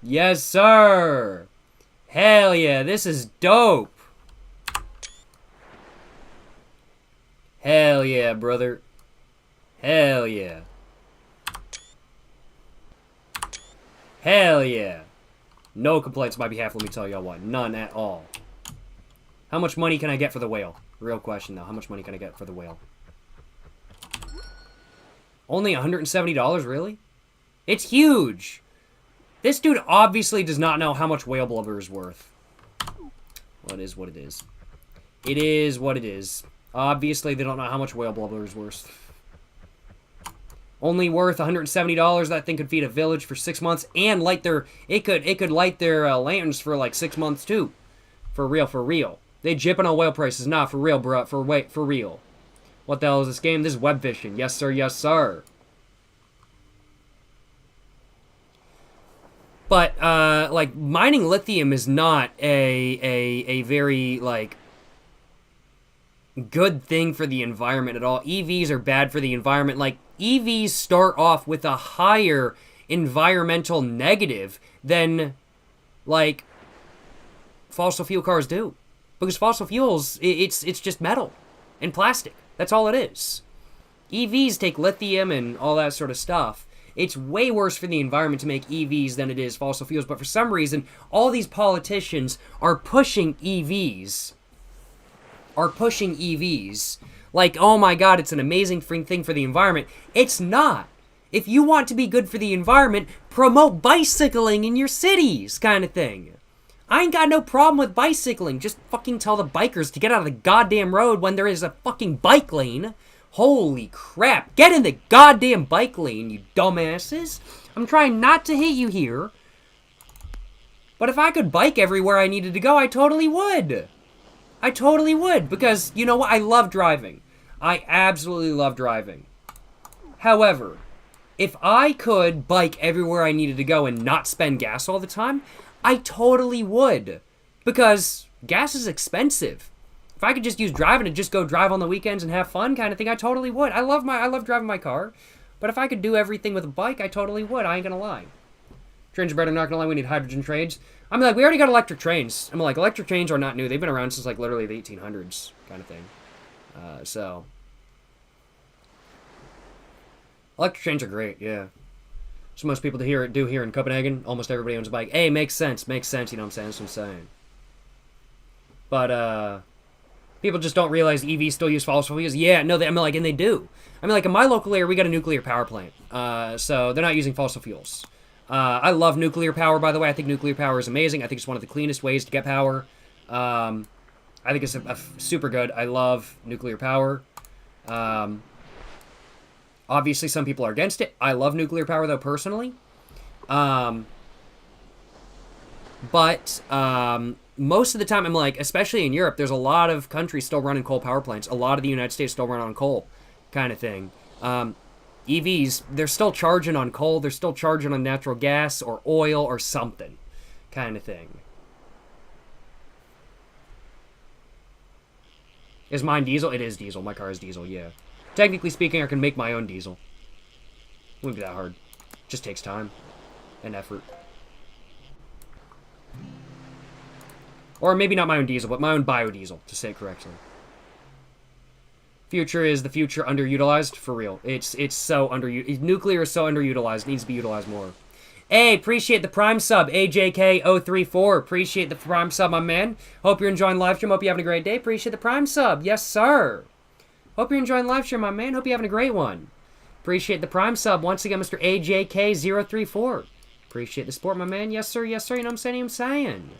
Yes, sir! Hell yeah, this is dope! Hell yeah, brother. Hell yeah. Hell yeah. No complaints on my behalf, let me tell y'all what. None at all. How much money can I get for the whale? Real question, though. How much money can I get for the whale? Only $170, really? It's huge! This dude obviously does not know how much whale blubber is worth. Well, it is what it is. It is what it is. Obviously, they don't know how much whale blubber is worth. Only worth $170. That thing could feed a village for 6 months and light their... It could light their lanterns for like 6 months too. For real, for real. They jipping on whale prices. Nah, for real, bro. For real. What the hell is this game? This is Webfishing. Yes, sir. Yes, sir. But, like, mining lithium is not a very, like, good thing for the environment at all. EVs are bad for the environment. Like, EVs start off with a higher environmental negative than, like, fossil fuel cars do. Because fossil fuels, it's just metal and plastic. That's all it is. EVs take lithium and all that sort of stuff. It's way worse for the environment to make EVs than it is fossil fuels. But for some reason, all these politicians are pushing EVs. Like, oh my god, it's an amazing thing for the environment. It's not. If you want to be good for the environment, promote bicycling in your cities, kind of thing. I ain't got no problem with bicycling. Just fucking tell the bikers to get out of the goddamn road when there is a fucking bike lane. Holy crap. Get in the goddamn bike lane, you dumbasses. I'm trying not to hit you here. But if I could bike everywhere I needed to go, I totally would. I totally would. Because, you know what? I love driving. I absolutely love driving. However, If I could bike everywhere I needed to go and not spend gas all the time, I totally would. Because gas is expensive. If I could just use driving and just go drive on the weekends and have fun kind of thing, I totally would. I love driving my car. But if I could do everything with a bike, I totally would. I ain't gonna lie. Trains are better, not gonna lie, we need hydrogen trains. I'm like, we already got electric trains. I'm like, electric trains are not new. They've been around since like literally the 1800s kind of thing. So electric trains are great, yeah. So most people do here in Copenhagen. Almost everybody owns a bike. Hey, makes sense, you know what I'm saying? That's what I'm saying. But people just don't realize EVs still use fossil fuels. Yeah, no, and they do. I mean, like in my local area, we got a nuclear power plant. So they're not using fossil fuels. I love nuclear power, by the way. I think nuclear power is amazing. I think it's one of the cleanest ways to get power. I think it's super good. I love nuclear power. Obviously, some people are against it. I love nuclear power, though, personally. But most of the time, I'm like, especially in Europe, there's a lot of countries still running coal power plants. A lot of the United States still run on coal kind of thing. EVs, they're still charging on coal. They're still charging on natural gas or oil or something kind of thing. Is mine diesel? It is diesel. My car is diesel, yeah. Technically speaking, I can make my own diesel. Wouldn't be that hard. Just takes time and effort. Or maybe not my own diesel, but my own biodiesel, to say it correctly. Future is the future underutilized, for real. It's so underutilized. Nuclear is so underutilized. It needs to be utilized more. Hey, appreciate the Prime sub, AJK034. Appreciate the Prime sub, my man. Hope you're enjoying live stream. Hope you're having a great day. Appreciate the Prime sub. Yes, sir. Hope you're enjoying live stream, my man. Hope you're having a great one. Appreciate the Prime sub. Once again, Mr. AJK034. Appreciate the support, my man. Yes, sir. Yes, sir. You know what I'm saying?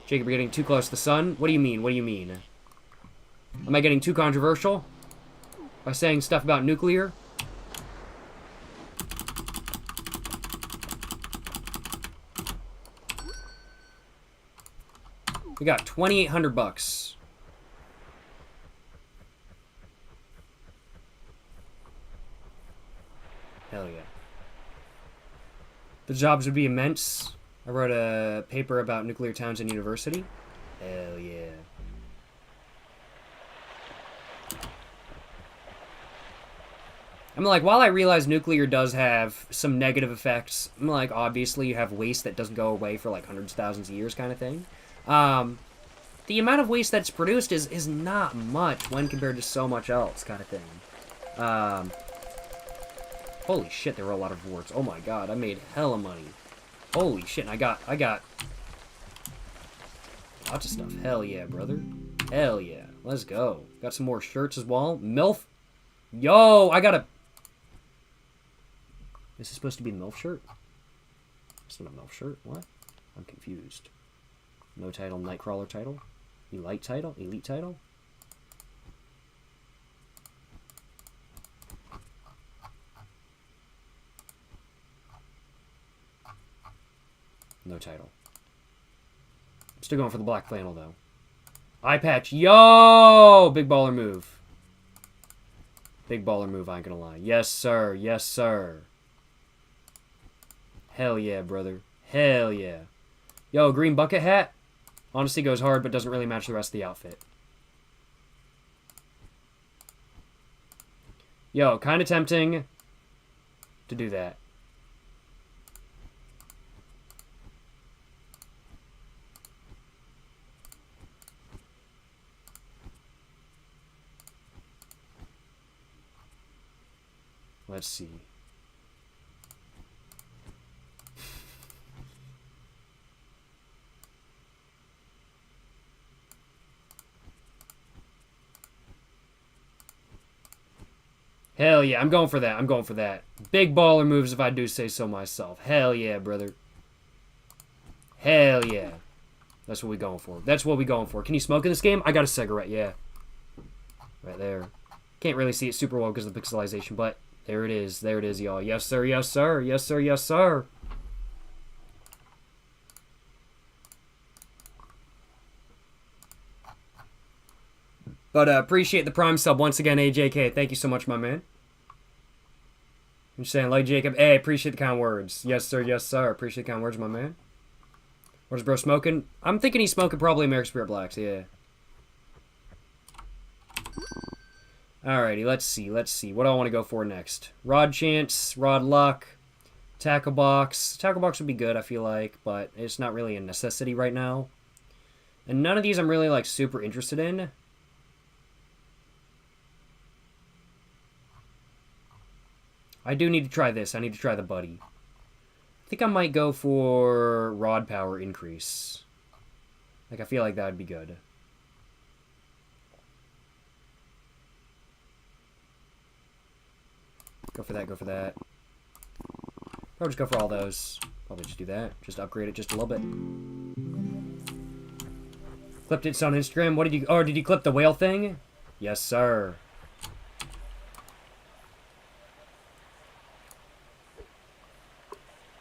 Jacob, you're getting too close to the sun? What do you mean? What do you mean? Am I getting too controversial by saying stuff about nuclear? We got 2,800 bucks. Hell yeah. The jobs would be immense. I wrote a paper about nuclear towns and university. Hell yeah. I'm like, while I realize nuclear does have some negative effects, I'm like, obviously you have waste that doesn't go away for like hundreds of thousands of years kind of thing. The amount of waste that's produced is not much when compared to so much else kind of thing. Holy shit, there were a lot of rewards. Oh my god, I made hella money. Holy shit, and I got lots of stuff. Hell yeah, brother. Hell yeah. Let's go. Got some more shirts as well. MILF. Yo, I got a... This is supposed to be a MILF shirt? It's not a MILF shirt. What? I'm confused. No title, Nightcrawler title? Elite title? Elite title? No title. I'm still going for the black flannel, though. Eye patch. Yo! Big baller move. Big baller move, I ain't gonna lie. Yes, sir. Yes, sir. Hell yeah, brother. Hell yeah. Yo, green bucket hat. Honestly goes hard, but doesn't really match the rest of the outfit. Yo, kind of tempting to do that. Let's see. Hell yeah, I'm going for that. I'm going for that. Big baller moves if I do say so myself. Hell yeah, brother. Hell yeah. That's what we going for. That's what we going for. Can you smoke in this game? I got a cigarette, yeah. Right there. Can't really see it super well because of the pixelization, but there it is. There it is, y'all. Yes, sir. Yes, sir. Yes, sir. Yes, sir. But appreciate the Prime sub once again, AJK. Thank you so much, my man. I'm saying, like Jacob, hey, appreciate the kind words. Yes, sir, yes, sir. Appreciate the kind words, my man. What's bro smoking? I'm thinking he's smoking probably American Spirit Blacks, yeah. Alrighty, let's see. What do I want to go for next? Rod Chance, Rod Luck, Tackle Box. Tackle Box would be good, I feel like, but it's not really a necessity right now. And none of these I'm really, like, super interested in. I do need to try this. I need to try the Buddy. I think I might go for Rod Power Increase. Like, I feel like that would be good. Go for that, go for that. Probably just go for all those. Probably just do that. Just upgrade it just a little bit. Clipped it on Instagram. What did you... Oh, did you clip the whale thing? Yes, sir.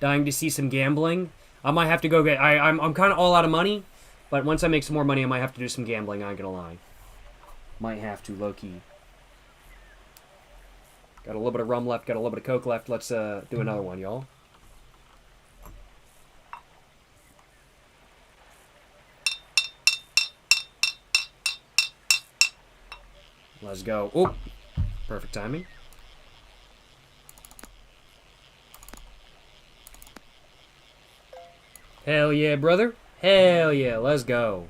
Dying to see some gambling. I might have to go get... I'm kind of all out of money. But once I make some more money, I might have to do some gambling. I ain't gonna lie. Might have to, low-key. Got a little bit of rum left, got a little bit of Coke left. Let's do another one, y'all. Let's go. Oh, perfect timing. Hell yeah, brother. Hell yeah, let's go.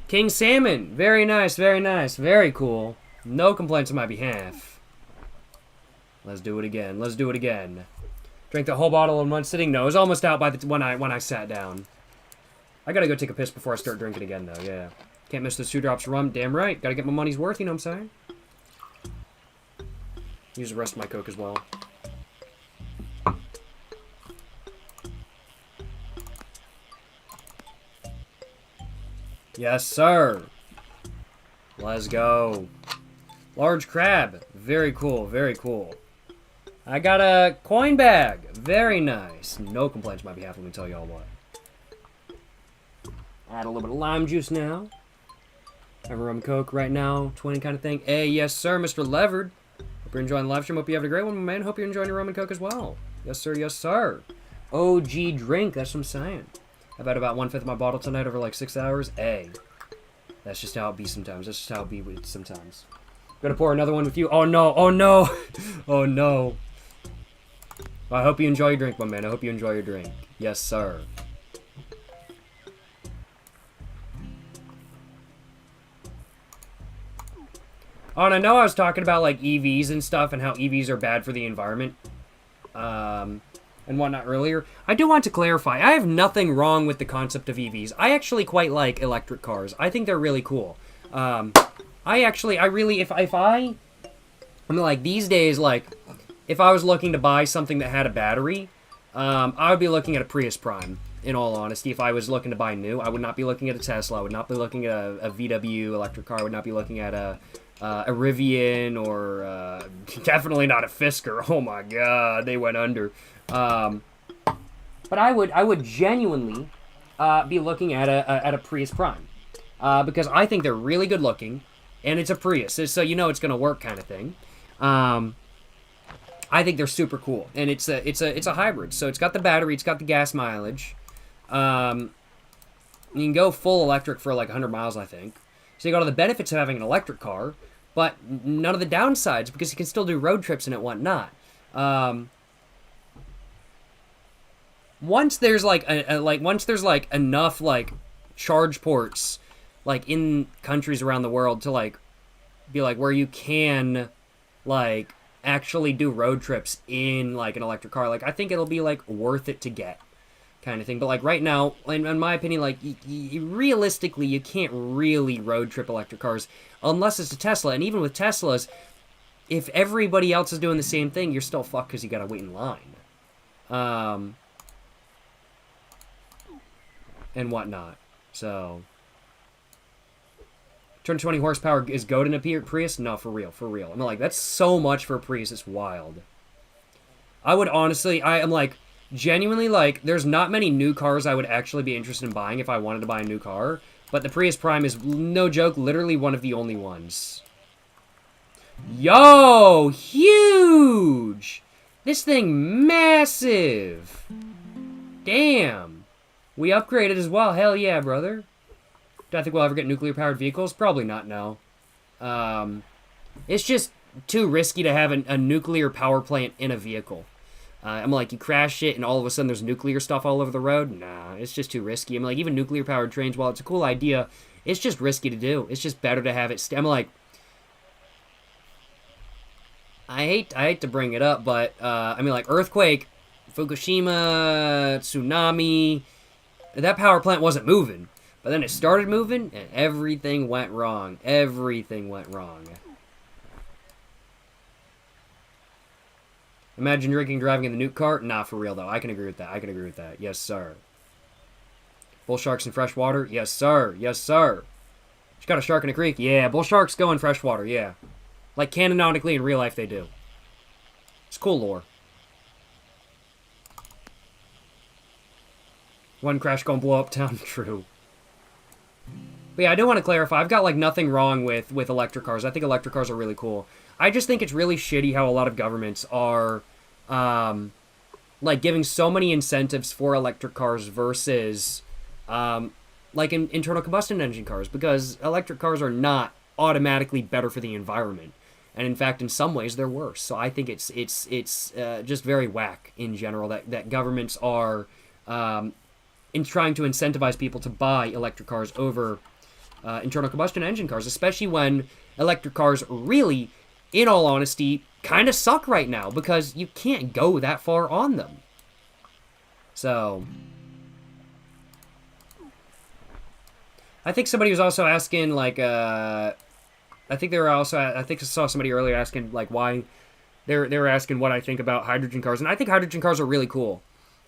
King Salmon. Very nice, very nice. Very cool. No complaints on my behalf. Let's do it again. Let's do it again. Drank the whole bottle in one sitting? No, it was almost out by the when I sat down. I gotta go take a piss before I start drinking again, though. Yeah. Can't miss those 2 drops of rum. Damn right. Gotta get my money's worth, you know what I'm saying? Use the rest of my Coke as well. Yes, sir. Let's go. Large crab. Very cool, very cool. I got a coin bag. Very nice. No complaints on my behalf, let me tell y'all what. Add a little bit of lime juice now. Have a rum Coke right now, 20 kind of thing. Hey, yes, sir, Mr. Levered. Hope you're enjoying the live stream. Hope you have a great one, my man. Hope you're enjoying your rum and Coke as well. Yes, sir, yes, sir. OG drink, that's what I'm saying. I've had about 1/5 of my bottle tonight over like 6 hours. Hey. That's just how it be sometimes. That's just how it be sometimes. Gonna pour another one with you. Oh, no. Oh, no. Oh, no. Well, I hope you enjoy your drink, my man. I hope you enjoy your drink. Yes, sir. Oh, and I know I was talking about, like, EVs and stuff and how EVs are bad for the environment and whatnot earlier. I do want to clarify. I have nothing wrong with the concept of EVs. I actually quite like electric cars. I think they're really cool. I really, if I mean, like, these days, like, if I was looking to buy something that had a battery, I would be looking at a Prius Prime, in all honesty. If I was looking to buy new, I would not be looking at a Tesla. I would not be looking at a VW electric car. I would not be looking at a Rivian or definitely not a Fisker. Oh my god, they went under. But I would genuinely be looking at a Prius Prime because I think they're really good looking, and it's a Prius, so you know it's gonna work, kind of thing. I think they're super cool, and it's a hybrid. So it's got the battery, it's got the gas mileage. You can go full electric for like 100 miles, I think. So you got all the benefits of having an electric car, but none of the downsides because you can still do road trips and whatnot. Once there's like enough like charge ports like in countries around the world to like be like where you can like actually do road trips in like an electric car, like I think it'll be like worth it to get, kind of thing. But like right now, in my opinion, like realistically you can't really road trip electric cars unless it's a Tesla, and even with Teslas, if everybody else is doing the same thing, you're still fucked because you gotta wait in line and whatnot. So 220 horsepower is goat in a Prius? No, for real, for real. I mean, like, that's so much for a Prius, it's wild. I would honestly, I am like, genuinely, like, there's not many new cars I would actually be interested in buying if I wanted to buy a new car, but the Prius Prime is, no joke, literally one of the only ones. Yo, huge! This thing massive. Damn. We upgraded as well. Hell yeah, brother. Do I think we'll ever get nuclear-powered vehicles? Probably not, no. It's just too risky to have a nuclear power plant in a vehicle. I'm like, you crash it and all of a sudden there's nuclear stuff all over the road? Nah, it's just too risky. I'm like, even nuclear-powered trains, while it's a cool idea, it's just risky to do. It's just better to have it... I'm like... I hate to bring it up, but, I mean, like, earthquake, Fukushima, tsunami... That power plant wasn't moving. But then it started moving, and everything went wrong. Everything went wrong. Imagine drinking driving in the nuke cart? Nah, for real, though. I can agree with that. I can agree with that. Yes, sir. Bull sharks in fresh water? Yes, sir. Yes, sir. You got a shark in a creek? Yeah, bull sharks go in fresh water, yeah. Like, canonically, in real life, they do. It's cool lore. One crash gonna blow up town. True. But yeah, I do want to clarify. I've got, like, nothing wrong with electric cars. I think electric cars are really cool. I just think it's really shitty how a lot of governments are, like, giving so many incentives for electric cars versus, like, internal combustion engine cars. Because electric cars are not automatically better for the environment. And, in fact, in some ways, they're worse. So I think it's just very whack in general that governments are in trying to incentivize people to buy electric cars over internal combustion engine cars, especially when electric cars really, in all honesty, kind of suck right now because you can't go that far on them. So, I think somebody was also asking, like, I think I saw somebody earlier asking, like, why, they were asking what I think about hydrogen cars, and I think hydrogen cars are really cool.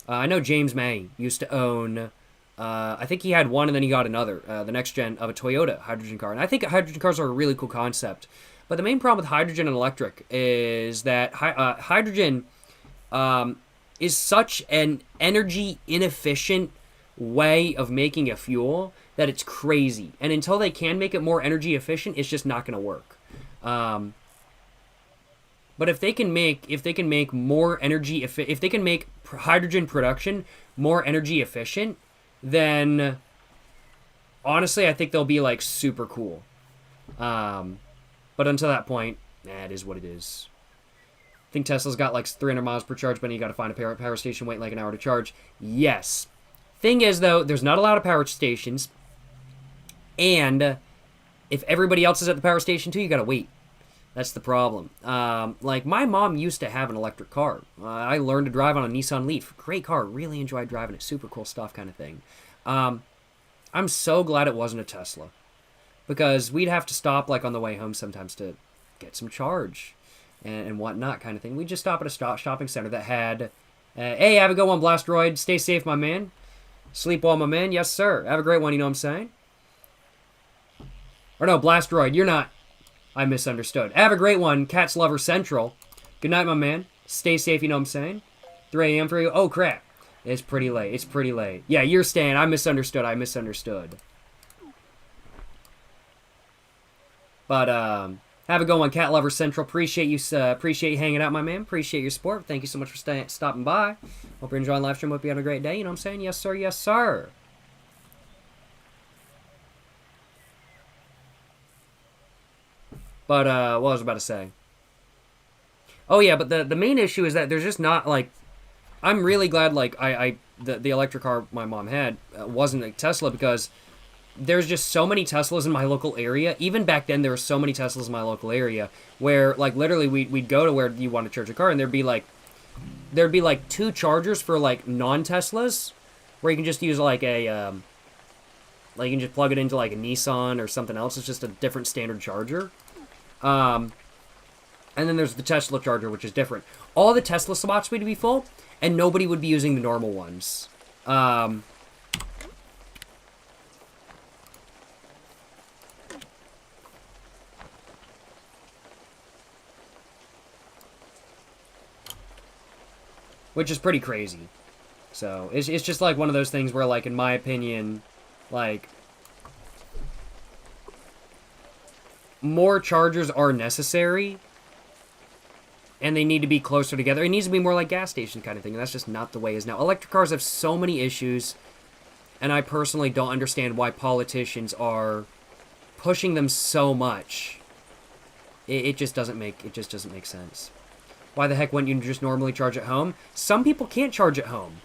I know James May used to own, I think he had one and then he got another, the next gen of a Toyota hydrogen car. And I think hydrogen cars are a really cool concept. But the main problem with hydrogen and electric is that hydrogen is such an energy inefficient way of making a fuel that it's crazy. And until they can make it more energy efficient, it's just not going to work. But if they can make more energy, if they can make hydrogen production more energy efficient, then honestly, I think they'll be like super cool. But until that point, it is what it is. I think Tesla's got like 300 miles per charge, but you got to find a power station, wait like an hour to charge. Yes. Thing is, though, there's not a lot of power stations, and if everybody else is at the power station too, you got to wait. That's the problem. Like, my mom used to have an electric car. I learned to drive on a Nissan Leaf. Great car. Really enjoyed driving it. Super cool stuff kind of thing. I'm so glad it wasn't a Tesla. Because we'd have to stop, like, on the way home sometimes to get some charge and whatnot kind of thing. We'd just stop at a shopping center that had, hey, have a good one, Blastroid. Stay safe, my man. Sleep well, my man. Yes, sir. Have a great one, you know what I'm saying? Or no, Blastroid, you're not... I misunderstood. Have a great one, Cats Lover Central. Good night, my man. Stay safe, you know what I'm saying? 3 a.m. for you? Oh, crap. It's pretty late. It's pretty late. Yeah, you're staying. I misunderstood. But, have a good one, Cat Lover Central. Appreciate you hanging out, my man. Appreciate your support. Thank you so much for stopping by. Hope you're enjoying the live stream. Hope you have a great day. You know what I'm saying? Yes, sir. Yes, sir. But, what was I about to say? Oh, yeah, but the main issue is that there's just not, like... I'm really glad, like, the electric car my mom had wasn't a Tesla, because there's just so many Teslas in my local area. Even back then, there were so many Teslas in my local area where, like, literally we'd go to where you want to charge a car, and there'd be, like, 2 chargers for, like, non-Teslas, where you can just use, like, a, like, you can just plug it into, like, a Nissan or something else. It's just a different standard charger. And then there's the Tesla charger, which is different. All the Tesla spots would be full, and nobody would be using the normal ones. Which is pretty crazy. So, it's just like one of those things where, like, in my opinion, like... more chargers are necessary, and they need to be closer together. It needs to be more like gas station kind of thing, and that's just not the way it is now. Electric cars have so many issues, and I personally don't understand why politicians are pushing them so much. It just doesn't make sense. Why the heck wouldn't you just normally charge at home? Some people can't charge at home.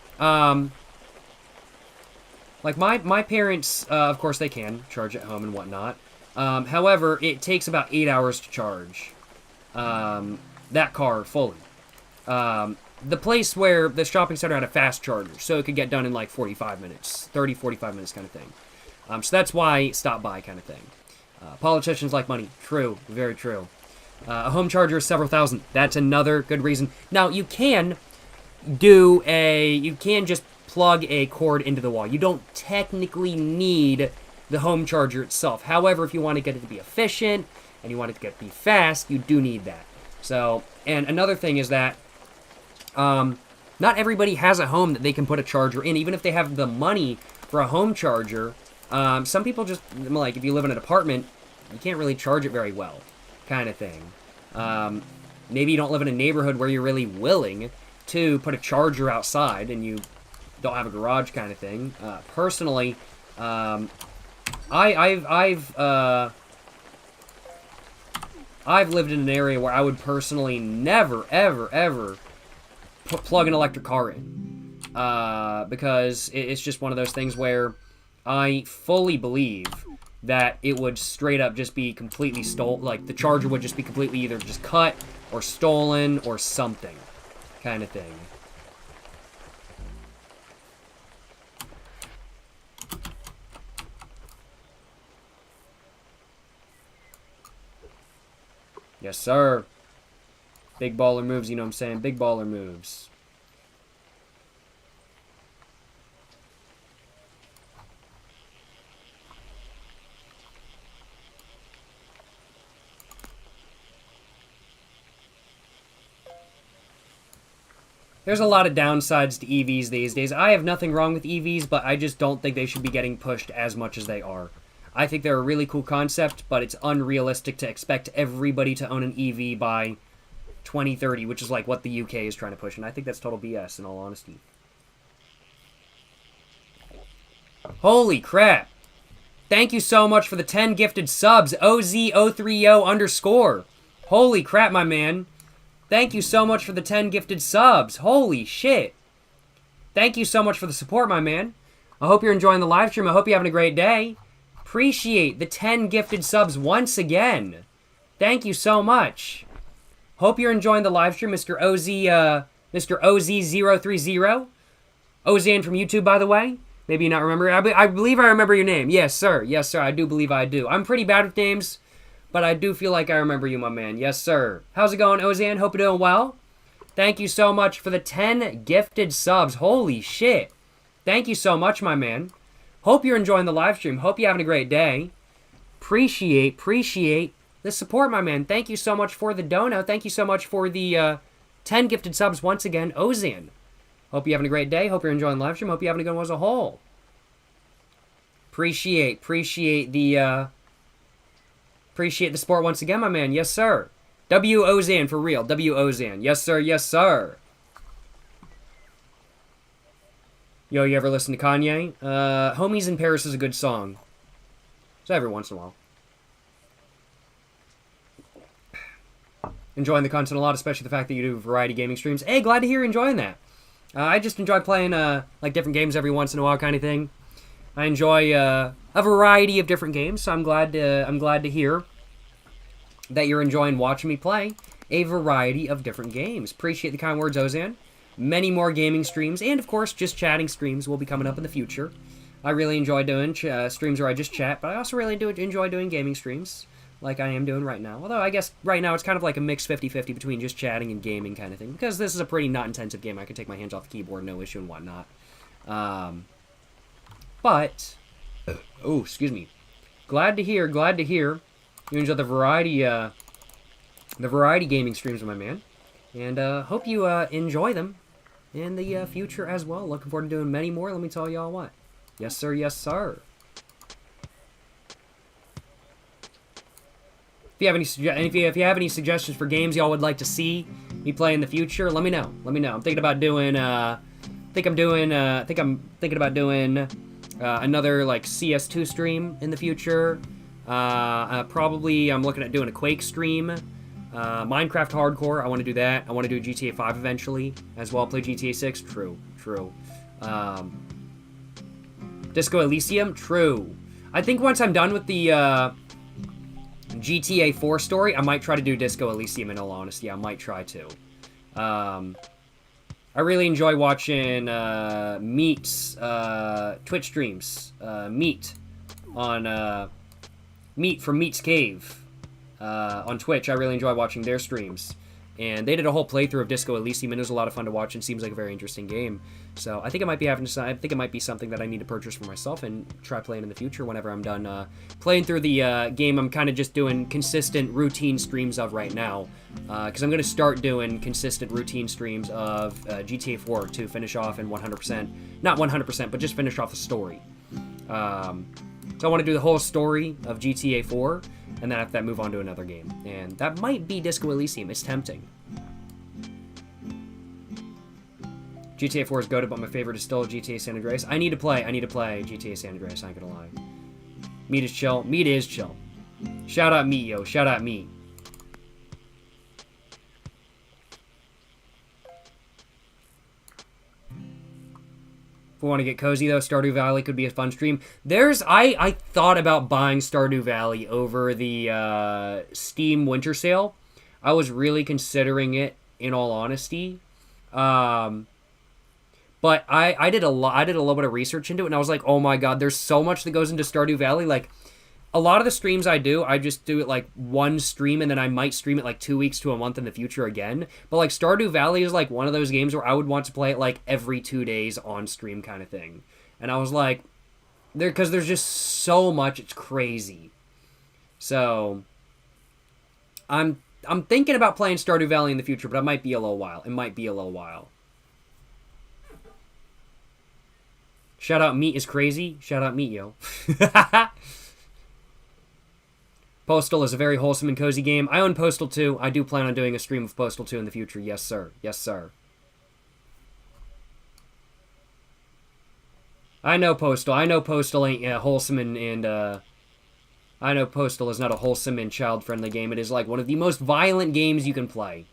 Like my parents, of course they can charge at home and whatnot. However, it takes about 8 hours to charge that car fully. The place where the shopping center had a fast charger, so it could get done in like 45 minutes, 30, 45 minutes kind of thing. So that's why stop by kind of thing. Politicians like money. True. Very true. A home charger is several thousand. That's another good reason. Now, you can just plug a cord into the wall. You don't technically need the home charger itself. However, if you want to get it to be efficient and you want it to be fast, you do need that. So, and another thing is that not everybody has a home that they can put a charger in, even if they have the money for a home charger. Some people just, like, if you live in an apartment, you can't really charge it very well, kind of thing. Maybe you don't live in a neighborhood where you're really willing to put a charger outside and you don't have a garage kind of thing. Personally, I've lived in an area where I would personally never, ever, ever plug an electric car in. Because it's just one of those things where I fully believe that it would straight up just be completely stolen. Like, the charger would just be completely either just cut or stolen or something kind of thing. Yes, sir. Big baller moves, you know what I'm saying? Big baller moves. There's a lot of downsides to EVs these days. I have nothing wrong with EVs, but I just don't think they should be getting pushed as much as they are. I think they're a really cool concept, but it's unrealistic to expect everybody to own an EV by 2030, which is like what the UK is trying to push, and I think that's total BS, in all honesty. Holy crap. Thank you so much for the 10 gifted subs, OZ030_. Holy crap, my man. Thank you so much for the 10 gifted subs. Holy shit. Thank you so much for the support, my man. I hope you're enjoying the live stream. I hope you're having a great day. Appreciate the 10 gifted subs once again. Thank you so much. Hope you're enjoying the live stream, Mr. OZ030. Ozan from YouTube, by the way. Maybe you not remember. I believe I remember your name. Yes, sir. Yes, sir. I do believe I do. I'm pretty bad with names, but I do feel like I remember you, my man. Yes, sir. How's it going, Ozan? Hope you're doing well. Thank you so much for the 10 gifted subs. Holy shit. Thank you so much, my man. Hope you're enjoying the live stream. Hope you're having a great day. Appreciate the support, my man. Thank you so much for the dono. Thank you so much for the 10 gifted subs once again, Ozan. Hope you're having a great day. Hope you're enjoying the live stream. Hope you're having a good one as a whole. Appreciate the support once again, my man. Yes, sir. W Ozan for real. W Ozan. Yes, sir. Yes, sir. Yo, you ever listen to Kanye? Homies in Paris is a good song. So every once in a while. Enjoying the content a lot, especially the fact that you do variety gaming streams. Hey, glad to hear you're enjoying that. I just enjoy playing like different games every once in a while, kind of thing. I enjoy a variety of different games, so I'm glad to hear that you're enjoying watching me play a variety of different games. Appreciate the kind words, Ozan. Many more gaming streams, and of course, just chatting streams will be coming up in the future. I really enjoy doing streams where I just chat, but I also really do enjoy doing gaming streams, like I am doing right now. Although, I guess right now it's kind of like a mixed 50-50 between just chatting and gaming kind of thing, because this is a pretty not intensive game. I can take my hands off the keyboard, no issue and whatnot. But, oh, excuse me. Glad to hear you enjoy the variety gaming streams, my man. And hope you enjoy them in the future as well. Looking forward to doing many more. Let me tell y'all what. Yes, sir. Yes, sir. If you have if you have any suggestions for games y'all would like to see me play in the future, let me know. Let me know. I'm thinking about doing. I think I'm thinking about doing another like CS2 stream in the future. Probably I'm looking at doing a Quake stream. Minecraft Hardcore, I want to do that. I want to do GTA 5 eventually as well. Play GTA 6, true. Disco Elysium, true. I think once I'm done with the GTA 4 story, I might try to do Disco Elysium in all honesty. I might try to. I really enjoy watching Meat's Twitch streams. Meat on Meat from Meat's Cave. On Twitch, I really enjoy watching their streams. And they did a whole playthrough of Disco Elysium, and it was a lot of fun to watch, and seems like a very interesting game. So I think it might be I think it might be something that I need to purchase for myself and try playing in the future whenever I'm done playing through the game I'm kind of just doing consistent routine streams of right now. Because I'm going to start doing consistent routine streams of GTA 4 to finish off in 100%. Not 100%, but just finish off the story. So I want to do the whole story of GTA 4, and then after that move on to another game. And that might be Disco Elysium. It's tempting. GTA 4 is goated, but my favorite is still GTA San Andreas. I need to play GTA San Andreas, I ain't gonna lie. Meat is chill. Meat is chill. Shout out Meat, yo. Shout out Meat. If we want to get cozy, though, Stardew Valley could be a fun stream. I thought about buying Stardew Valley over the Steam Winter Sale. I was really considering it, in all honesty. But I did a little bit of research into it, and I was like, oh my god, there's so much that goes into Stardew Valley. Like, a lot of the streams I just do it like one stream, and then I might stream it like 2 weeks to a month in the future again. But like Stardew Valley is like one of those games where I would want to play it like every 2 days on stream kind of thing. And I was like, because there's just so much, it's crazy. So I'm thinking about playing Stardew Valley in the future, but it might be a little while. It might be a little while. Shout out Meat is crazy. Shout out Meat, yo. Postal is a very wholesome and cozy game. I own Postal 2. I do plan on doing a stream of Postal 2 in the future. Yes, sir. Yes, sir. I know Postal. I know Postal ain't wholesome and I know Postal is not a wholesome and child-friendly game. It is like one of the most violent games you can play.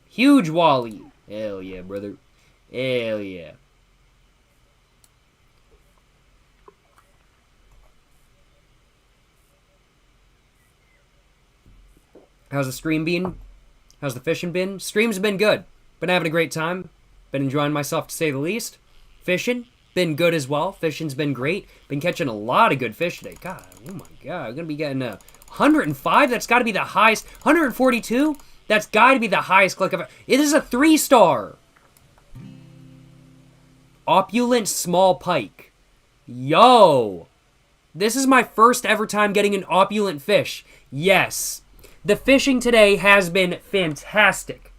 Huge Wally. Hell yeah, brother. Hell yeah. How's the stream been? How's the fishing been? Stream's been good. Been having a great time. Been enjoying myself, to say the least. Fishing, been good as well. Fishing's been great. Been catching a lot of good fish today. God, oh my god. I'm going to be getting 105. That's got to be the highest. 142? That's got to be the highest click ever. It is a 3-star. Opulent small pike. Yo. This is my first ever time getting an opulent fish. Yes. The fishing today has been fantastic.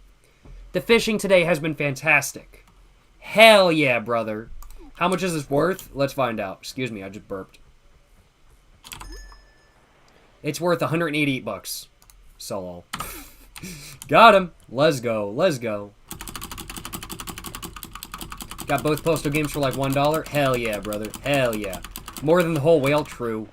The fishing today has been fantastic. Hell yeah, brother. How much is this worth? Let's find out. Excuse me, I just burped. It's worth 188 bucks. Solo. Got him. Let's go. Let's go. Got both Postal games for like $1. Hell yeah, brother. Hell yeah. More than the whole whale, true.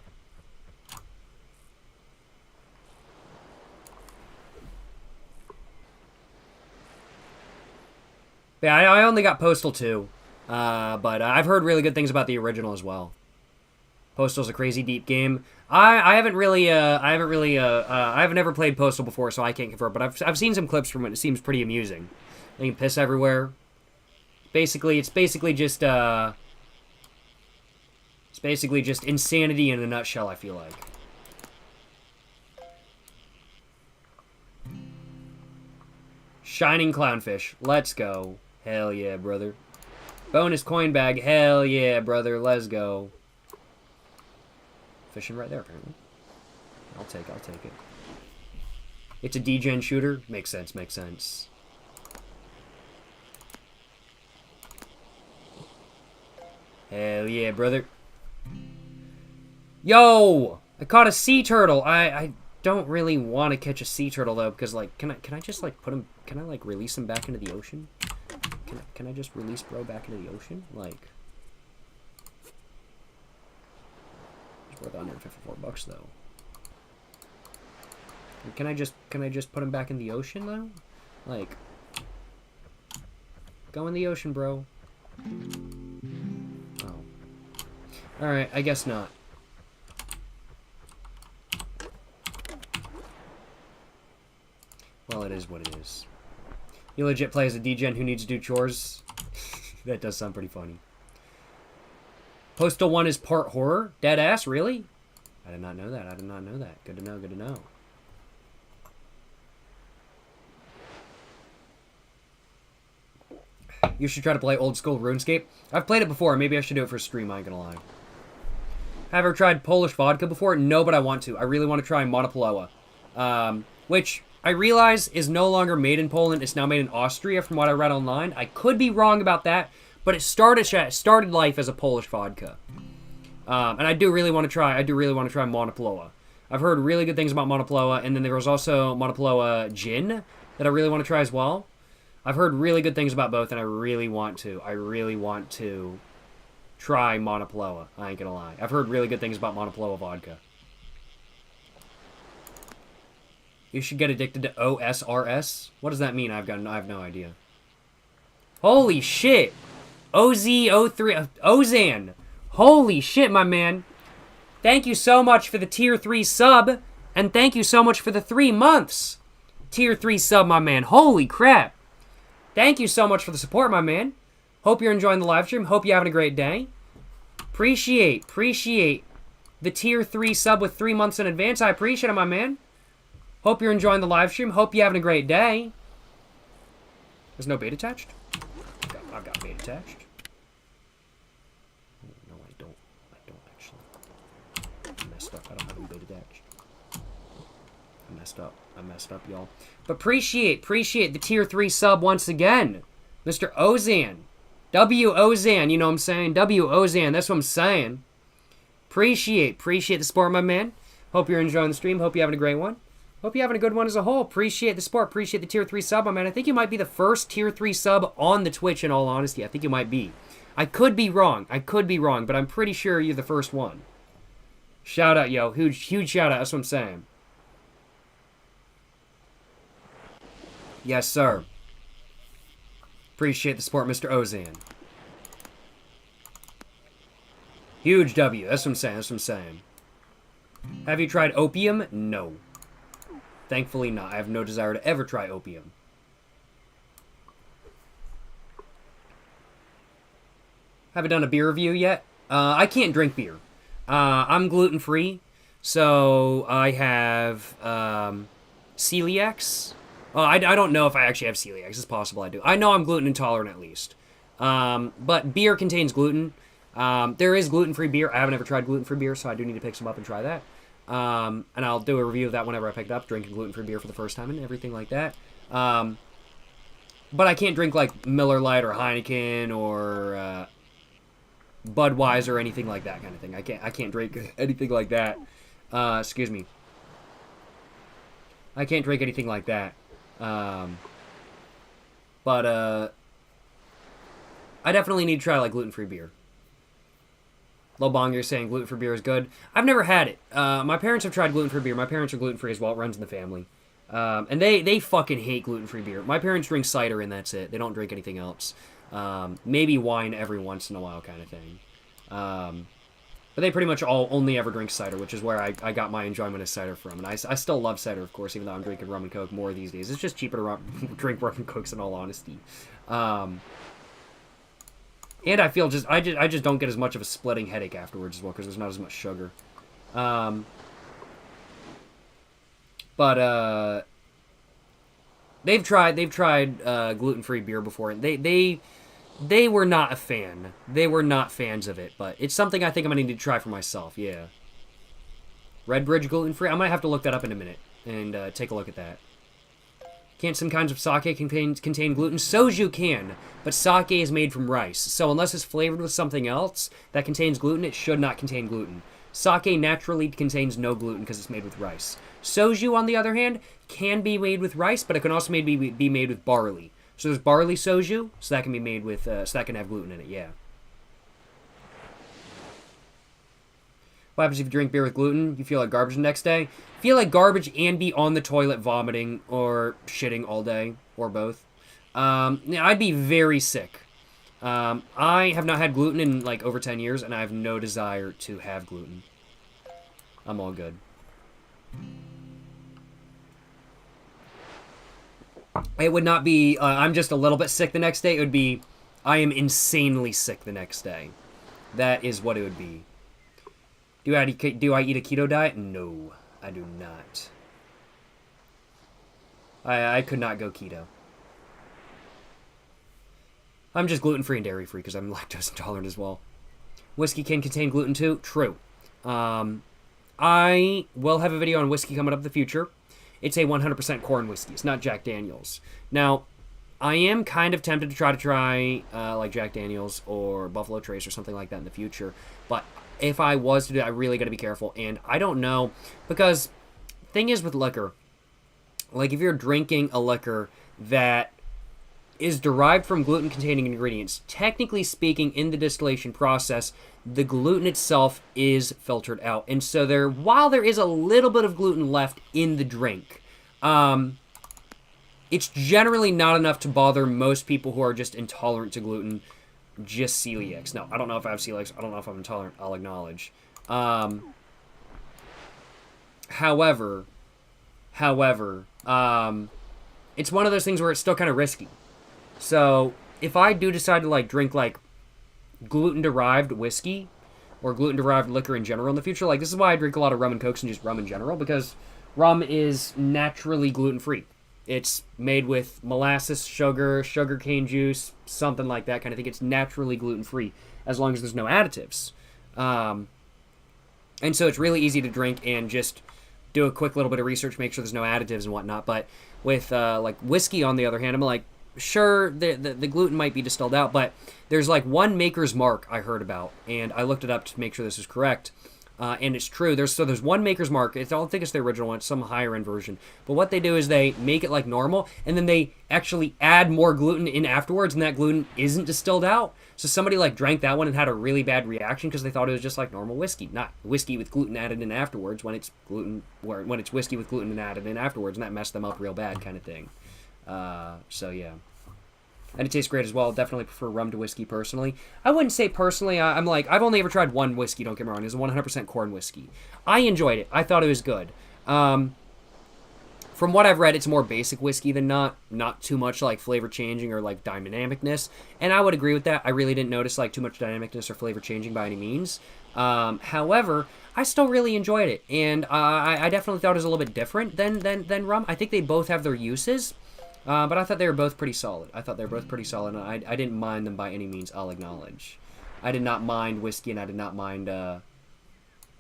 Yeah, I only got Postal 2, but I've heard really good things about the original as well. Postal's a crazy deep game. I haven't never played Postal before, so I can't confirm. But I've seen some clips from it. It seems pretty amusing. You can piss everywhere. It's basically just insanity in a nutshell, I feel like. Shining clownfish. Let's go. Hell yeah, brother. Bonus coin bag. Hell yeah, brother. Let's go. Fishing right there, apparently. I'll take it. It's a D-gen shooter. Makes sense, makes sense. Hell yeah, brother. Yo! I caught a sea turtle. I don't really want to catch a sea turtle though, because like, can I just like put him? Can I like release him back into the ocean? Can I just release bro back into the ocean? Like, it's worth 154 bucks though. Can I just put him back in the ocean though? Like, go in the ocean, bro. Oh. All right, I guess not. Well, it is what it is. You legit play as a degen who needs to do chores? That does sound pretty funny. Postal 1 is part horror? Dead ass? Really? I did not know that. I did not know that. Good to know, good to know. You should try to play old school RuneScape. I've played it before. Maybe I should do it for stream, I ain't gonna lie. Have ever tried Polish vodka before? No, but I want to. I really want to try Monopolowa. Which I realize is no longer made in Poland. It's now made in Austria from what I read online. I could be wrong about that, but it started life as a Polish vodka. And I do really want to try Monopolowa. I've heard really good things about Monopolowa, and then there was also Monopolowa gin that I really want to try as well. I've heard really good things about both, and I really want to try Monopolowa. I ain't gonna lie. I've heard really good things about Monopolowa vodka. You should get addicted to OSRS. What does that mean? I have no idea. Holy shit! OZ03 Ozan. Holy shit, my man. Thank you so much for the tier 3 sub, and thank you so much for the 3 months. Tier 3 sub, my man. Holy crap. Thank you so much for the support, my man. Hope you're enjoying the live stream. Hope you're having a great day. Appreciate the tier 3 sub with 3 months in advance. I appreciate it, my man. Hope you're enjoying the live stream. Hope you're having a great day. There's no bait attached? I've got bait attached. No, I don't. I don't actually. I messed up. I don't have any bait attached. I messed up, y'all. But appreciate the tier 3 sub once again. Mr. Ozan. W Ozan, you know what I'm saying? W Ozan, that's what I'm saying. Appreciate the support, my man. Hope you're enjoying the stream. Hope you're having a great one. Hope you're having a good one as a whole. Appreciate the support. Appreciate the tier 3 sub, my man. I think you might be the first tier 3 sub on the Twitch, in all honesty. I think you might be. I could be wrong, but I'm pretty sure you're the first one. Shout out, yo. Huge shout out. That's what I'm saying. Yes, sir. Appreciate the support, Mr. Ozan. Huge W. That's what I'm saying. Have you tried opium? No. Thankfully not. I have no desire to ever try opium. Haven't done a beer review yet. I can't drink beer. I'm gluten-free, so I have celiacs. I don't know if I actually have celiacs. It's possible I do. I know I'm gluten intolerant at least. But beer contains gluten. There is gluten-free beer. I haven't ever tried gluten-free beer, so I do need to pick some up and try that. And I'll do a review of that whenever I pick it up, drinking gluten-free beer for the first time and everything like that. But I can't drink like Miller Lite or Heineken or Budweiser or anything like that kind of thing. I can't drink anything like that. Excuse me. I can't drink anything like that. But I definitely need to try like gluten-free beer. Lobong, you're saying gluten-free beer is good. I've never had it. My parents have tried gluten-free beer. My parents are gluten-free as well. It runs in the family. And they fucking hate gluten-free beer. My parents drink cider and that's it. They don't drink anything else. Maybe wine every once in a while kind of thing. But they pretty much all only ever drink cider, which is where I got my enjoyment of cider from. And I still love cider, of course, even though I'm drinking rum and coke more these days. It's just cheaper to drink rum and cokes in all honesty. And I feel I just don't get as much of a splitting headache afterwards as well because there's not as much sugar. But they've tried gluten-free beer before. They were not a fan. They were not fans of it, but it's something I think I'm gonna need to try for myself. Yeah. Red Bridge gluten-free. I might have to look that up in a minute and take a look at that. Can't some kinds of sake contain gluten? Soju can, but sake is made from rice. So unless it's flavored with something else that contains gluten, it should not contain gluten. Sake naturally contains no gluten because it's made with rice. Soju, on the other hand, can be made with rice, but it can also be made with barley. So there's barley soju, so that can be made with, so that can have gluten in it, yeah. What happens if you drink beer with gluten? You feel like garbage the next day? Feel like garbage and be on the toilet vomiting or shitting all day, or both. I'd be very sick. I have not had gluten in like over 10 years, and I have no desire to have gluten. I'm all good. It would not be, I'm just a little bit sick the next day. It would be, I am insanely sick the next day. That is what it would be. Do I eat a keto diet? No, I do not. I could not go keto. I'm just gluten-free and dairy-free because I'm lactose intolerant as well. Whiskey can contain gluten too? True. I will have a video on whiskey coming up in the future. It's a 100% corn whiskey. It's not Jack Daniels. Now, I am kind of tempted to try like Jack Daniels or Buffalo Trace or something like that in the future. But if I was to do that, I really got to be careful. And I don't know, because thing is with liquor, like if you're drinking a liquor that is derived from gluten-containing ingredients, technically speaking, in the distillation process, the gluten itself is filtered out. And so while there is a little bit of gluten left in the drink, it's generally not enough to bother most people who are just intolerant to gluten, just celiacs. No, I don't know if I have celiacs. I don't know if I'm intolerant. I'll acknowledge. However, it's one of those things where it's still kind of risky. So if I do decide to like drink like gluten-derived whiskey or gluten-derived liquor in general in the future, like this is why I drink a lot of rum and cokes and just rum in general, because rum is naturally gluten-free. It's made with molasses, sugar cane juice, something like that kind of thing. It's naturally gluten-free as long as there's no additives. And so it's really easy to drink and just do a quick little bit of research, make sure there's no additives and whatnot. But with like whiskey, on the other hand, I'm like, sure, the gluten might be distilled out, but there's like one maker's mark I heard about, and I looked it up to make sure this is correct. And it's true. There's one maker's mark. I don't think it's the original one. It's some higher end version. But what they do is they make it like normal, and then they actually add more gluten in afterwards, and that gluten isn't distilled out. So somebody like drank that one and had a really bad reaction because they thought it was just like normal whiskey, not whiskey with gluten added in afterwards. When it's whiskey with gluten added in afterwards, and that messed them up real bad, kind of thing. So yeah. And it tastes great as well. Definitely prefer rum to whiskey personally. I wouldn't say personally. I'm like, I've only ever tried one whiskey, don't get me wrong. It's a 100% corn whiskey. I enjoyed it. I thought it was good. From what I've read, it's more basic whiskey than not too much like flavor changing or like dynamicness. And I would agree with that. I really didn't notice like too much dynamicness or flavor changing by any means. However, I still really enjoyed it. And I definitely thought it was a little bit different than rum. I think they both have their uses. But I thought they were both pretty solid. And I didn't mind them by any means, I'll acknowledge. I did not mind whiskey, and I did not mind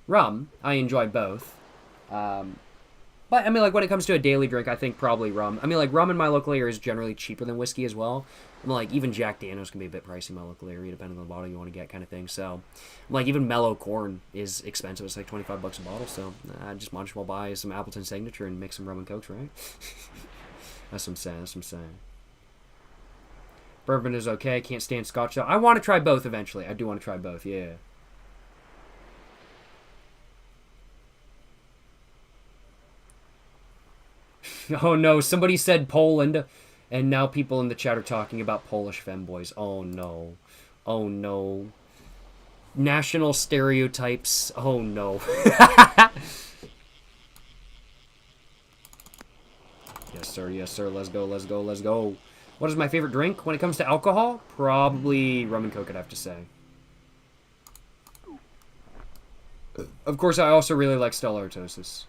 rum. I enjoy both. But, I mean, like, when it comes to a daily drink, I think probably rum. I mean, like, rum in my local area is generally cheaper than whiskey as well. I mean, like, even Jack Daniels can be a bit pricey in my local area, depending on the bottle you want to get, kind of thing. So, like, even mellow corn is expensive. It's like $25 a bottle, so I just might as well buy some Appleton Signature and mix some rum and cokes, right? That's what I'm saying. Bourbon is okay. Can't stand Scotch, though. I want to try both eventually. I do want to try both, yeah. Oh, no. Somebody said Poland, and now people in the chat are talking about Polish femboys. Oh, no. Oh, no. National stereotypes. Oh, no. Yes, sir. Let's go. What is my favorite drink when it comes to alcohol? Probably rum and coke, I'd have to say. Of course, I also really like Stella Artosis.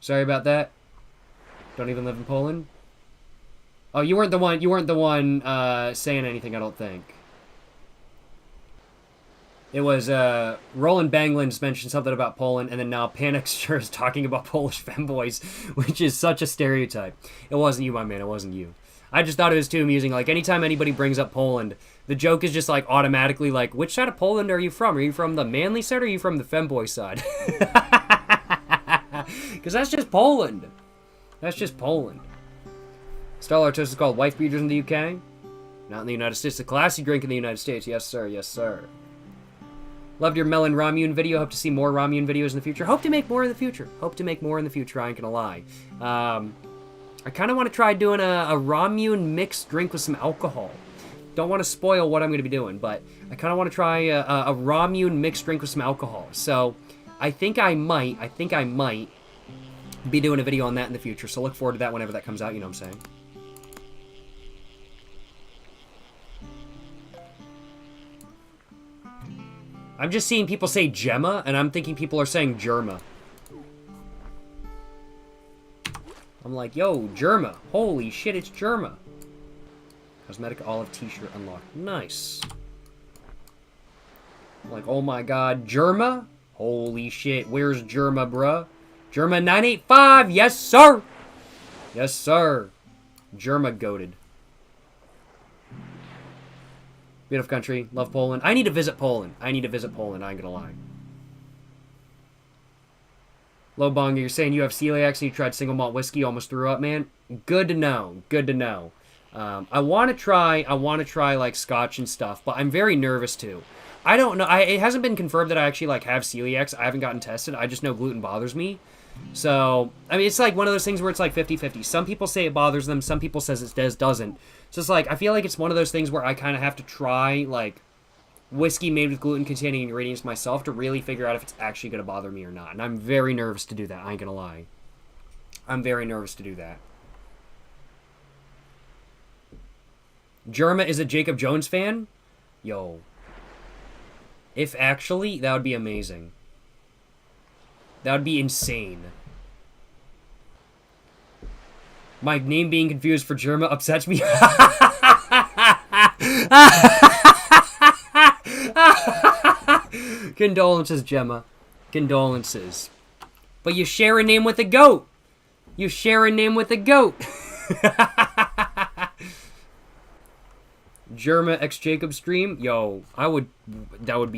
Sorry about that. Don't even live in Poland. Oh, you weren't the one saying anything, I don't think. It was, Roland Banglin's mentioned something about Poland, and then now Panic Sure is talking about Polish femboys, which is such a stereotype. It wasn't you, my man. It wasn't you. I just thought it was too amusing. Like, anytime anybody brings up Poland, the joke is just, like, automatically, like, which side of Poland are you from? Are you from the manly side or are you from the femboy side? Because that's just Poland. That's just Poland. Stella Artois is called wife beaters in the UK. Not in the United States. A classy drink in the United States. Yes, sir. Yes, sir. Loved your melon Ramune video. Hope to see more Ramune videos in the future. Hope to make more in the future. Hope to make more in the future. I ain't gonna lie. I kind of want to try doing a Ramune mixed drink with some alcohol. Don't want to spoil what I'm going to be doing, but I kind of want to try a Ramune mixed drink with some alcohol. So I think I might be doing a video on that in the future. So look forward to that whenever that comes out. You know what I'm saying? I'm just seeing people say Gemma, and I'm thinking people are saying Germa. I'm like, yo, Germa. Holy shit, it's Germa. Cosmetic olive t-shirt unlocked. Nice. I'm like, oh my god, Germa? Holy shit, where's Germa, bruh? Germa 985, yes sir! Yes sir. Germa goated. Beautiful country. Love Poland. I need to visit Poland. I ain't gonna lie. Low Bonga, you're saying you have celiac and you tried single malt whiskey, almost threw up, man. Good to know. Good to know. I want to try like scotch and stuff, but I'm very nervous too. I don't know. It hasn't been confirmed that I actually like have celiac. I haven't gotten tested. I just know gluten bothers me. So, I mean, it's like one of those things where it's like 50-50. Some people say it bothers them. Some people says it doesn't. So it's like, I feel like it's one of those things where I kind of have to try, like, whiskey made with gluten-containing ingredients myself to really figure out if it's actually going to bother me or not. And I'm very nervous to do that. I ain't going to lie. I'm very nervous to do that. Germa is a Jacob Jones fan? Yo. If actually, that would be amazing. That would be insane. My name being confused for Germa upsets me. Condolences, Gemma. Condolences. But you share a name with a goat. You share a name with a goat. Germa x Jacob stream, yo, I would love to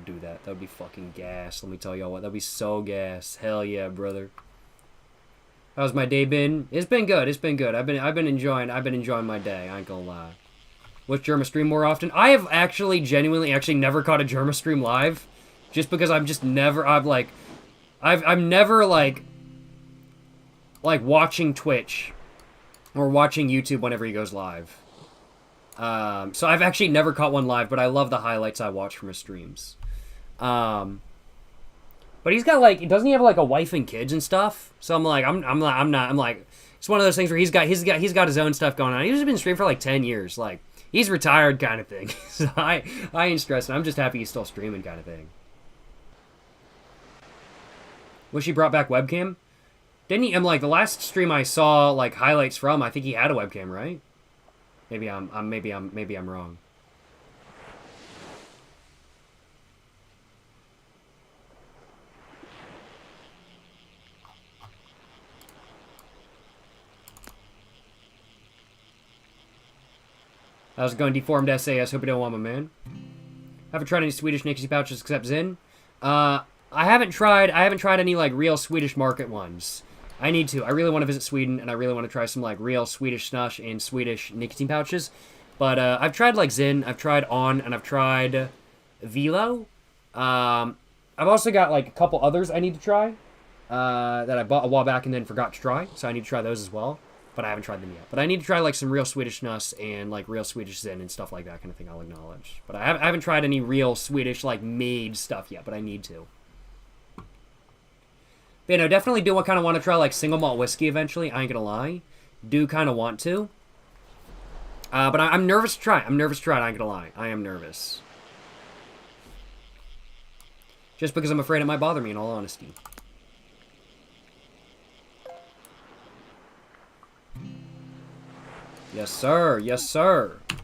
do that. That would be fucking gas. Let me tell y'all what, that'd be so gas. Hell yeah, brother. How's my day been? It's been good. It's been good. I've been enjoying my day. I ain't gonna lie. Watch Germa stream more often. I have genuinely never caught a Germa stream live, just because I'm never like watching Twitch or watching YouTube whenever he goes live. So I've actually never caught one live, but I love the highlights I watch from his streams. But he's got doesn't he have like a wife and kids and stuff? So I'm like, it's one of those things where he's got his own stuff going on. He's been streaming for like 10 years. Like, he's retired kind of thing. So I ain't stressing. I'm just happy he's still streaming kind of thing. Wish he brought back webcam. Didn't he? I'm like, the last stream I saw like highlights from, I think he had a webcam, right? Maybe I'm wrong. How's it going, deformed SAS? Hope you don't want my man. Haven't tried any Swedish nicotine pouches except Zin. I haven't tried any like real Swedish market ones. I need to. I really want to visit Sweden, and I really want to try some like real Swedish snush and Swedish nicotine pouches. But I've tried like Zin, I've tried On, and I've tried Velo. I've also got like a couple others I need to try that I bought a while back and then forgot to try. So I need to try those as well. But I haven't tried them yet. But I need to try like some real Swedish snuss and like real Swedish Zin and stuff like that kind of thing. I'll acknowledge. But I haven't tried any real Swedish like made stuff yet. But I need to. But, you know, definitely do kind of want to try, like, single malt whiskey eventually. I ain't gonna lie. Do kind of want to. But I'm nervous to try it. I ain't gonna lie. I am nervous. Just because I'm afraid it might bother me, in all honesty. Yes, sir. Yes, sir. How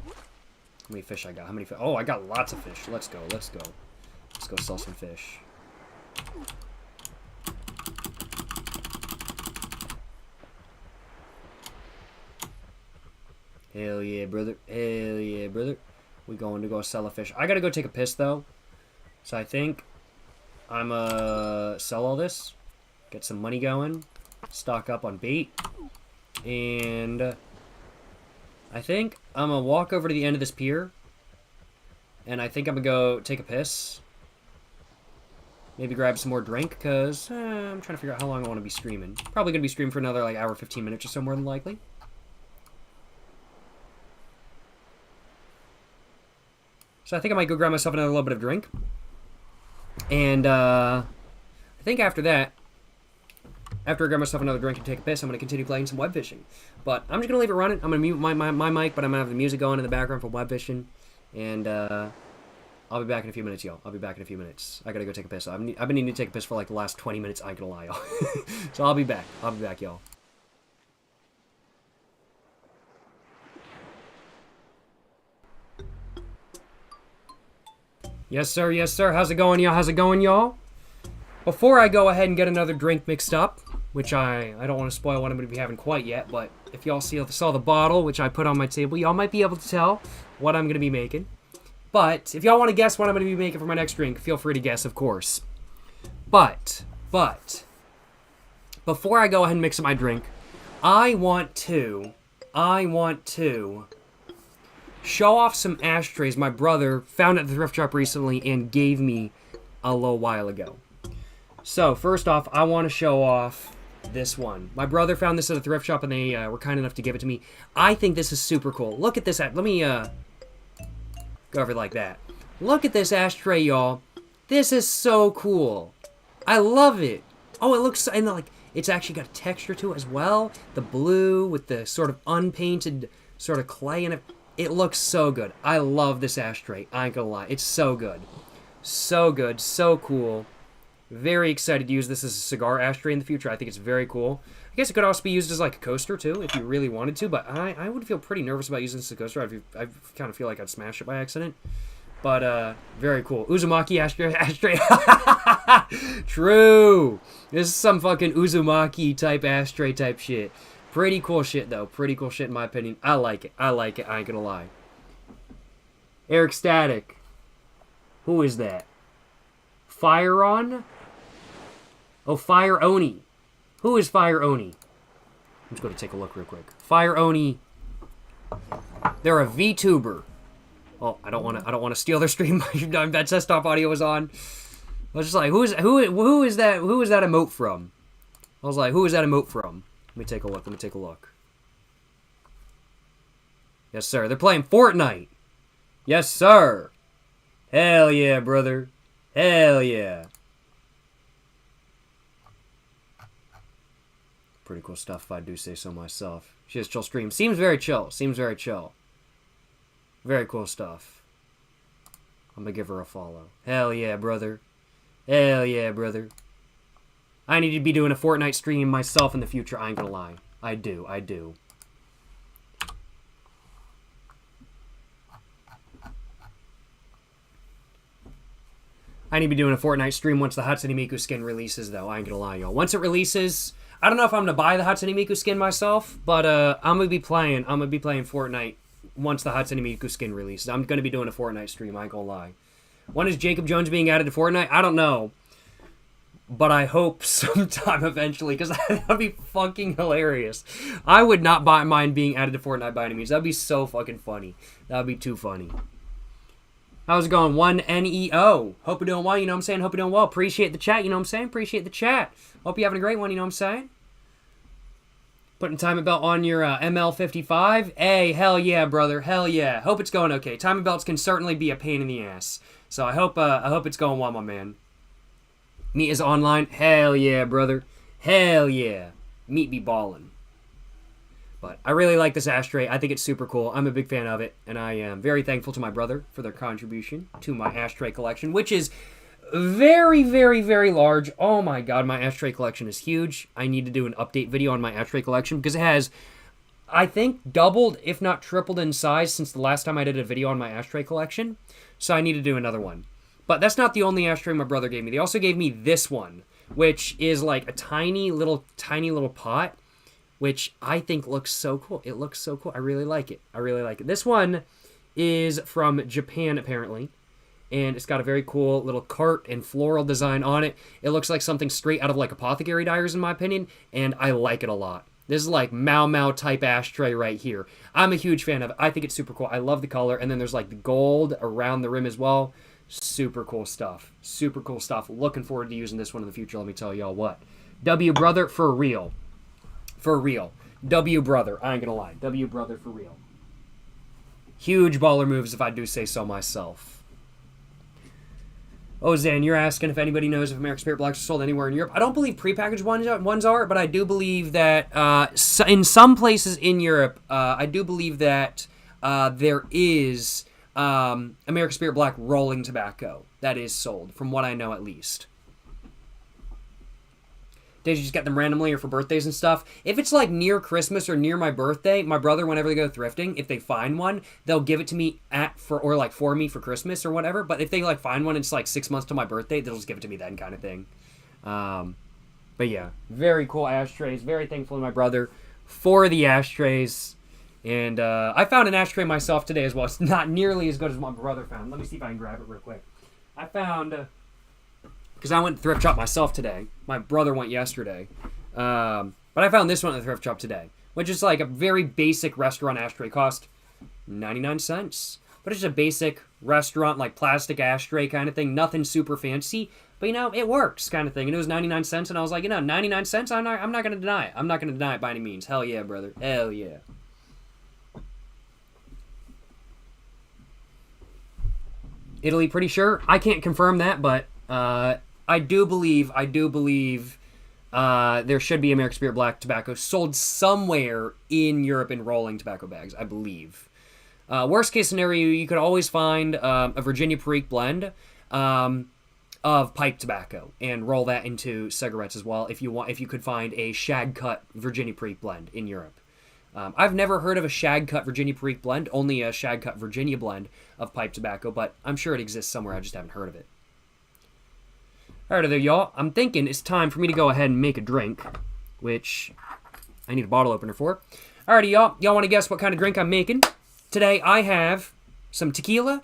many fish I got? How many fish? Oh, I got lots of fish. Let's go. Let's go. Let's go sell some fish. Hell yeah, brother. Hell yeah, brother. We going to go sell a fish. I gotta go take a piss, though. So I think I'm sell all this. Get some money going. Stock up on bait. And I think I'm gonna walk over to the end of this pier. And I think I'm gonna go take a piss. Maybe grab some more drink, because I'm trying to figure out how long I want to be streaming. Probably going to be streaming for another, like, hour, 15 minutes or so, more than likely. So I think I might go grab myself another little bit of drink. And, I think after that, after I grab myself another drink and take a piss, I'm going to continue playing some web fishing. But I'm just going to leave it running. I'm going to mute my mic, but I'm going to have the music going in the background for web fishing. And, I'll be back in a few minutes, y'all. I'll be back in a few minutes. I gotta go take a piss. I've been needing to take a piss for like the last 20 minutes. I ain't gonna lie, y'all. So I'll be back. I'll be back, y'all. Yes, sir. Yes, sir. How's it going, y'all? How's it going, y'all? Before I go ahead and get another drink mixed up, which I don't want to spoil what I'm going to be having quite yet, but if y'all saw the bottle, which I put on my table, y'all might be able to tell what I'm going to be making. But, if y'all want to guess what I'm going to be making for my next drink, feel free to guess, of course. But, before I go ahead and mix up my drink, I want to show off some ashtrays my brother found at the thrift shop recently and gave me a little while ago. So, first off, I want to show off this one. My brother found this at a thrift shop and they were kind enough to give it to me. I think this is super cool. Look at this. Let me, go over it like that. Look at this ashtray, y'all. This is so cool. I love it. Oh, it looks, and like, it's actually got a texture to it as well. The blue with the sort of unpainted sort of clay in it. It looks so good. I love this ashtray. I ain't gonna lie. It's so good. So good. So cool. Very excited to use this as a cigar ashtray in the future. I think it's very cool. I guess it could also be used as like a coaster too, if you really wanted to, but I would feel pretty nervous about using this as a coaster. I kind of feel like I'd smash it by accident. But, very cool. Uzumaki ashtray. True. This is some fucking Uzumaki type ashtray type shit. Pretty cool shit, though. Pretty cool shit, in my opinion. I like it. I like it. I ain't gonna lie. Eric Static. Who is that? Fire On? Oh, Fire Oni. Who is Fire Oni? I'm just going to take a look real quick. Fire Oni. They're a VTuber. Oh, I don't want to steal their stream. That test off audio was on. I was just like, who is that? Who is that emote from? I was like, who is that emote from? Let me take a look. Let me take a look. Yes, sir. They're playing Fortnite. Yes, sir. Hell yeah, brother. Hell yeah. Pretty cool stuff if I do say so myself. She has chill stream. Seems very chill. Seems very chill. Very cool stuff. I'm gonna give her a follow. Hell yeah, brother. Hell yeah, brother. I need to be doing a Fortnite stream myself in the future. I ain't gonna lie. I do. I do. I need to be doing a Fortnite stream once the Hatsune Miku skin releases, though. I ain't gonna lie, y'all. Once it releases, I don't know if I'm gonna buy the Hatsune Miku skin myself, but I'm gonna be playing Fortnite once the Hatsune Miku skin releases. I'm gonna be doing a Fortnite stream. I ain't gonna lie. When is Jacob Jones being added to Fortnite? I don't know, but I hope sometime eventually, because that'd be fucking hilarious. I would not mind being added to Fortnite by any means. That'd be so fucking funny. That'd be too funny. How's it going? 1NEO. Hope you're doing well, you know what I'm saying? Hope you're doing well. Appreciate the chat, you know what I'm saying? Appreciate the chat. Hope you're having a great one, you know what I'm saying? Putting timing belt on your ML55. Hey, hell yeah, brother. Hell yeah. Hope it's going okay. Timing belts can certainly be a pain in the ass. So I hope it's going well, my man. Meat is online. Hell yeah, brother. Hell yeah. Meat be ballin'. But I really like this ashtray. I think it's super cool. I'm a big fan of it. And I am very thankful to my brother for their contribution to my ashtray collection, which is very, very, very large. Oh my god, my ashtray collection is huge. I need to do an update video on my ashtray collection because it has, I think, doubled, if not tripled in size since the last time I did a video on my ashtray collection. So I need to do another one. But that's not the only ashtray my brother gave me. They also gave me this one, which is like a tiny little pot. which I think looks so cool. It looks so cool. I really like it. I really like it. This one is from Japan, apparently, and it's got a very cool little cart and floral design on it. It looks like something straight out of like Apothecary Diaries, in my opinion, and I like it a lot. This is like Mau Mau type ashtray right here. I'm a huge fan of it. I think it's super cool. I love the color, and then there's like the gold around the rim as well. Super cool stuff. Super cool stuff. Looking forward to using this one in the future, let me tell y'all what. W Brother, for real. For real. W Brother, I ain't gonna lie. W Brother, for real. Huge baller moves, if I do say so myself. Oh, Zan, you're asking if anybody knows if American Spirit Blacks are sold anywhere in Europe. I don't believe prepackaged ones are, but I do believe that in some places in Europe, I do believe that there is American Spirit Black rolling tobacco that is sold, from what I know at least. Did you just get them randomly or for birthdays and stuff? If it's like near Christmas or near my birthday, my brother, whenever they go thrifting, if they find one, they'll give it to me for me for Christmas or whatever. But if they like find one and it's like 6 months to my birthday, they'll just give it to me then, kind of thing. But yeah, very cool ashtrays. Very thankful to my brother for the ashtrays. And I found an ashtray myself today as well. It's not nearly as good as what my brother found. Let me see if I can grab it real quick. I found... because I went to thrift shop myself today. My brother went yesterday. But I found this one at the thrift shop today, which is like a very basic restaurant ashtray. Cost 99 cents. But it's just a basic restaurant, like plastic ashtray kind of thing. Nothing super fancy. But, you know, it works kind of thing. And it was 99 cents. And I was like, you know, 99 cents? I'm not going to deny it. I'm not going to deny it by any means. Hell yeah, brother. Hell yeah. Italy, pretty sure. I can't confirm that, but... I do believe there should be American Spirit Black tobacco sold somewhere in Europe in rolling tobacco bags, I believe. Worst case scenario, you could always find a Virginia Perique blend of pipe tobacco and roll that into cigarettes as well if you could find a shag cut Virginia Perique blend in Europe. I've never heard of a shag cut Virginia Perique blend, only a shag cut Virginia blend of pipe tobacco, but I'm sure it exists somewhere, I just haven't heard of it. Alright there, y'all. I'm thinking it's time for me to go ahead and make a drink, which I need a bottle opener for. Alrighty, y'all. Y'all want to guess what kind of drink I'm making? Today, I have some tequila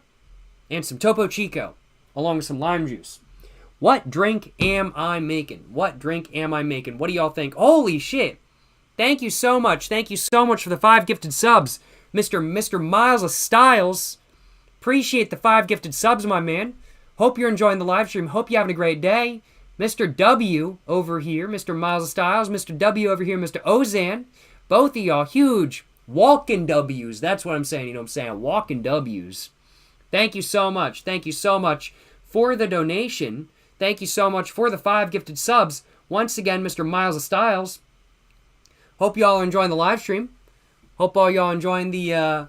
and some Topo Chico, along with some lime juice. What drink am I making? What drink am I making? What do y'all think? Holy shit! Thank you so much. Thank you so much for the 5 gifted subs, Mr. Miles of Styles. Appreciate the 5 gifted subs, my man. Hope you're enjoying the live stream. Hope you're having a great day. Mr. W over here, Mr. Miles of Styles. Mr. W over here, Mr. Ozan. Both of y'all huge walking W's. That's what I'm saying. You know what I'm saying? Walking W's. Thank you so much. Thank you so much for the donation. Thank you so much for the 5 gifted subs. Once again, Mr. Miles of Styles. Hope y'all are enjoying the live stream. Hope all y'all enjoying the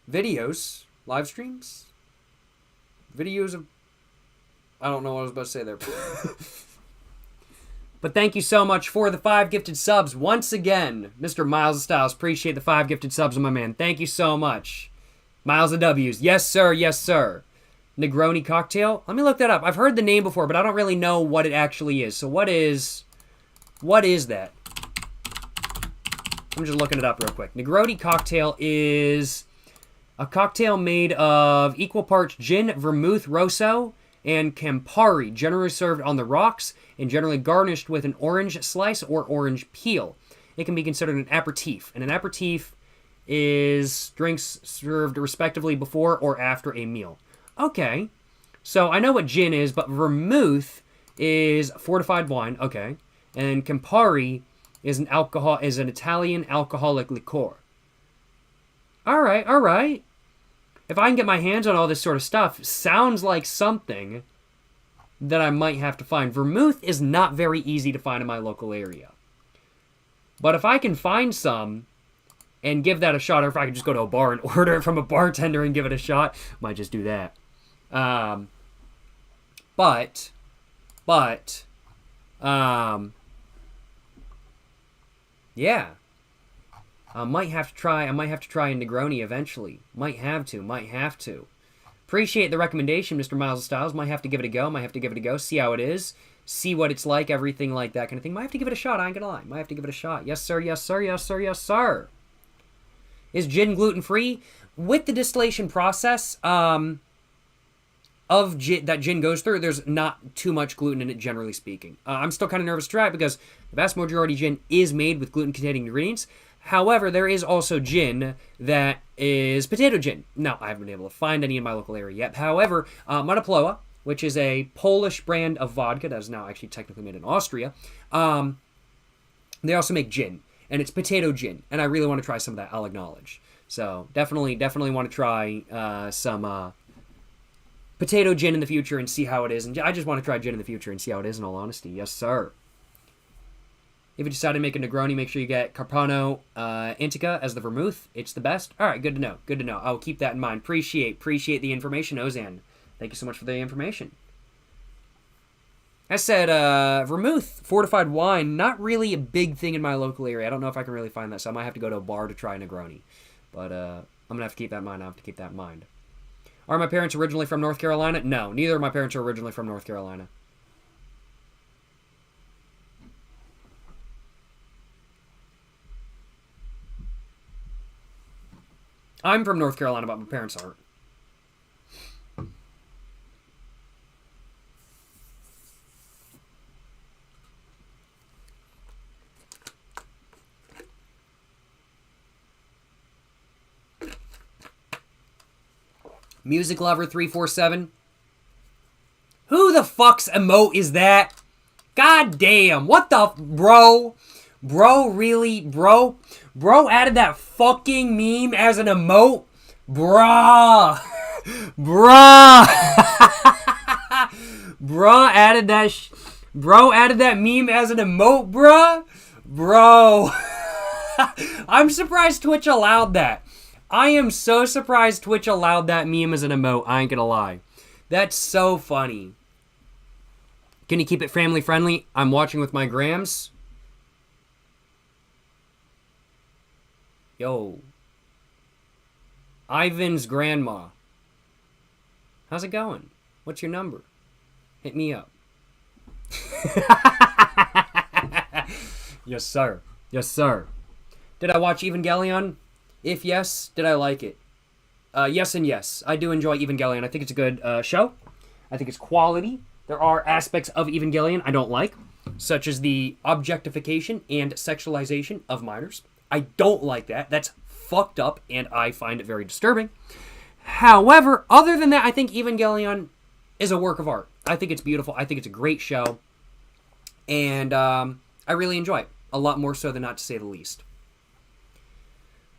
videos. Live streams? Videos of... I don't know what I was about to say there. But thank you so much for the 5 gifted subs. Once again, Mr. Miles of Styles. Appreciate the 5 gifted subs, my man. Thank you so much. Miles of W's. Yes, sir. Yes, sir. Negroni cocktail? Let me look that up. I've heard the name before, but I don't really know what it actually is. So what is that? I'm just looking it up real quick. Negroni cocktail is... a cocktail made of equal parts gin, vermouth, rosso, and Campari, generally served on the rocks and generally garnished with an orange slice or orange peel. It can be considered an aperitif, and an aperitif is drinks served respectively before or after a meal. Okay, so I know what gin is, but vermouth is fortified wine. Okay, and Campari is an Italian alcoholic liqueur. All right. If I can get my hands on all this sort of stuff, sounds like something that I might have to find. Vermouth is not very easy to find in my local area. But if I can find some and give that a shot, or if I could just go to a bar and order it from a bartender and give it a shot, might just do that. Yeah. I might have to try a Negroni eventually. Might have to. Appreciate the recommendation, Mr. Miles of Styles. Might have to give it a go. See how it is. see what it's like, everything like that kind of thing. Might have to give it a shot, I ain't gonna lie. Might have to give it a shot. Yes, sir, yes, sir, yes, sir, yes, sir. Is gin gluten-free? With the distillation process of gin, that gin goes through, there's not too much gluten in it, generally speaking. I'm still kind of nervous to try it because the vast majority of gin is made with gluten-containing ingredients. However, there is also gin that is potato gin. Now, I haven't been able to find any in my local area yet. However, Monoploa, which is a Polish brand of vodka that is now actually technically made in Austria, they also make gin, and it's potato gin, and I really want to try some of that, I'll acknowledge. So, definitely want to try some potato gin in the future and see how it is. And I just want to try gin in the future and see how it is, in all honesty. Yes, sir. If you decide to make a Negroni, make sure you get Carpano Antica as the vermouth. It's the best. All right, good to know. Good to know. I'll keep that in mind. Appreciate the information, Ozan. Thank you so much for the information. I said, vermouth, fortified wine, not really a big thing in my local area. I don't know if I can really find that, so I might have to go to a bar to try a Negroni. But I'm going to have to keep that in mind. I have to keep that in mind. Are my parents originally from North Carolina? No, neither of my parents are originally from North Carolina. I'm from North Carolina, but my parents aren't. Music Lover 347. Who the fuck's emote is that? God damn. What the... Bro. Bro, really? Bro added that fucking meme as an emote? Bruh. Bruh. Bruh added that... Bro added that meme as an emote, bruh? Bro. I'm surprised Twitch allowed that. I am so surprised Twitch allowed that meme as an emote. I ain't gonna lie. That's so funny. Can you keep it family friendly? I'm watching with my grams. Yo. Ivan's grandma. How's it going? What's your number? Hit me up. Yes, sir. Yes, sir. Did I watch Evangelion? If yes, did I like it? Yes and yes. I do enjoy Evangelion. I think it's a good show. I think it's quality. There are aspects of Evangelion I don't like, such as the objectification and sexualization of minors. I don't like that. That's fucked up, and I find it very disturbing. However, other than that, I think Evangelion is a work of art. I think it's beautiful. I think it's a great show. And I really enjoy it. A lot more so than not to say the least.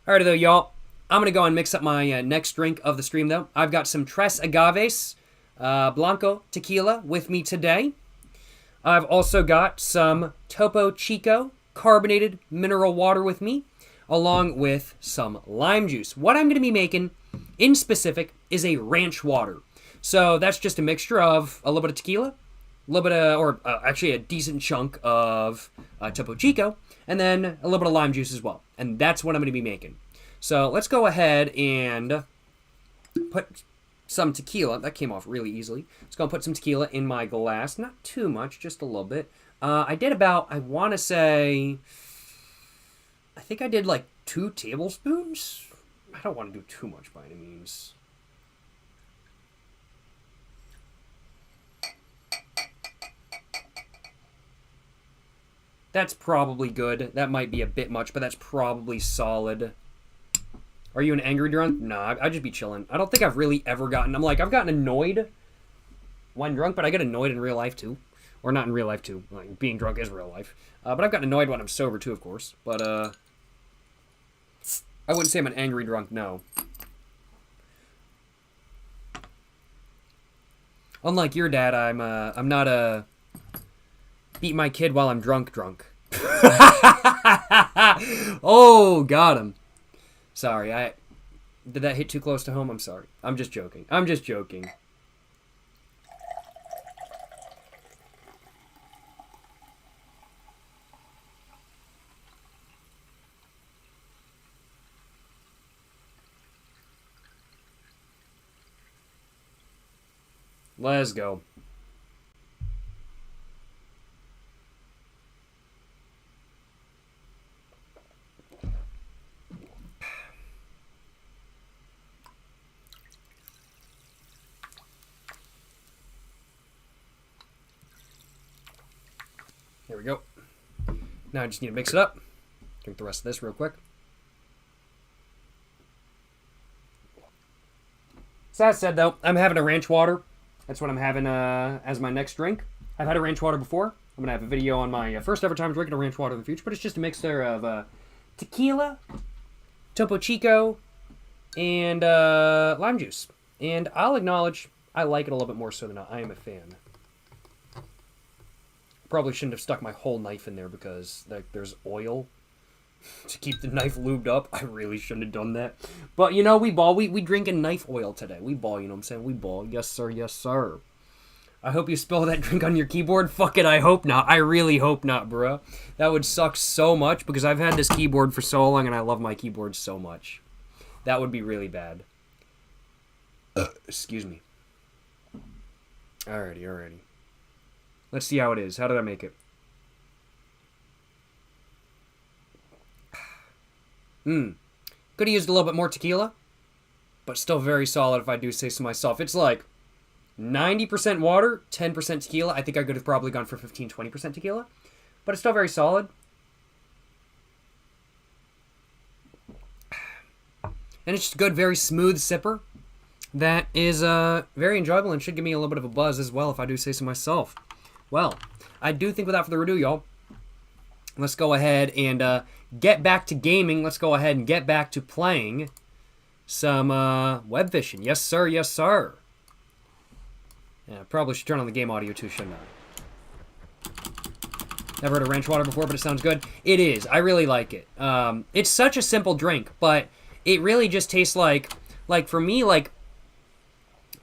Alrighty though, y'all. I'm going to go and mix up my next drink of the stream, though. I've got some Tres Agaves Blanco tequila with me today. I've also got some Topo Chico carbonated mineral water with me, along with some lime juice. What I'm going to be making, in specific, is a ranch water. So that's just a mixture of a little bit of tequila, a little bit of, actually a decent chunk of Topo Chico, and then a little bit of lime juice as well. And that's what I'm going to be making. So let's go ahead and put some tequila. That came off really easily. Let's go and put some tequila in my glass. Not too much, just a little bit. I did about, I want to say, I think I did like 2 tablespoons. I don't want to do too much by any means. That's probably good. That might be a bit much, but that's probably solid. Are you an angry drunk? Nah, I'd just be chilling. I don't think I've really ever gotten... I've gotten annoyed when drunk, but I get annoyed in real life, too. Or not in real life, too. Like, being drunk is real life. But I've gotten annoyed when I'm sober, too, of course. But, I wouldn't say I'm an angry drunk, no. Unlike your dad, I'm not a... beat my kid while I'm drunk. Oh, got him. Sorry, did that hit too close to home? I'm sorry. I'm just joking. Let's go. There we go. Now I just need to mix it up. Drink the rest of this real quick. So that said, though, I'm having a ranch water. That's what I'm having as my next drink. I've had a ranch water before. I'm going to have a video on my first ever time drinking a ranch water in the future, but it's just a mixture of tequila, Topo Chico, and lime juice. And I'll acknowledge I like it a little bit more so than I am a fan. Probably shouldn't have stuck my whole knife in there because there's oil to keep the knife lubed up. I really shouldn't have done that. But, you know, we ball. We drinking knife oil today. We ball, you know what I'm saying? We ball. Yes, sir. Yes, sir. I hope you spill that drink on your keyboard. Fuck it, I hope not. I really hope not, bro. That would suck so much because I've had this keyboard for so long and I love my keyboard so much. That would be really bad. Excuse me. Alrighty. Let's see how it is. How did I make it? Could have used a little bit more tequila, but still very solid if I do say so myself. It's like 90% water, 10% tequila. I think I could have probably gone for 15-20% tequila, but it's still very solid. And it's just a good, very smooth sipper that is very enjoyable and should give me a little bit of a buzz as well if I do say so myself. Well, I do think without further ado, y'all, let's go ahead and get back to gaming. Let's go ahead and get back to playing some web fishing. Yes, sir. Yes, sir. Yeah, I probably should turn on the game audio too, shouldn't I? Never heard of ranch water before, but it sounds good. It is. I really like it. It's such a simple drink, but it really just tastes like for me, like,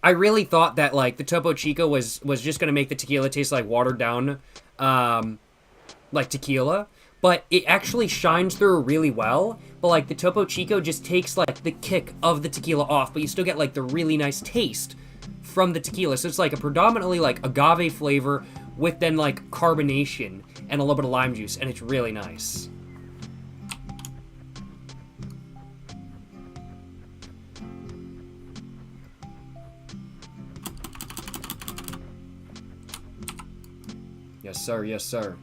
I really thought that, like, the Topo Chico was just going to make the tequila taste like watered down, like, tequila. But it actually shines through really well. But, like, the Topo Chico just takes, like, the kick of the tequila off. But you still get, like, the really nice taste from the tequila. So it's, like, a predominantly, like, agave flavor with then, like, carbonation and a little bit of lime juice. And it's really nice. Yes, sir. Yes, sir.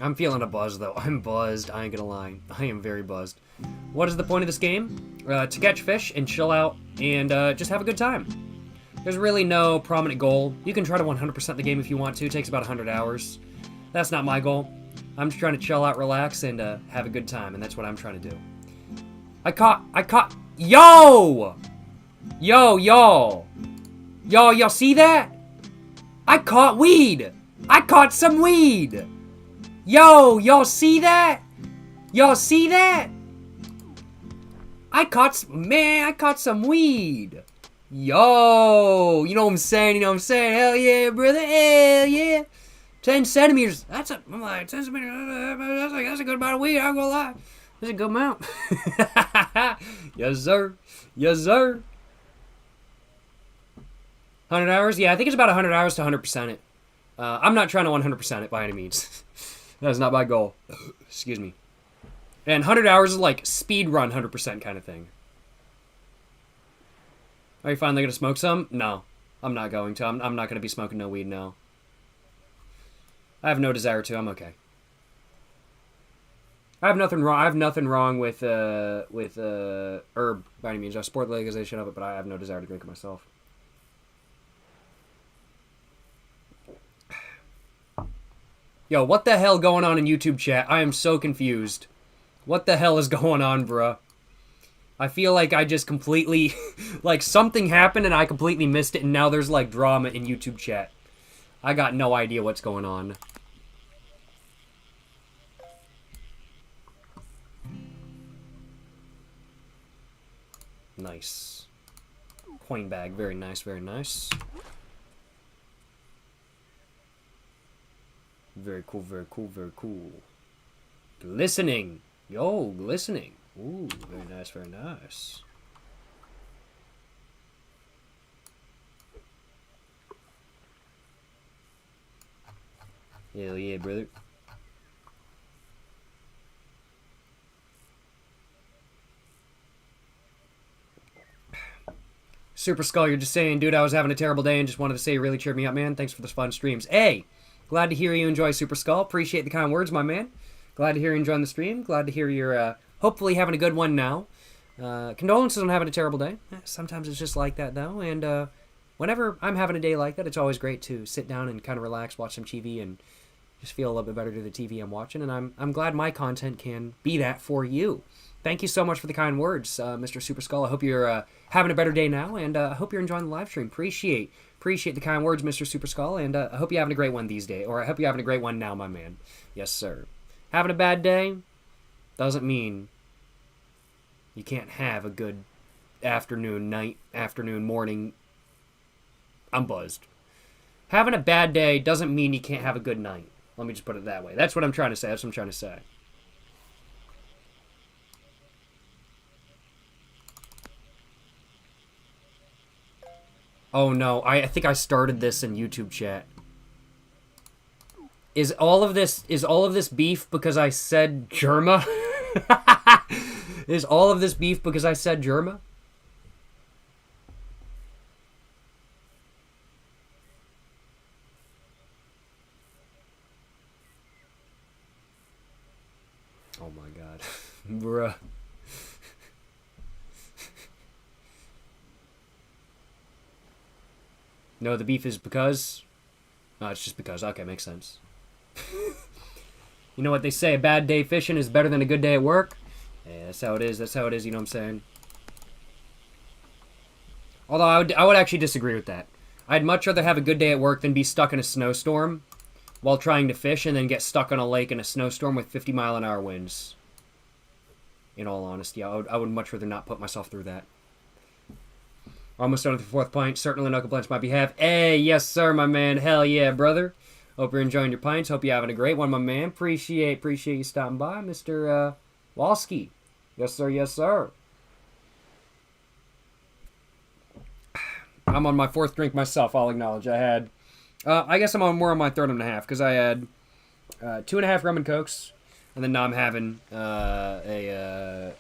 I'm feeling a buzz, though. I'm buzzed. I ain't gonna lie. I am very buzzed. What is the point of this game? To catch fish and chill out and just have a good time. There's really no prominent goal. You can try to 100% the game if you want to. It takes about 100 hours. That's not my goal. I'm just trying to chill out, relax, and have a good time, and that's what I'm trying to do. I caught... Yo! Yo, y'all. Y'all see that? I caught weed! I caught some weed! Yo, y'all see that? Y'all see that? I caught some weed. Yo, you know what I'm saying? You know what I'm saying? Hell yeah, brother. Hell yeah. 10 centimeters. I'm like, 10 centimeters. That's a good amount of weed. I'm gonna lie. That's a good amount. Yes, sir. Yes, sir. 100 hours? Yeah, I think it's about 100 hours to 100% it. I'm not trying to 100% it by any means. That is not my goal. Excuse me. And 100 hours is like speed run 100% kind of thing. Are you finally going to smoke some? No. I'm not going to. I'm not going to be smoking no weed, no. I have no desire to. I'm okay. I have nothing wrong with herb by any means. I support the legalization of it, but I have no desire to drink it myself. Yo, what the hell going on in YouTube chat? I am so confused. What the hell is going on, bruh? I feel like I just completely... like, something happened and I completely missed it, and now there's, like, drama in YouTube chat. I got no idea what's going on. Nice. Coin bag. Very nice, very nice. Very cool, very cool, very cool. Glistening. Yo, glistening. Ooh, very nice, very nice. Hell yeah, brother. Super Skull, you're just saying, dude, I was having a terrible day and just wanted to say you really cheered me up, man. Thanks for the fun streams. Hey, glad to hear you enjoy Super Skull. Appreciate the kind words, my man. Glad to hear you enjoying the stream. Glad to hear you're hopefully having a good one now. Condolences on having a terrible day. Sometimes it's just like that, though. And whenever I'm having a day like that, it's always great to sit down and kind of relax, watch some TV, and just feel a little bit better to the TV I'm watching. And I'm glad my content can be that for you. Thank you so much for the kind words, Mr. Super Skull. I hope you're having a better day now, and I hope you're enjoying the live stream. Appreciate the kind words, Mr. Super Skull, and I hope you're having a great one these days, or I hope you're having a great one now, my man. Yes, sir. Having a bad day doesn't mean you can't have a good afternoon, night, afternoon, morning. I'm buzzed. Having a bad day doesn't mean you can't have a good night. Let me just put it that way. That's what I'm trying to say. That's what I'm trying to say. Oh no, I think I started this in YouTube chat. Is all of this beef because I said Germa? Is all of this beef because I said Germa? Oh my god. Bruh. No, the beef is because... No, it's just because. Okay, makes sense. You know what they say, a bad day fishing is better than a good day at work? Yeah, that's how it is. That's how it is, you know what I'm saying? Although I would actually disagree with that. I'd much rather have a good day at work than be stuck in a snowstorm while trying to fish and then get stuck on a lake in a snowstorm with 50-mile-an-hour winds. In all honesty, I would much rather not put myself through that. Almost done with the fourth pint. Certainly no complaints on my behalf. Hey, yes, sir, my man. Hell yeah, brother. Hope you're enjoying your pints. Hope you're having a great one, my man. Appreciate you stopping by, Mr. Walski. Yes, sir, yes, sir. I'm on my fourth drink myself, I'll acknowledge. I guess I'm more on my third and a half, because I had 2.5 rum and cokes, and then now I'm having a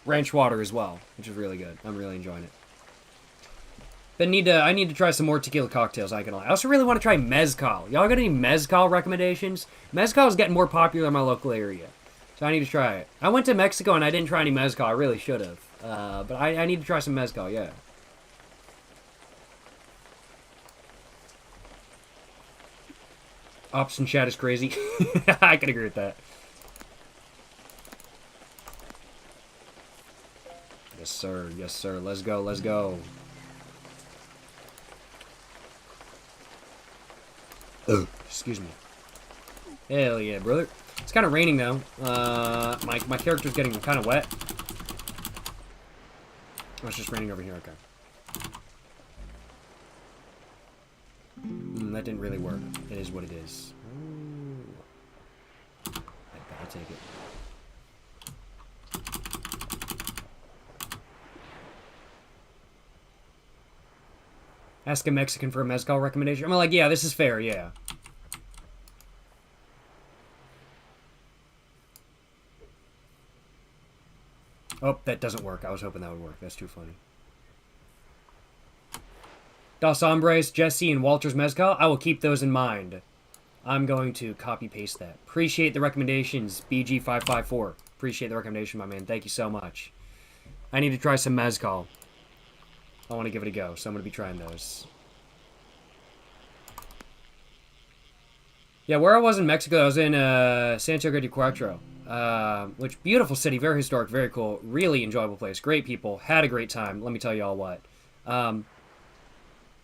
ranch water as well, which is really good. I'm really enjoying it. But I need to try some more tequila cocktails, I can lie. I also really want to try mezcal. Y'all got any mezcal recommendations? Mezcal is getting more popular in my local area, so I need to try it. I went to Mexico and I didn't try any mezcal. I really should have. But I need to try some mezcal, yeah. Ops in chat is crazy. I can agree with that. Yes, sir. Yes, sir. Let's go. Let's go. Excuse me. Hell yeah, brother. It's kind of raining, though. My character's getting kind of wet. Oh, it's just raining over here. Okay. That didn't really work. It is what it is. I'll take it. Ask a Mexican for a mezcal recommendation. I'm like, yeah, this is fair, yeah. Oh, that doesn't work. I was hoping that would work. That's too funny. Dos Hombres, Jesse, and Walter's Mezcal. I will keep those in mind. I'm going to copy-paste that. Appreciate the recommendations, BG554. Appreciate the recommendation, my man. Thank you so much. I need to try some Mezcal. I want to give it a go, so I'm going to be trying those. Yeah, where I was in Mexico, I was in Santiago de Cuatro. Which, beautiful city, very historic, very cool, really enjoyable place, great people, had a great time, let me tell you all what. I'm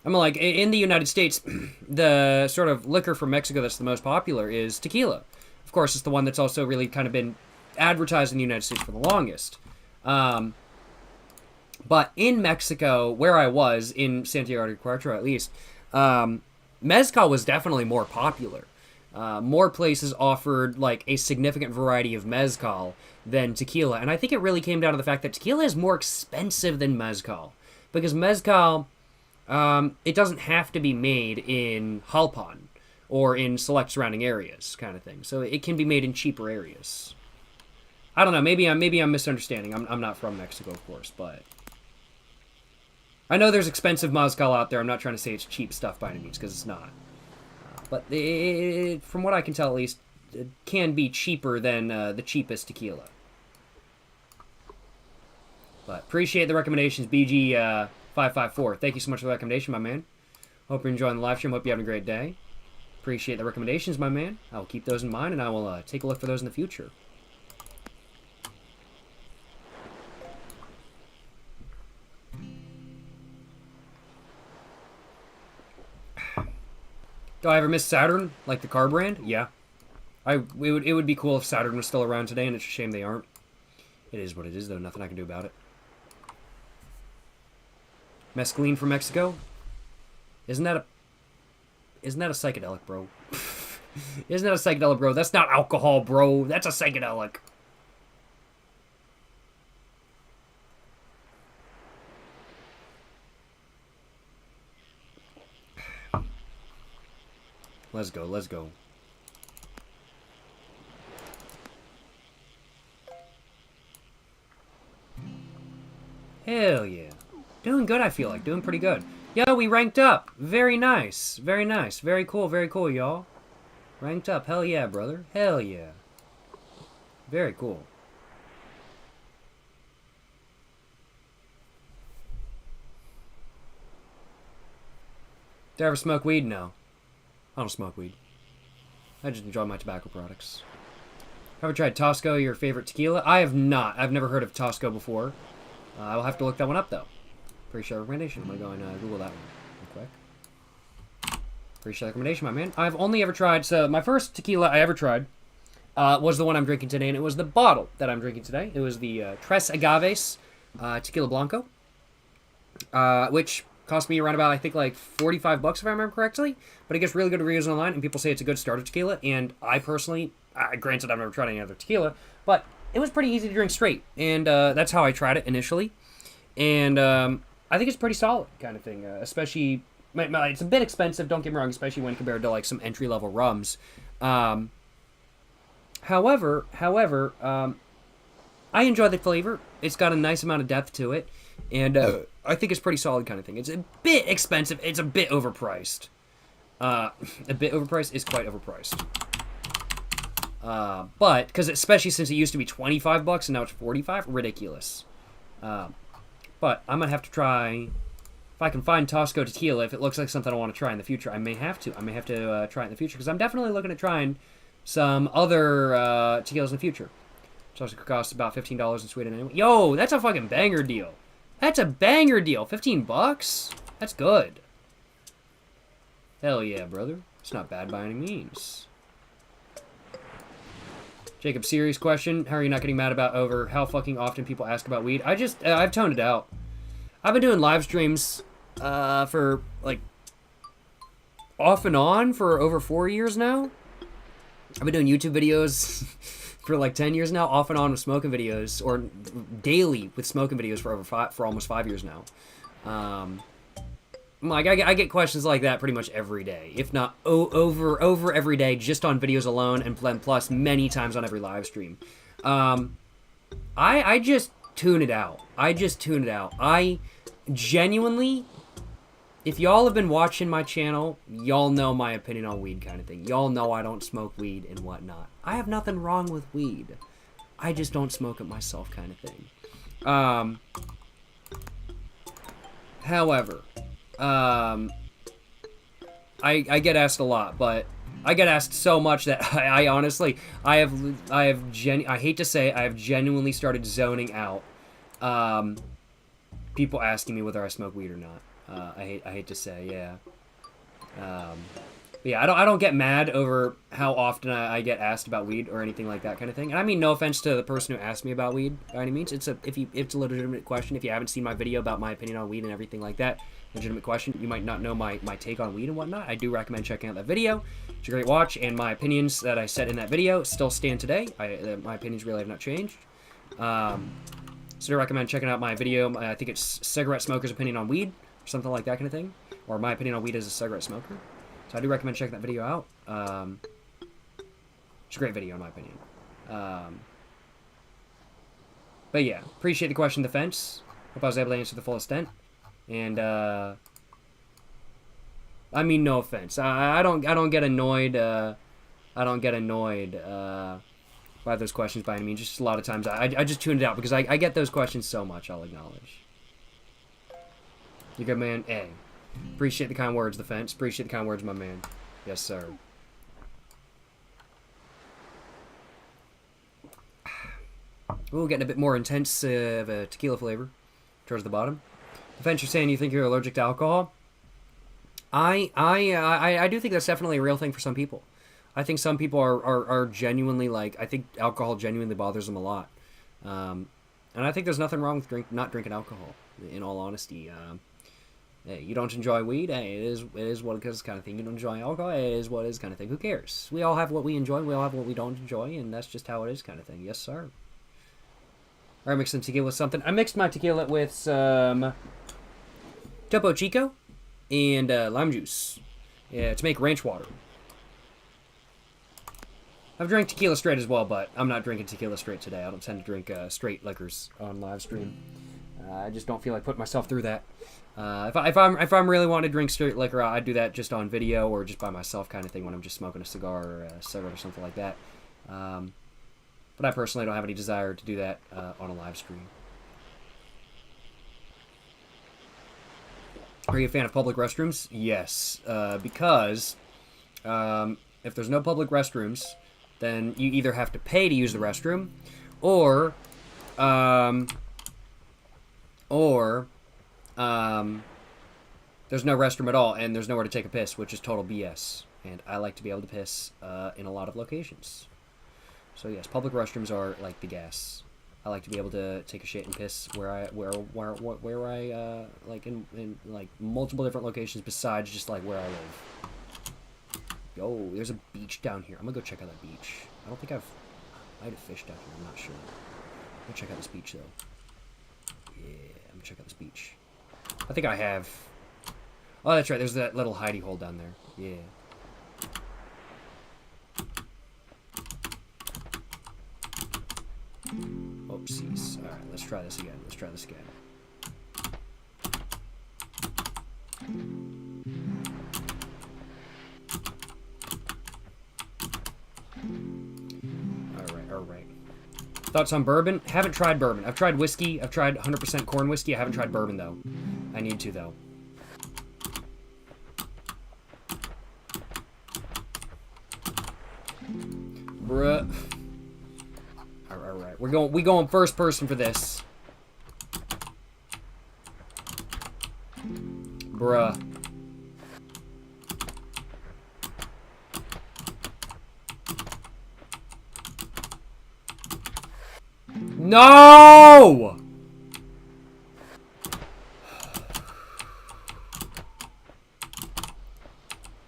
like, in the United States, the sort of liquor from Mexico that's the most popular is tequila. Of course, it's the one that's also really kind of been advertised in the United States for the longest. But in Mexico, where I was, in Santiago de Cuatro at least, mezcal was definitely more popular. more places offered like a significant variety of mezcal than tequila, and I think it really came down to the fact that tequila is more expensive than mezcal, because mezcal, it doesn't have to be made in Jalpan or in select surrounding areas, kind of thing. So it can be made in cheaper areas. I don't know. Maybe I'm misunderstanding. I'm not from Mexico, of course, but I know there's expensive mezcal out there. I'm not trying to say it's cheap stuff by any means, because it's not. But from what I can tell, at least, it can be cheaper than the cheapest tequila. But appreciate the recommendations, BG554. Thank you so much for the recommendation, my man. Hope you're enjoying the live stream. Hope you're having a great day. Appreciate the recommendations, my man. I will keep those in mind, and I will take a look for those in the future. Do I ever miss Saturn, like the car brand? Yeah. It would be cool if Saturn was still around today, and it's a shame they aren't. It is what it is, though. Nothing I can do about it. Mescaline from Mexico? Isn't that a psychedelic, bro? Isn't that a psychedelic, bro? That's not alcohol, bro. That's a psychedelic. Let's go, let's go. Hell yeah. Doing good, I feel like. Doing pretty good. Yo, we ranked up. Very nice. Very nice. Very cool, y'all. Ranked up. Hell yeah, brother. Hell yeah. Very cool. Did I ever smoke weed? No. I don't smoke weed. I just enjoy my tobacco products. Ever tried Tosco, your favorite tequila? I have not. I've never heard of Tosco before. I will have to look that one up, though. Appreciate the recommendation. I'm going to go Google that one real quick. Appreciate the recommendation, my man. I've only ever tried... So, my first tequila I ever tried was the one I'm drinking today, and it was the bottle that I'm drinking today. It was the Tres Agaves Tequila Blanco, which cost me around about, I think, like $45 if I remember correctly. But it gets really good reviews online, and people say it's a good starter tequila. And I personally, granted, I've never tried any other tequila, but it was pretty easy to drink straight. And that's how I tried it initially. And I think it's pretty solid kind of thing, especially... It's a bit expensive, don't get me wrong, especially when compared to like some entry-level rums. However, I enjoy the flavor. It's got a nice amount of depth to it, and I think it's pretty solid kind of thing. It's a bit expensive. It's a bit overpriced. A bit overpriced is quite overpriced. But because especially since it used to be $25 and now it's $45, ridiculous. But I'm gonna have to try. If I can find Tosco tequila, if it looks like something I want to try in the future, I may have to. I may have to try it in the future, because I'm definitely looking at trying some other tequilas in the future. Tosco costs about $15 in Sweden anyway. Yo, that's a fucking banger deal. That's a banger deal. $15? That's good. Hell yeah, brother. It's not bad by any means. Jacob, serious question. How are you not getting mad about over how fucking often people ask about weed? I've toned it out. I've been doing live streams for, like, off and on for over 4 years now. I've been doing YouTube videos for, like, 10 years now, off and on with smoking videos, or daily with smoking videos for almost 5 years now. Like, I get questions like that pretty much every day, if not over every day, just on videos alone, and plus many times on every live stream. I just tune it out. I genuinely, if y'all have been watching my channel, y'all know my opinion on weed kind of thing. Y'all know I don't smoke weed and whatnot. I have nothing wrong with weed. I just don't smoke it myself kind of thing. However, I get asked a lot, but I get asked so much that I honestly, I hate to say, I have genuinely started zoning out people asking me whether I smoke weed or not. I hate to say, yeah. But yeah, I don't get mad over how often I get asked about weed or anything like that kind of thing. And I mean no offense to the person who asked me about weed by any means. It's a legitimate question. If you haven't seen my video about my opinion on weed and everything like that, legitimate question. You might not know my take on weed and whatnot. I do recommend checking out that video. It's a great watch, and my opinions that I said in that video still stand today. My opinions really have not changed. So I recommend checking out my video. I think it's cigarette smoker's opinion on weed, or something like that kind of thing, or my opinion on weed as a cigarette smoker. So I do recommend checking that video out. It's a great video in my opinion. But yeah, appreciate the question, defense. Hope I was able to answer the full extent. And I mean no offense. I don't get annoyed. I don't get annoyed by those questions by any means. Just a lot of times I just tuned it out because I get those questions so much. I'll acknowledge. You good, man? Hey. Appreciate the kind words, defense. Appreciate the kind words, my man. Yes, sir. Ooh, getting a bit more intense of a tequila flavor towards the bottom. Defense, you're saying you think you're allergic to alcohol? I do think that's definitely a real thing for some people. I think some people are genuinely like, I think alcohol genuinely bothers them a lot. And I think there's nothing wrong with not drinking alcohol, in all honesty. Hey, you don't enjoy weed? Hey, it is what it is kind of thing. You don't enjoy alcohol? Hey, it is what it is kind of thing. Who cares? We all have what we enjoy. We all have what we don't enjoy, and that's just how it is kind of thing. Yes, sir. Or I mixed some tequila with something. I mixed my tequila with some Topo Chico and lime juice. Yeah, to make ranch water. I've drank tequila straight as well, but I'm not drinking tequila straight today. I don't tend to drink straight liquors on live stream. I just don't feel like putting myself through that. If I'm really wanting to drink straight liquor, I'd do that just on video or just by myself kind of thing when I'm just smoking a cigar or a cigarette or something like that. But I personally don't have any desire to do that on a live stream. Are you a fan of public restrooms? Yes, because if there's no public restrooms, then you either have to pay to use the restroom, or there's no restroom at all, and there's nowhere to take a piss, which is total BS. And I like to be able to piss in a lot of locations. So yes, public restrooms are like the gas. I like to be able to take a shit and piss where I like in like multiple different locations besides just like where I live. Yo, there's a beach down here. I'm gonna go check out that beach. I don't think I might have fished down here. I'm not sure. I'm gonna check out this beach though. Yeah, I'm gonna check out this beach. I think I have. Oh, that's right. There's that little hidey hole down there. Yeah. Oopsies. Alright, let's try this again. Let's try this again. Alright. Thoughts on bourbon? Haven't tried bourbon. I've tried whiskey. I've tried 100% corn whiskey. I haven't tried bourbon, though. I need to, though. Bruh. Alright. We going first person for this. Bruh. No!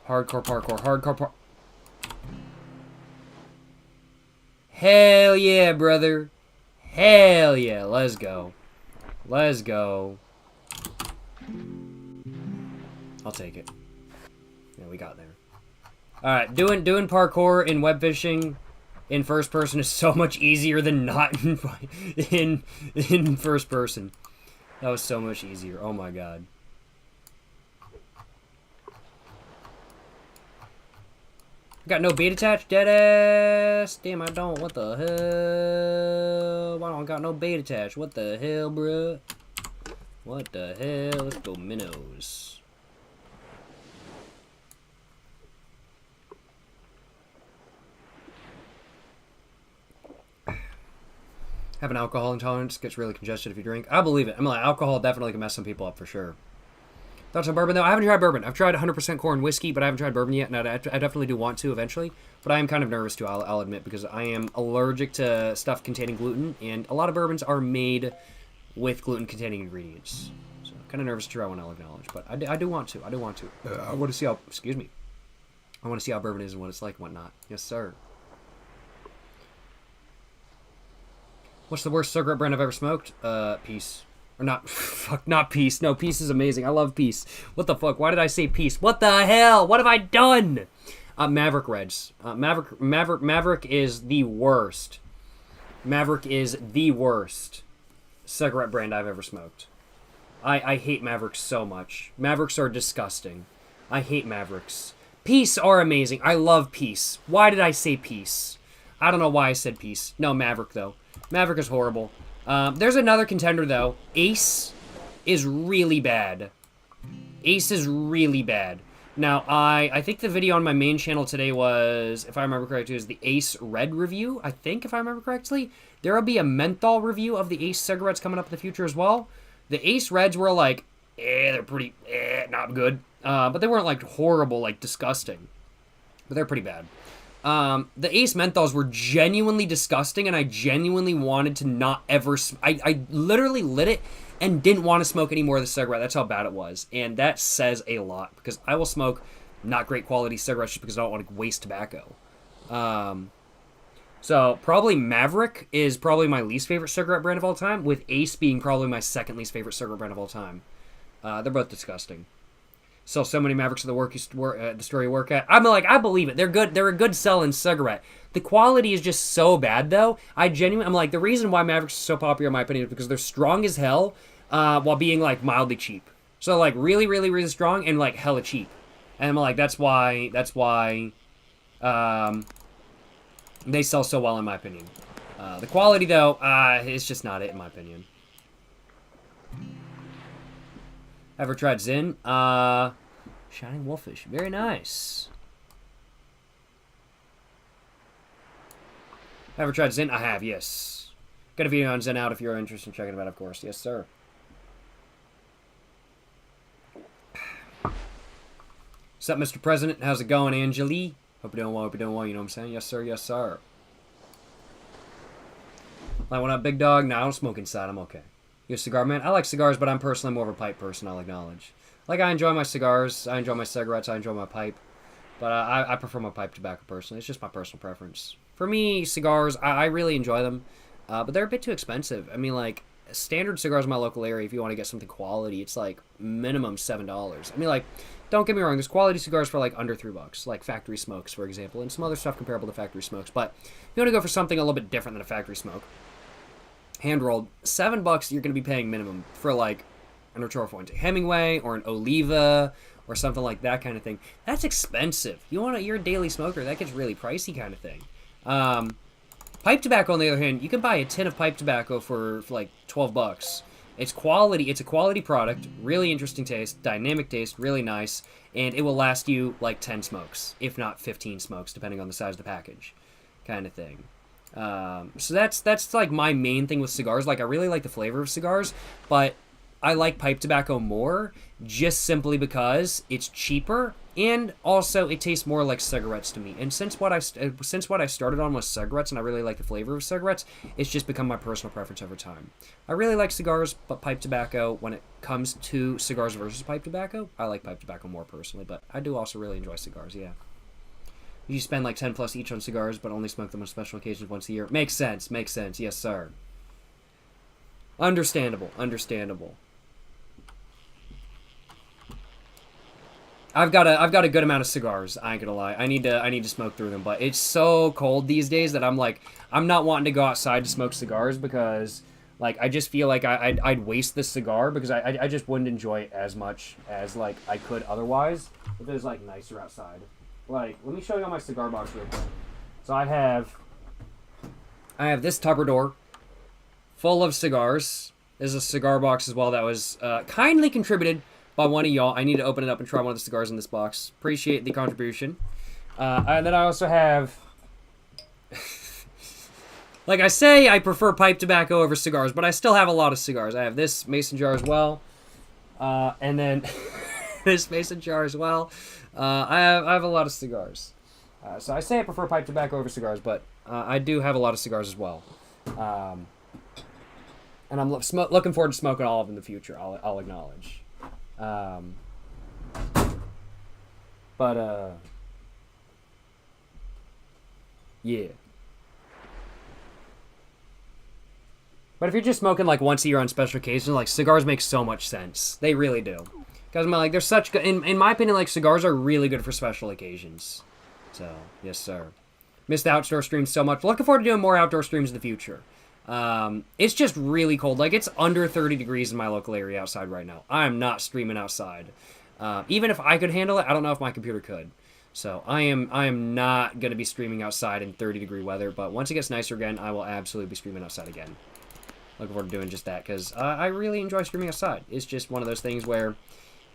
Hardcore parkour. Hell yeah, brother. Hell yeah. Let's go. Let's go. I'll take it. Yeah, we got there. Alright, doing parkour in web fishing in first person is so much easier than not in first person. That was so much easier. Oh my god. Got no bait attached, deadass. Damn, I don't. What the hell? I don't got no bait attached. What the hell, bruh? What the hell? Let's go minnows. Have an alcohol intolerance, gets really congested if you drink. I believe it. I'm like, alcohol definitely can mess some people up for sure. Thoughts on bourbon, though? I haven't tried bourbon. I've tried 100% corn whiskey, but I haven't tried bourbon yet, and I definitely do want to eventually. But I am kind of nervous, too, I'll admit, because I am allergic to stuff containing gluten, and a lot of bourbons are made with gluten-containing ingredients. So I'm kind of nervous to try one, I'll acknowledge. But I do want to. I want to see how... Excuse me. I want to see how bourbon is and what it's like and whatnot. Yes, sir. What's the worst cigarette brand I've ever smoked? Peace. Or not, fuck, not Peace. No, Peace is amazing. I love Peace. What the fuck? Why did I say Peace? What the hell? What have I done? Maverick Reds. Maverick is the worst. Maverick is the worst cigarette brand I've ever smoked. I hate Mavericks so much. Mavericks are disgusting. I hate Mavericks. Peace are amazing. I love Peace. Why did I say Peace? I don't know why I said Peace. No, Maverick, though. Maverick is horrible. There's another contender, though. Ace is really bad. Ace is really bad. Now, I think the video on my main channel today was, if I remember correctly, was the Ace Red review, I think, if I remember correctly. There will be a menthol review of the Ace cigarettes coming up in the future as well. The Ace Reds were like, they're pretty, not good. But they weren't, like, horrible, like, disgusting. But they're pretty bad. The Ace menthols were genuinely disgusting, and I genuinely wanted to not ever... I literally lit it and didn't want to smoke any more of the cigarette. That's how bad it was. And that says a lot, because I will smoke not great quality cigarettes just because I don't want to waste tobacco. So, probably Maverick is probably my least favorite cigarette brand of all time, with Ace being probably my second least favorite cigarette brand of all time. They're both disgusting. Sell so many Mavericks at the store you work at. I'm like, I believe it. They're good. They're a good selling cigarette. The quality is just so bad, though. I'm like, the reason why Mavericks are so popular, in my opinion, is because they're strong as hell, while being, like, mildly cheap. So, like, really, really, really strong and, like, hella cheap. And I'm like, that's why, they sell so well, in my opinion. The quality, though, it's just not it, in my opinion. Ever tried Zin? Shining Wolfish. Very nice. Ever tried Zin? I have, yes. Got a video on Zin out if you're interested in checking it out, of course. Yes, sir. What's up, Mr. President? How's it going, Angeli? Hope you're doing well, you know what I'm saying? Yes, sir, yes, sir. Like, what up, big dog? No, I don't smoke inside. I'm okay. You a cigar man? I like cigars, but I'm personally more of a pipe person, I'll acknowledge. Like, I enjoy my cigars, I enjoy my cigarettes, I enjoy my pipe. But I prefer my pipe tobacco personally. It's just my personal preference. For me, cigars, I really enjoy them. But they're a bit too expensive. I mean, like, standard cigars in my local area, if you want to get something quality, it's like minimum $7. I mean, like, don't get me wrong, there's quality cigars for like under $3, like Factory Smokes, for example, and some other stuff comparable to Factory Smokes. But if you want to go for something a little bit different than a Factory Smoke, hand-rolled, $7 you're going to be paying minimum for like an Arturo Fuente Hemingway or an Oliva or something like that kind of thing. That's expensive. You're a daily smoker, that gets really pricey kind of thing. Pipe tobacco, on the other hand, you can buy a tin of pipe tobacco for like $12. It's quality. It's a quality product. Really interesting taste, dynamic taste, really nice, and it will last you like 10 smokes, if not 15 smokes, depending on the size of the package, kind of thing. So that's like my main thing with cigars. Like, I really like the flavor of cigars, but I like pipe tobacco more just simply because it's cheaper and also it tastes more like cigarettes to me. And since what I started on was cigarettes and I really like the flavor of cigarettes, it's just become my personal preference over time. I really like cigars, but pipe tobacco, when it comes to cigars versus pipe tobacco, I like pipe tobacco more personally, but I do also really enjoy cigars, yeah. You spend like 10 plus each on cigars, but only smoke them on special occasions once a year. Makes sense, yes sir. Understandable. I've got a good amount of cigars, I ain't gonna lie. I need to smoke through them, but it's so cold these days that I'm like, I'm not wanting to go outside to smoke cigars because, like, I just feel like I'd waste this cigar because I just wouldn't enjoy it as much as, like, I could otherwise if it was, like, nicer outside. Like, let me show you on my cigar box real quick. So I have this Tupperware full of cigars. There's a cigar box as well that was kindly contributed by one of y'all. I need to open it up and try one of the cigars in this box. Appreciate the contribution. And then I also have... like I say, I prefer pipe tobacco over cigars, but I still have a lot of cigars. I have this mason jar as well. And then... this mason jar as well. I have a lot of cigars. So I say I prefer pipe tobacco over cigars, but I do have a lot of cigars as well. And I'm looking forward to smoking all of them in the future, I'll acknowledge. Yeah. But if you're just smoking like once a year on special occasions, like cigars make so much sense. They really do. Because like they're such good. In my opinion, like cigars are really good for special occasions. So yes, sir. Missed the outdoor streams so much. Looking forward to doing more outdoor streams in the future. It's just really cold. Like it's under 30 degrees in my local area outside right now. I am not streaming outside. Even if I could handle it, I don't know if my computer could. So I am not gonna be streaming outside in 30-degree weather. But once it gets nicer again, I will absolutely be streaming outside again. Looking forward to doing just that, because I really enjoy streaming outside. It's just one of those things where,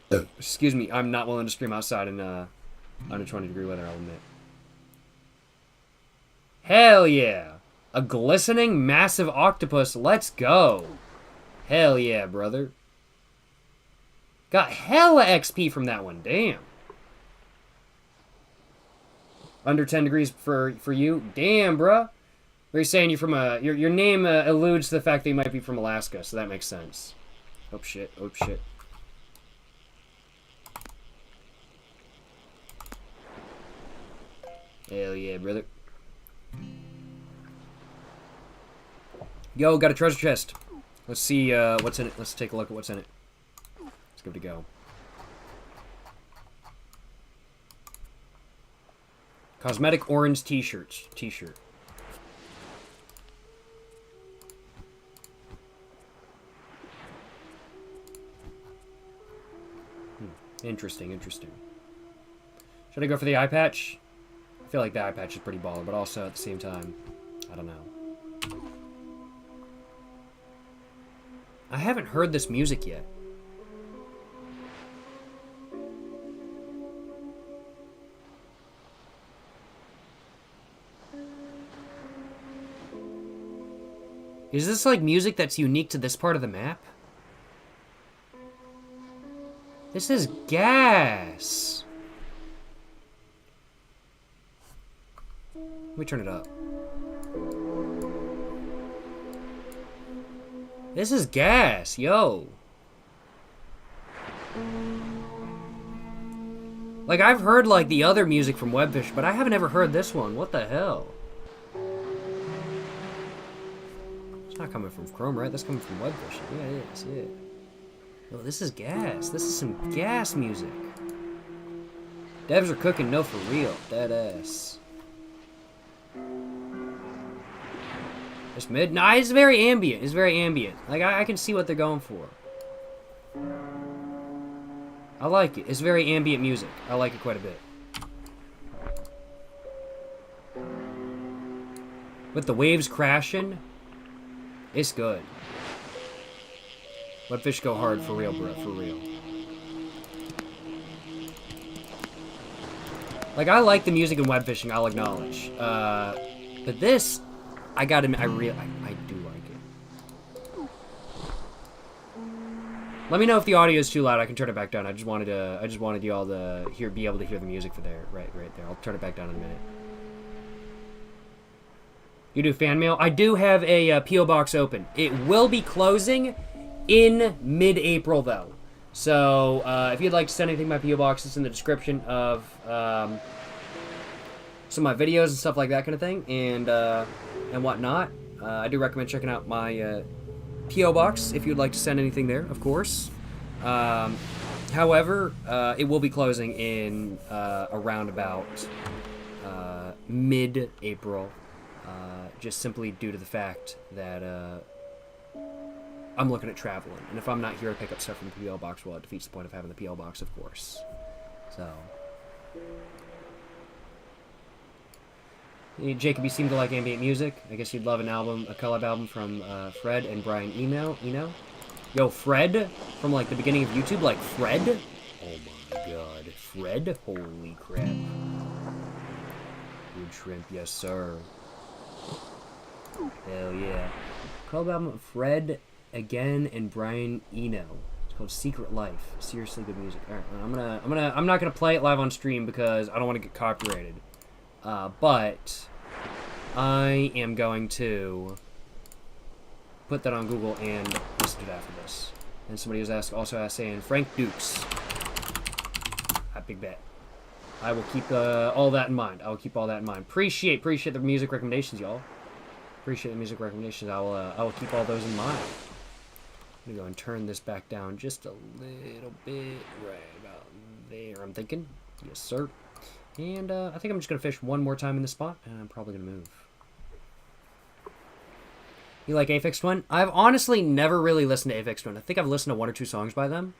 excuse me, I'm not willing to stream outside in under 20-degree weather, I'll admit. Hell yeah! A glistening massive octopus, let's go! Hell yeah, brother. Got hella XP from that one, damn. Under 10 degrees for you? Damn, bruh. You're saying you're from your name alludes to the fact that you might be from Alaska, so that makes sense. Oh shit, oh shit. Hell yeah, brother. Yo, got a treasure chest. Let's see what's in it. Let's take a look at what's in it. Let's give it a go. Cosmetic orange t-shirt. Interesting. Should I go for the eye patch? I feel like the eye patch is pretty baller, but also at the same time, I don't know. I haven't heard this music yet. Is this like music that's unique to this part of the map? This is gas. Let me turn it up. This is gas, yo. Like, I've heard, like, the other music from Webfish, but I haven't ever heard this one. What the hell? It's not coming from Chrome, right? That's coming from Webfish. Yeah, it is, yeah. Oh, this is gas. This is some gas music. Devs are cooking, no, for real. Dead ass. It's mid. Nah, it's very ambient. It's very ambient. Like, I can see what they're going for. I like it. It's very ambient music. I like it quite a bit. With the waves crashing, it's good. Webfish go hard for real, bro. For real. Like, I like the music in Webfishing, I'll acknowledge. But this, I do like it. Let me know if the audio is too loud. I can turn it back down. I just wanted you all to be able to hear the music for there, right there. I'll turn it back down in a minute. You do fan mail? I do have a P.O. box open. It will be closing in mid-April, though. So, if you'd like to send anything by P.O. Box, it's in the description of some of my videos and stuff like that kind of thing, and whatnot. I do recommend checking out my P.O. Box if you'd like to send anything there, of course. However, it will be closing in around about mid-April, just simply due to the fact that I'm looking at traveling, and if I'm not here to pick up stuff from the P.O. Box, well, it defeats the point of having the P.O. Box, of course. So, Jacob, you seem to like ambient music. I guess you'd love a collab album from Fred and Brian Eno. Yo, Fred from like the beginning of YouTube, like Fred. Oh my God, Fred! Holy crap! Good shrimp, yes sir. Hell yeah! Collab album of Fred again and Brian Eno. It's called Secret Life. Seriously good music. All right, I'm not gonna play it live on stream because I don't want to get copyrighted. But I am going to put that on Google and listen to it after this. And somebody was also asked saying Frank Dukes. A big bet. I will keep all that in mind. I will keep all that in mind. Appreciate the music recommendations, y'all. Appreciate the music recommendations. I will keep all those in mind. I'm gonna go and turn this back down just a little bit, right about there. I'm thinking, yes, sir. And I think I'm just gonna fish one more time in this spot, and I'm probably gonna move. You like Aphex Twin? I've honestly never really listened to Aphex Twin. I think I've listened to 1 or 2 songs by them.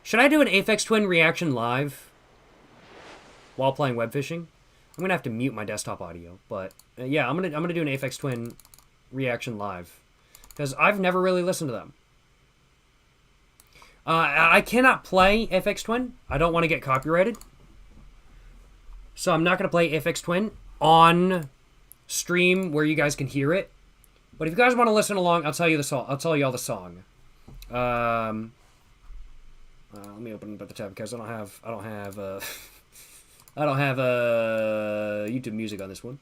Should I do an Aphex Twin reaction live while playing Webfishing? I'm gonna have to mute my desktop audio, but yeah, I'm gonna do an Aphex Twin reaction live because I've never really listened to them. I cannot play Aphex Twin. I don't want to get copyrighted, so I'm not gonna play Aphex Twin on stream where you guys can hear it. But if you guys want to listen along, I'll tell you the song. I'll tell you all the song. Let me open up the tab because I don't have YouTube music on this one.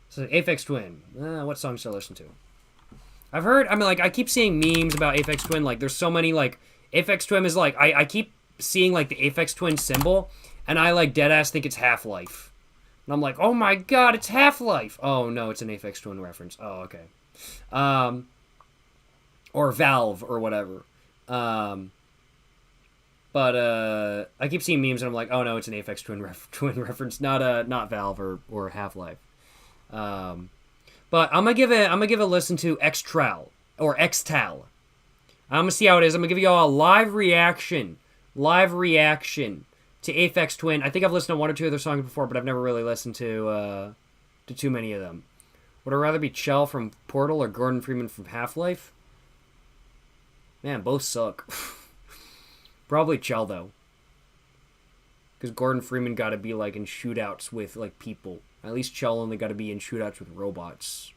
So Aphex Twin. What song should I listen to? I've heard. I mean, like I keep seeing memes about Aphex Twin. Like there's so many. Like Aphex Twin is like I keep seeing like the Aphex Twin symbol, and I like deadass think it's Half-Life. And I'm like, oh my god, it's Half-Life. Oh no, it's an Aphex Twin reference. Oh okay. Or Valve or whatever. But I keep seeing memes and I'm like, oh no, it's an Aphex Twin reference, not Valve or Half-Life. But I'm gonna give it a listen to Xtral or Xtal. I'm gonna see how it is. I'm gonna give you all a live reaction to Aphex Twin. I think I've listened to 1 or 2 other songs before, but I've never really listened to too many of them. Would I rather be Chell from Portal or Gordon Freeman from Half-Life? Man, both suck. Probably Chell, though. Because Gordon Freeman got to be, like, in shootouts with, like, people. At least Chell only got to be in shootouts with robots.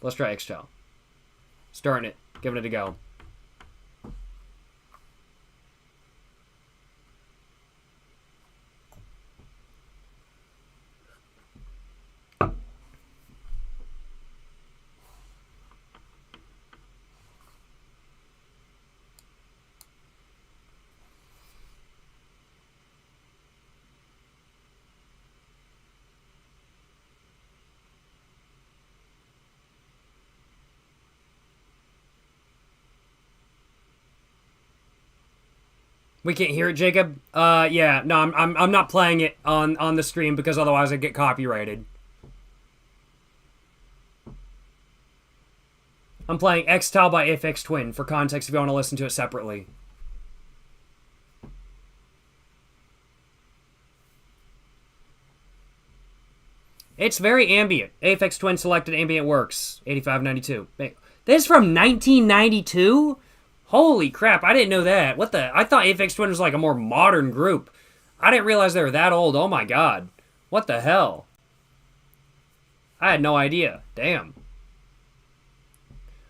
Let's try X-Chell. Starting it. Giving it a go. We can't hear it, Jacob. Yeah, no, I'm not playing it on the stream because otherwise I'd get copyrighted. I'm playing Xtal by Aphex Twin for context if you want to listen to it separately. It's very ambient. Aphex Twin selected ambient works. 8592. This is from 1992? Holy crap, I didn't know that. What the? I thought Aphex Twin was like a more modern group. I didn't realize they were that old. Oh my god. What the hell? I had no idea. Damn.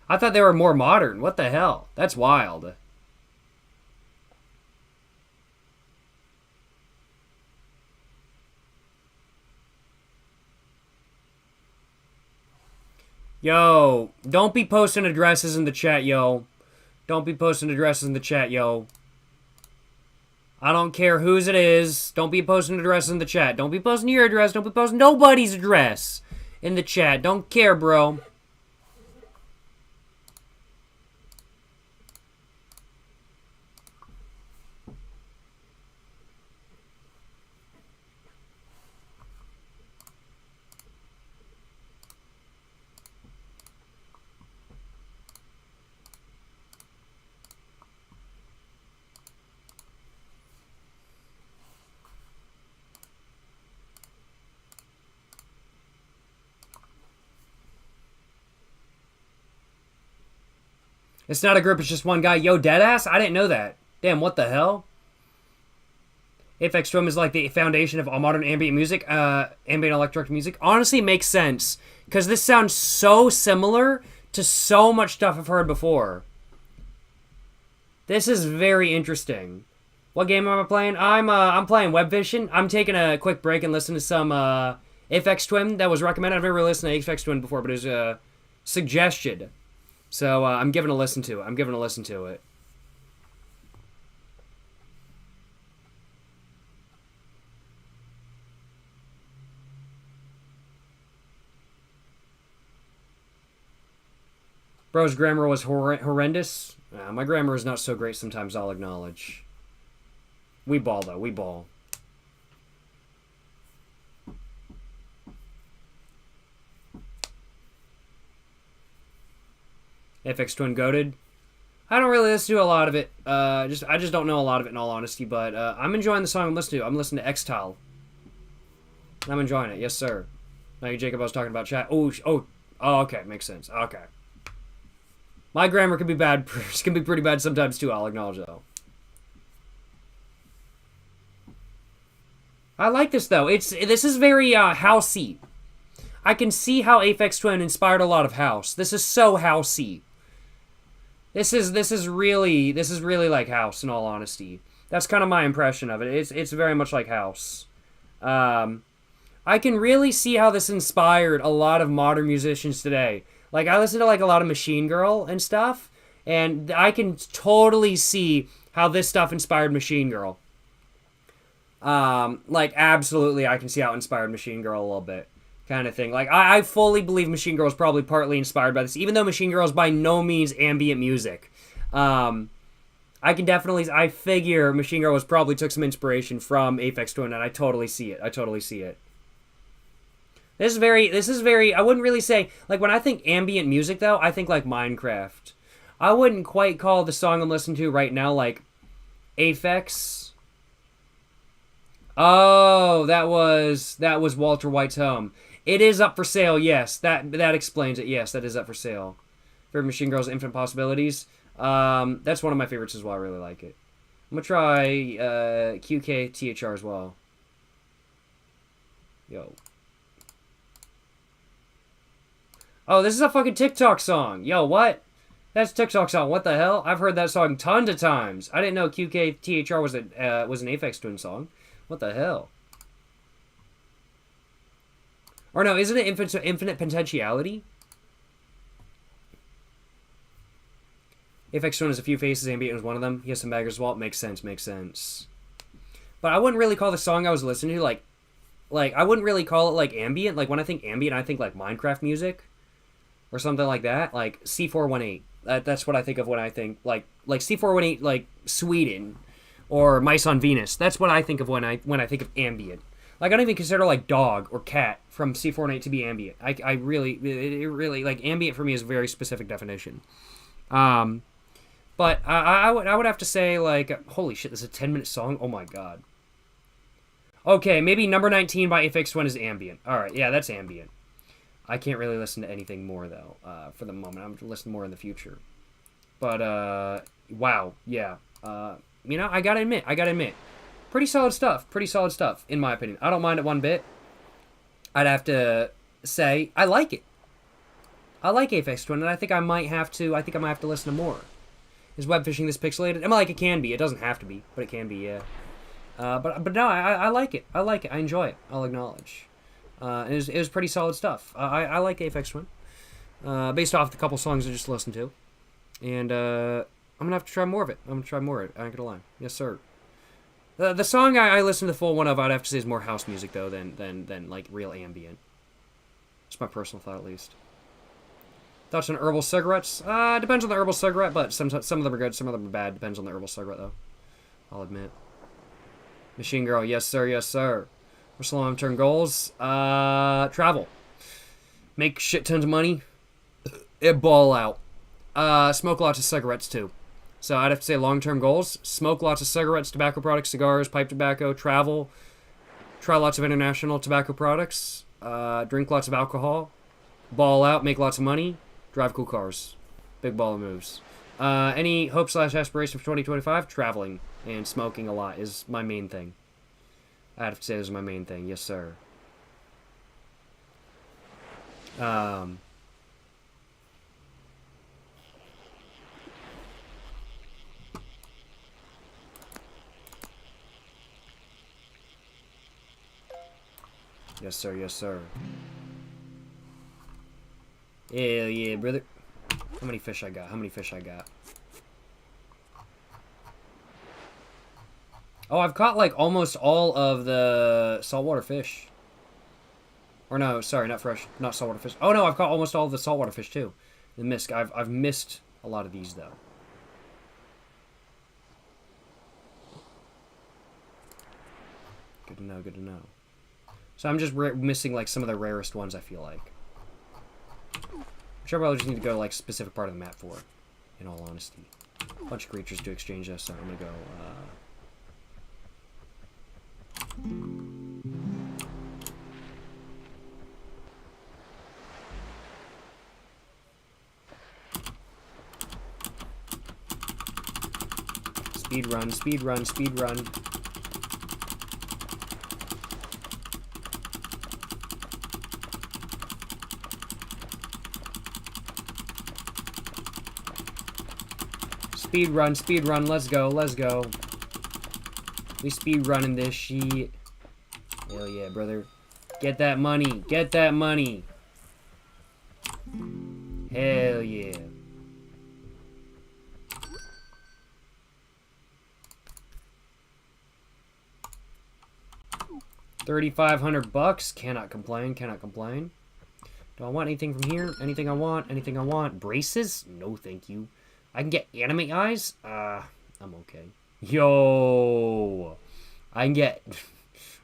I thought they were more modern. What the hell? That's wild. Yo, don't be posting addresses in the chat, yo. Don't be posting addresses in the chat, yo. I don't care whose it is. Don't be posting addresses in the chat. Don't be posting your address. Don't be posting nobody's address in the chat. Don't care, bro. It's not a group, it's just one guy. Yo, deadass? I didn't know that. Damn, what the hell? Aphex Twin is like the foundation of all modern ambient music, ambient electronic music. Honestly, makes sense. Because this sounds so similar to so much stuff I've heard before. This is very interesting. What game am I playing? I'm playing Webfishing. I'm taking a quick break and listening to some Aphex Twin that was recommended. I've never listened to Aphex Twin before, but it was suggested. So I'm giving a listen to it. I'm giving a listen to it. Bro's grammar was horrendous. My grammar is not so great sometimes, I'll acknowledge. We ball, though. We ball. FX Twin goated. I don't really listen to a lot of it. I just don't know a lot of it, in all honesty. But I'm enjoying the song I'm listening to. I'm listening to Xtile. I'm enjoying it. Yes, sir. Now, Jacob, I was talking about chat. Oh, okay. Makes sense. Okay. My grammar can be bad. It can be pretty bad sometimes, too. I'll acknowledge, though. I like this, though. This is very housey. I can see how Aphex Twin inspired a lot of house. This is so housey. This is really like house, in all honesty. That's kind of my impression of it. It's very much like house. I can really see how this inspired a lot of modern musicians today. Like, I listen to like a lot of Machine Girl and stuff, and I can totally see how this stuff inspired Machine Girl. Like, absolutely, I can see how it inspired Machine Girl a little bit. Kind of thing. Like, I fully believe Machine Girl is probably partly inspired by this, even though Machine Girl is by no means ambient music. I figure Machine Girl probably took some inspiration from Aphex Twin, and I totally see it. This is very, I wouldn't really say, like, when I think ambient music, though, I think, like, Minecraft. I wouldn't quite call the song I'm listening to right now, like, Aphex. Oh, that was Walter White's home. It is up for sale, yes. That explains it, yes, that is up for sale. For Machine Girl's Infinite Possibilities. That's one of my favorites as well, I really like it. I'm gonna try, QKTHR as well. Yo. Oh, this is a fucking TikTok song. Yo, what? That's a TikTok song. What the hell? I've heard that song tons of times. I didn't know QKTHR was an Aphex Twin song. What the hell? Or no, isn't it Infinite Potentiality? Aphex Twin has a few faces. Ambient was one of them. He has some baggers as well. Makes sense. But I wouldn't really call the song I was listening to like I wouldn't really call it like ambient. Like when I think ambient, I think like Minecraft music. Or something like that, like C418. That's what I think of when I think like C418, like Sweden, or Mice on Venus. That's what I think of when I think of ambient. Like I don't even consider like Dog or Cat from C418 to be ambient. I really like ambient for me is a very specific definition. But I would have to say like holy shit, this is a 10-minute song. Oh my god. Okay, maybe number 19 by Aphex Twin is ambient. All right, yeah, that's ambient. I can't really listen to anything more, though, for the moment. I'm going to listen more in the future. But, wow, yeah. I gotta admit. Pretty solid stuff, in my opinion. I don't mind it one bit. I'd have to say, I like it. I like Aphex Twin, and I think I might have to listen to more. Is Webfishing this pixelated? I mean, like, it can be. It doesn't have to be, but it can be, yeah. But no, I like it. I enjoy it. I'll acknowledge. It was pretty solid stuff. I like Aphex Twin, based off the couple songs I just listened to, and I'm gonna have to try more of it. I ain't gonna lie. Yes, sir. The song I listened to the full one of, I'd have to say, is more house music though than like real ambient. It's my personal thought, at least. Thoughts on herbal cigarettes? Depends on the herbal cigarette, but some of them are good, some of them are bad. Depends on the herbal cigarette though. I'll admit. Machine Girl, yes sir. What's the long-term goals? Travel. Make shit tons of money. Ball out. Smoke lots of cigarettes, too. So I'd have to say long-term goals. Smoke lots of cigarettes, tobacco products, cigars, pipe tobacco, travel. Try lots of international tobacco products. Drink lots of alcohol. Ball out, make lots of money. Drive cool cars. Big baller moves. Any hope/aspiration for 2025? Traveling and smoking a lot is my main thing. I'd have to say this is my main thing. Yes, sir. Yes, sir. Yes, sir. Hell yeah, brother. How many fish I got? How many fish I got? Oh, I've caught like almost all of the saltwater fish. Or no, sorry, not fresh, not saltwater fish. Oh no, I've caught almost all of the saltwater fish too. The missed. I've missed a lot of these though. Good to know. Good to know. So I'm just missing like some of the rarest ones. I feel like. Which I probably just need to go to like specific part of the map for. In all honesty, a bunch of creatures to exchange this, so I'm gonna go. Speed run, speed run, speed run. Speed run, let's go, let's go. We speed running this shit. Hell yeah, brother. Get that money, get that money. Hell yeah. $3,500. Cannot complain, cannot complain. Do I want anything from here? Anything I want? Anything I want? Braces? No, thank you. I can get anime eyes? I'm okay. Yo! I can get...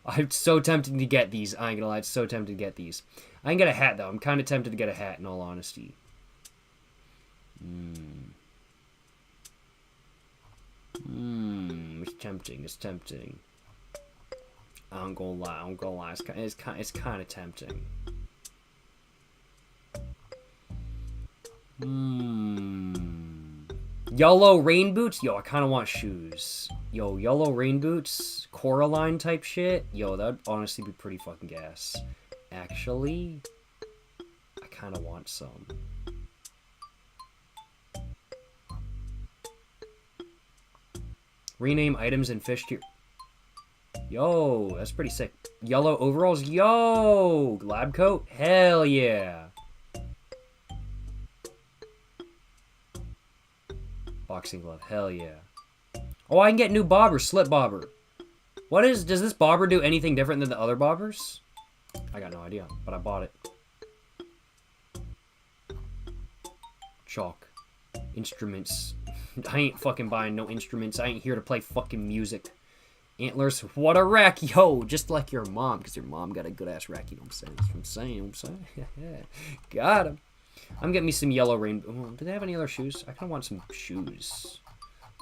I'm so tempted to get these. I ain't gonna lie, it's so tempted to get these. I can get a hat, though. I'm kind of tempted to get a hat, in all honesty. It's tempting, it's tempting. I'm gonna lie, I'm gonna lie. It's kind of tempting. Yellow rain boots? Yo, I kind of want shoes. Yo, yellow rain boots? Coraline type shit? Yo, that'd honestly be pretty fucking gas. Actually, I kind of want some. Rename items and fish tier. Yo, that's pretty sick. Yellow overalls? Yo! Lab coat? Hell yeah! Boxing glove. Hell yeah. Oh, I can get new bobber. Slip bobber. Does this bobber do anything different than the other bobbers? I got no idea, but I bought it. Chalk. Instruments. I ain't fucking buying no instruments. I ain't here to play fucking music. Antlers. What a rack. Yo, just like your mom, because your mom got a good ass rack. You know what I'm saying? You know what I'm saying? Got him. I'm getting me some yellow rainbow. Do they have any other shoes? I kind of want some shoes.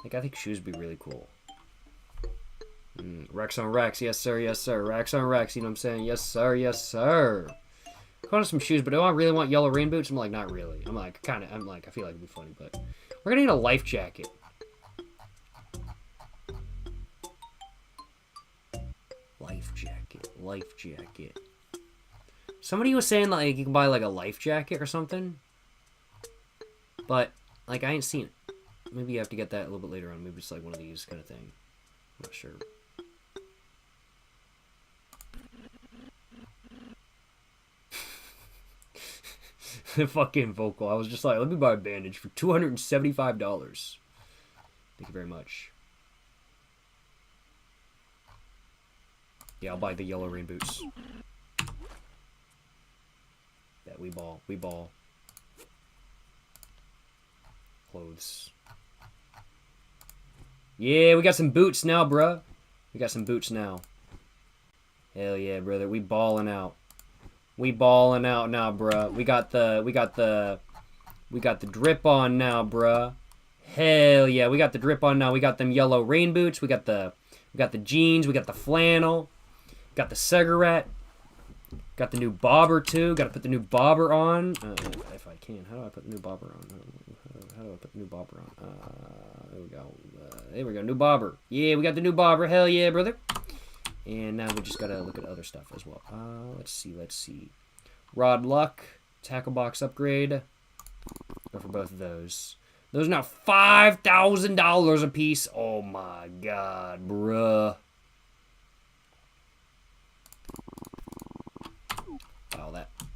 Like, I think shoes would be really cool. Racks on racks. Yes, sir. Yes, sir. Racks on racks. You know what I'm saying? Yes, sir. Yes, sir. I want some shoes, but do I really want yellow rain boots? I'm like, not really. I feel like it'd be funny, but we're gonna need a life jacket. Life jacket. Life jacket. Somebody was saying, like, you can buy, like, a life jacket or something. But, like, I ain't seen it. Maybe you have to get that a little bit later on. Maybe it's, like, one of these kind of thing. I'm not sure. The fucking vocal. I was just like, let me buy a bandage for $275. Thank you very much. Yeah, I'll buy the yellow rain boots. Yeah, we ball. We ball. Clothes. Yeah, we got some boots now, bruh. We got some boots now. Hell yeah, brother. We balling out. We balling out now, bruh. We got the drip on now, bruh. Hell yeah, we got the drip on now. We got them yellow rain boots. We got the jeans. We got the flannel. Got the cigarette. Got the new bobber too. Got to put the new bobber on. If I can, how do I put the new bobber on? How do I put the new bobber on? There we go. There we go. New bobber. Yeah, we got the new bobber. Hell yeah, brother. And now we just gotta look at other stuff as well. Let's see. Rod luck, tackle box upgrade. Go for both of those. Those are now $5,000 a piece. Oh my god, bruh.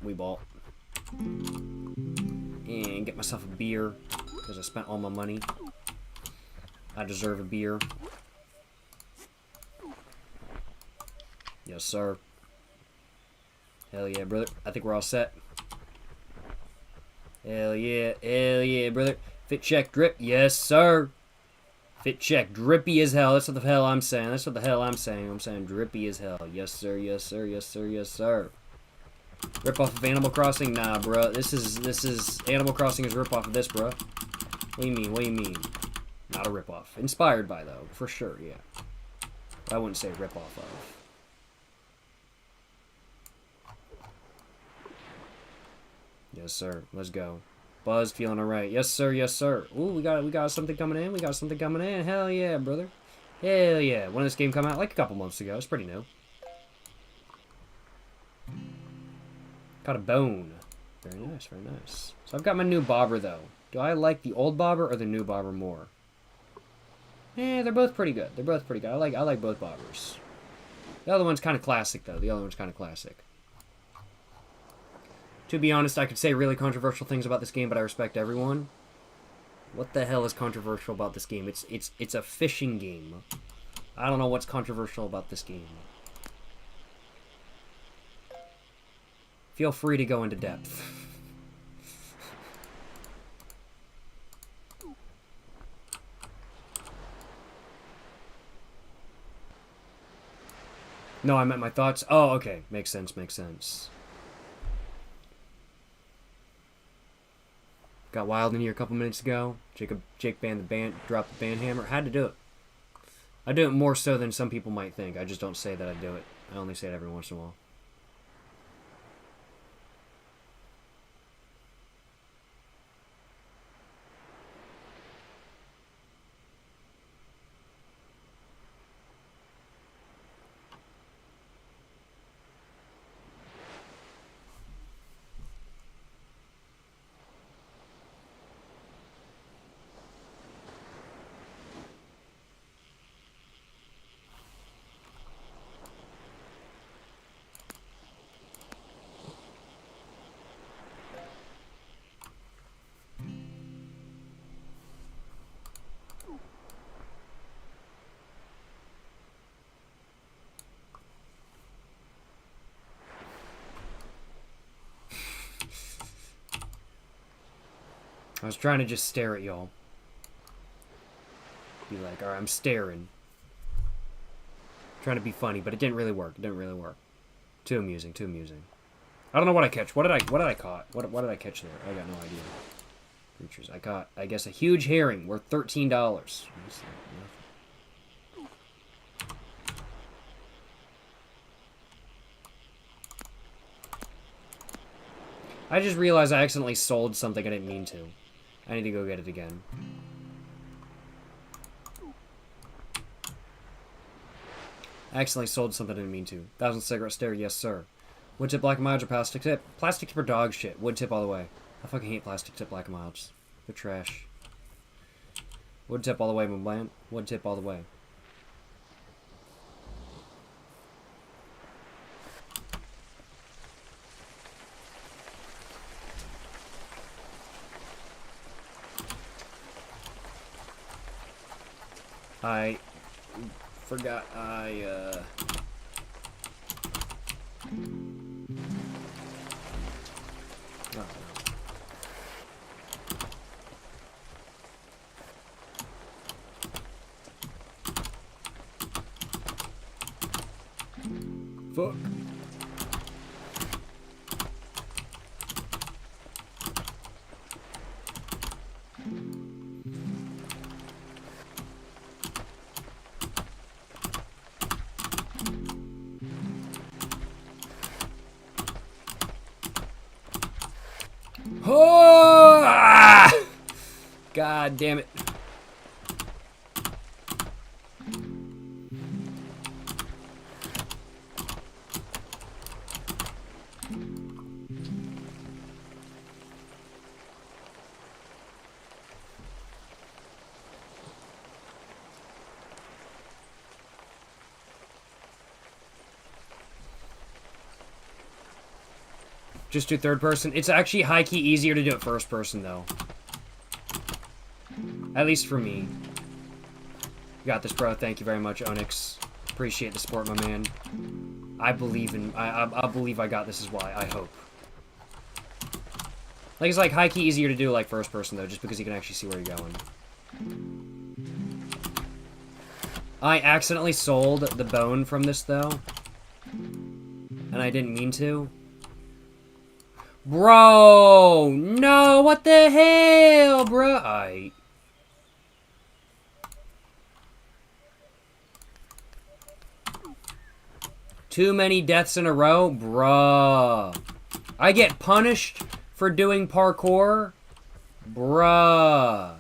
we bought. And get myself a beer, because I spent all my money. I deserve a beer. Yes, sir. Hell yeah, brother. I think we're all set. Hell yeah, brother. Fit check, drip. Yes, sir. Fit check, drippy as hell. That's what the hell I'm saying. That's what the hell I'm saying. I'm saying drippy as hell. Yes, sir. Yes, sir. Yes, sir. Yes, sir. Rip off of Animal Crossing? Nah, bro. This is Animal Crossing is rip off of this, bro. What do you mean? What do you mean? Not a rip off. Inspired by though, for sure. Yeah. But I wouldn't say rip off of. Yes, sir. Let's go. Buzz feeling alright. Yes, sir. Yes, sir. Ooh, we got something coming in. We got something coming in. Hell yeah, brother. Hell yeah. When did this game come out? Like a couple months ago. It's pretty new. Got a bone. Very nice, very nice. So I've got my new bobber though. Do I like the old bobber or the new bobber more? Eh, they're both pretty good. They're both pretty good. I like both bobbers. The other one's kind of classic though. The other one's kind of classic. To be honest, I could say really controversial things about this game, but I respect everyone. What the hell is controversial about this game? It's a fishing game. I don't know what's controversial about this game. Feel free to go into depth. No, I meant my thoughts. Oh, okay. Makes sense, makes sense. Got wild in here a couple minutes ago. Jake dropped the band hammer. Had to do it. I do it more so than some people might think. I just don't say that I do it. I only say it every once in a while. I was trying to just stare at y'all. Be like, alright, I'm staring. Trying to be funny, but it didn't really work. It didn't really work. Too amusing, too amusing. I don't know what I catch. What did I caught? What did I catch there? I got no idea. Creatures. I caught, I guess, a huge herring worth $13. I just realized I accidentally sold something I didn't mean to. I need to go get it again. I accidentally sold something I didn't mean to. 1,000 cigarette stare, yes sir. Wood tip black and milds or plastic tip? Plastic tip or dog shit. Wood tip all the way. I fucking hate plastic tip black and milds. They're trash. Wood tip all the way, my man. Wood tip all the way. I forgot oh, no. Fuck. Oh! Ah! God damn it. Just do third person. It's actually high-key easier to do it first person, though. At least for me. You got this, bro. Thank you very much, Onyx. Appreciate the support, my man. I believe in... I believe I got this as well. I hope. Like, it's like high-key easier to do like first person, though, just because you can actually see where you're going. I accidentally sold the bone from this, though. And I didn't mean to. Bro! No! What the hell, bro? Too many deaths in a row? Bruh. I get punished for doing parkour? Bruh.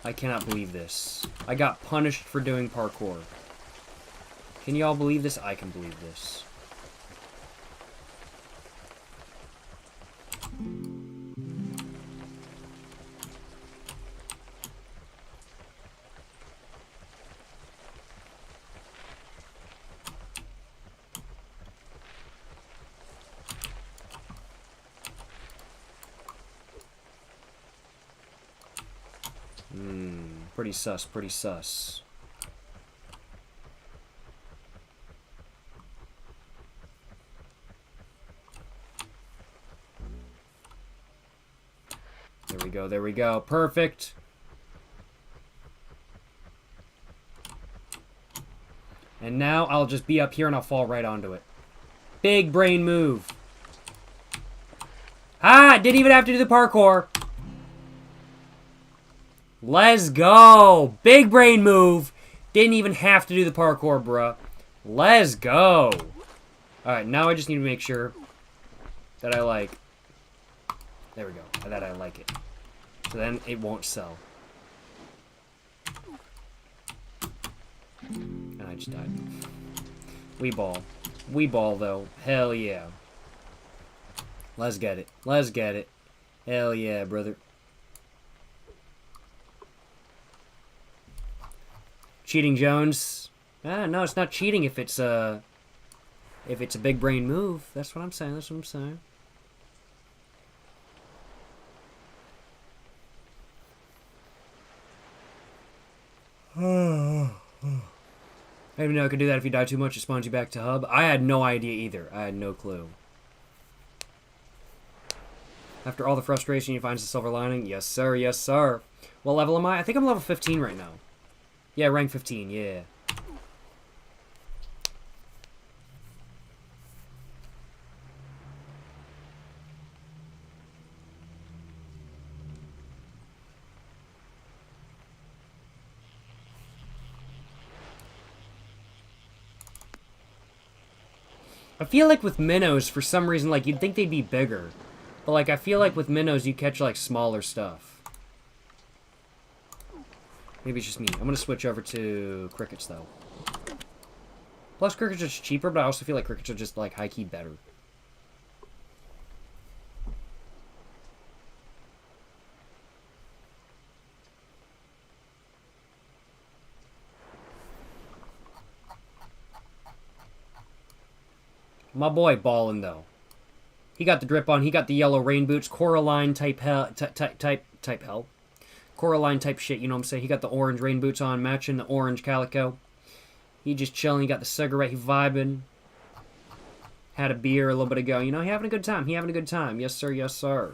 I cannot believe this. I got punished for doing parkour. Can y'all believe this? I can believe this. Pretty sus, pretty sus. There we go, there we go. Perfect. And now I'll just be up here and I'll fall right onto it. Big brain move. Ah, didn't even have to do the parkour. Let's go. Big brain move. Didn't even have to do the parkour, bruh. Let's go. Alright, now I just need to make sure that I like... There we go. That I like it. So then it won't sell. And I just died. We ball. We ball, though. Hell yeah. Let's get it. Let's get it. Hell yeah, brother. Cheating Jones. Ah, no, it's not cheating if it's a big brain move. That's what I'm saying. That's what I'm saying. I didn't even know I could do that if you die too much. It spawns you back to hub. I had no idea either. I had no clue. After all the frustration, he finds the silver lining. Yes, sir. Yes, sir. What level am I? I think I'm level 15 right now. Yeah, rank 15. Yeah. I feel like with minnows, for some reason, like, you'd think they'd be bigger. But, like, I feel like with minnows, you catch, like, smaller stuff. Maybe it's just me. I'm gonna switch over to crickets, though. Plus, crickets are just cheaper, but I also feel like crickets are just, like, high-key better. My boy ballin', though. He got the drip on. He got the yellow rain boots. Coraline type hell. Type hell. Coraline type shit, you know what I'm saying? He got the orange rain boots on, matching the orange calico. He just chilling. He got the cigarette. He vibing. Had a beer a little bit ago. You know, he having a good time. He having a good time. Yes, sir. Yes, sir.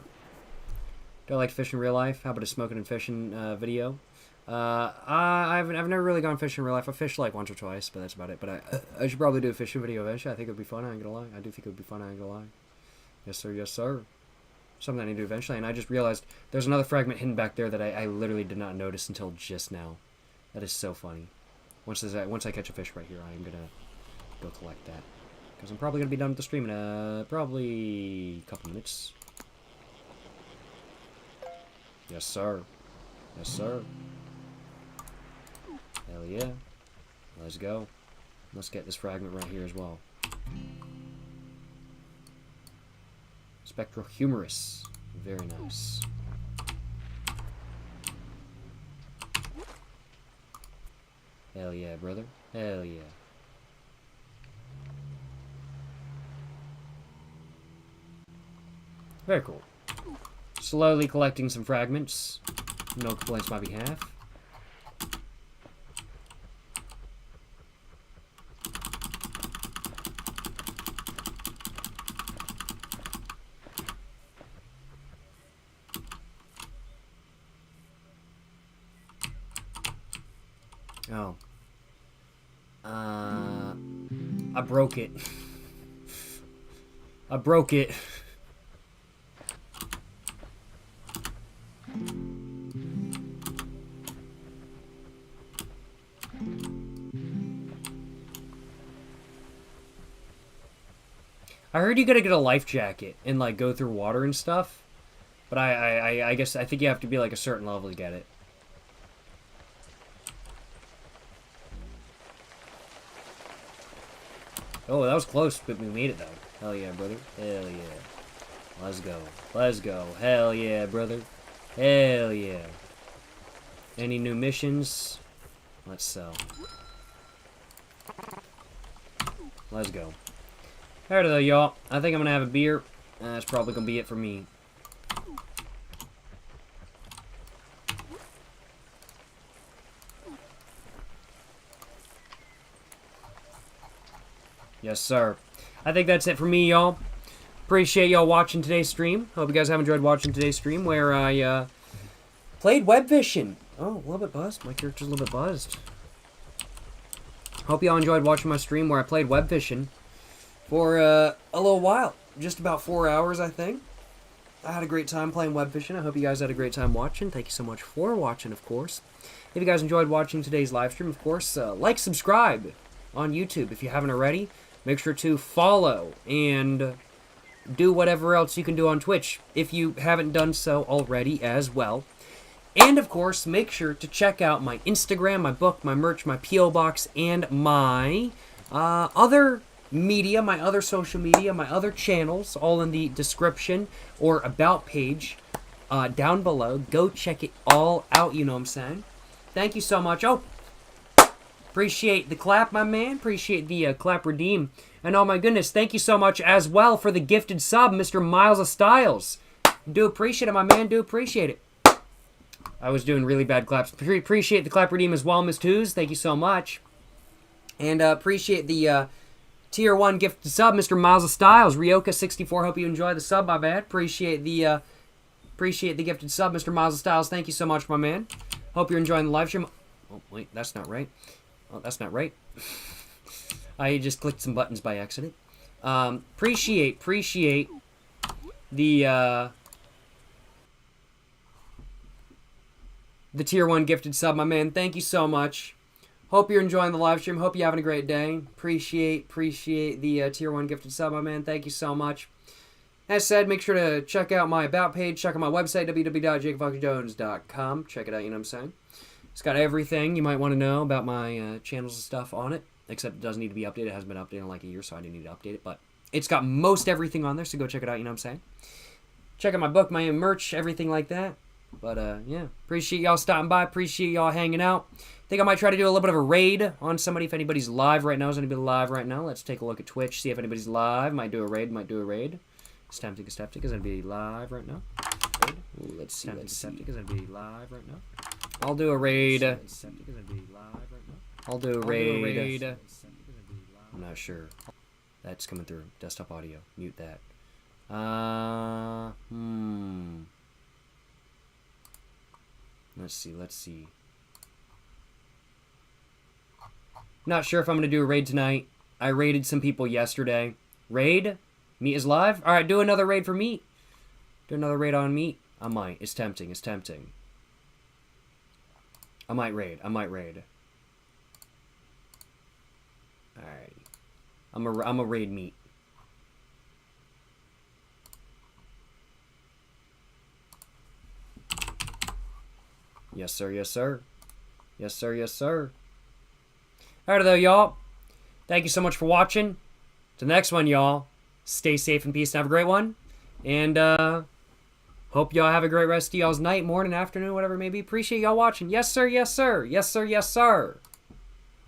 Do I like fishing in real life? How about a smoking and fishing video? I've never really gone fishing in real life. I fished like once or twice, but that's about it. But I should probably do a fishing video eventually. I think it would be fun. I ain't gonna lie. I do think it would be fun. I ain't gonna lie. Yes, sir. Yes, sir. Something I need to do eventually. And I just realized there's another fragment hidden back there that I literally did not notice until just now. That is so funny. Once I catch a fish right here, I'm gonna go collect that. Because I'm probably gonna be done with the stream in probably a couple minutes. Yes, sir. Yes, sir. Hell yeah. Let's go. Let's get this fragment right here as well. Spectrohumorous. Very nice. Hell yeah, brother. Hell yeah. Very cool. Slowly collecting some fragments. No complaints on my behalf. Oh. I broke it. I broke it. I heard you gotta get a life jacket and like go through water and stuff, but I guess I think you have to be like a certain level to get it. Oh, that was close, but we made it though. Hell yeah, brother. Hell yeah. Let's go. Let's go. Hell yeah, brother. Hell yeah. Any new missions? Let's sell. Let's go. Alright though, y'all. I think I'm gonna have a beer. That's probably gonna be it for me. Yes, sir. I think that's it for me, y'all. Appreciate y'all watching today's stream. Hope you guys have enjoyed watching today's stream where I played Webfishing. Oh, a little bit buzzed. My character's a little bit buzzed. Hope y'all enjoyed watching my stream where I played Webfishing for a little while. Just about 4 hours, I think. I had a great time playing Webfishing. I hope you guys had a great time watching. Thank you so much for watching, of course. If you guys enjoyed watching today's live stream, of course, like, subscribe on YouTube if you haven't already. Make sure to follow and do whatever else you can do on Twitch if you haven't done so already as well. And, of course, make sure to check out my Instagram, my book, my merch, my P.O. Box, and my other media, my other social media, my other channels, all in the description or about page down below. Go check it all out, you know what I'm saying? Thank you so much. Oh, appreciate the clap, my man. Appreciate the clap redeem. And oh my goodness, thank you so much as well for the gifted sub, Mr. Miles of Styles. Do appreciate it, my man. Do appreciate it. I was doing really bad claps. Appreciate the clap redeem as well, Miss Twos. Thank you so much. And appreciate the Tier 1 gifted sub, Mr. Miles of Styles. Ryoka64, hope you enjoy the sub, my bad. Appreciate the gifted sub, Mr. Miles of Styles. Thank you so much, my man. Hope you're enjoying the live stream. Oh, wait, that's not right. Oh, that's not right. I just clicked some buttons by accident. Appreciate the Tier 1 gifted sub, my man. Thank you so much. Hope you're enjoying the live stream. Hope you're having a great day. Appreciate the Tier 1 gifted sub, my man. Thank you so much. As said, make sure to check out my About page. Check out my website, www.jacobfoxjones.com. Check it out, you know what I'm saying? It's got everything you might want to know about my channels and stuff on it. Except it doesn't need to be updated. It hasn't been updated in like a year, so I didn't need to update it. But it's got most everything on there, so go check it out, you know what I'm saying? Check out my book, my merch, everything like that. But, yeah. Appreciate y'all stopping by. Appreciate y'all hanging out. Think I might try to do a little bit of a raid on somebody if anybody's live right now. Is anybody live right now? Let's take a look at Twitch, see if anybody's live. Might do a raid. Is anybody live right now? Ooh, let's see. Is anybody live right now? I'll do a raid. I'll do a raid. I'm not sure. That's coming through. Desktop audio. Mute that. Let's see. Not sure if I'm going to do a raid tonight. I raided some people yesterday. Raid? Meat is live? Alright, do another raid for Meat. Do another raid on Meat. I might. It's tempting. I might raid. Alrighty. I'm a raid Meat. Yes, sir. Alright, though, y'all. Thank you so much for watching. To the next one, y'all. Stay safe and peace and have a great one. And, hope y'all have a great rest of y'all's night, morning, afternoon, whatever it may be. Appreciate y'all watching. Yes, sir.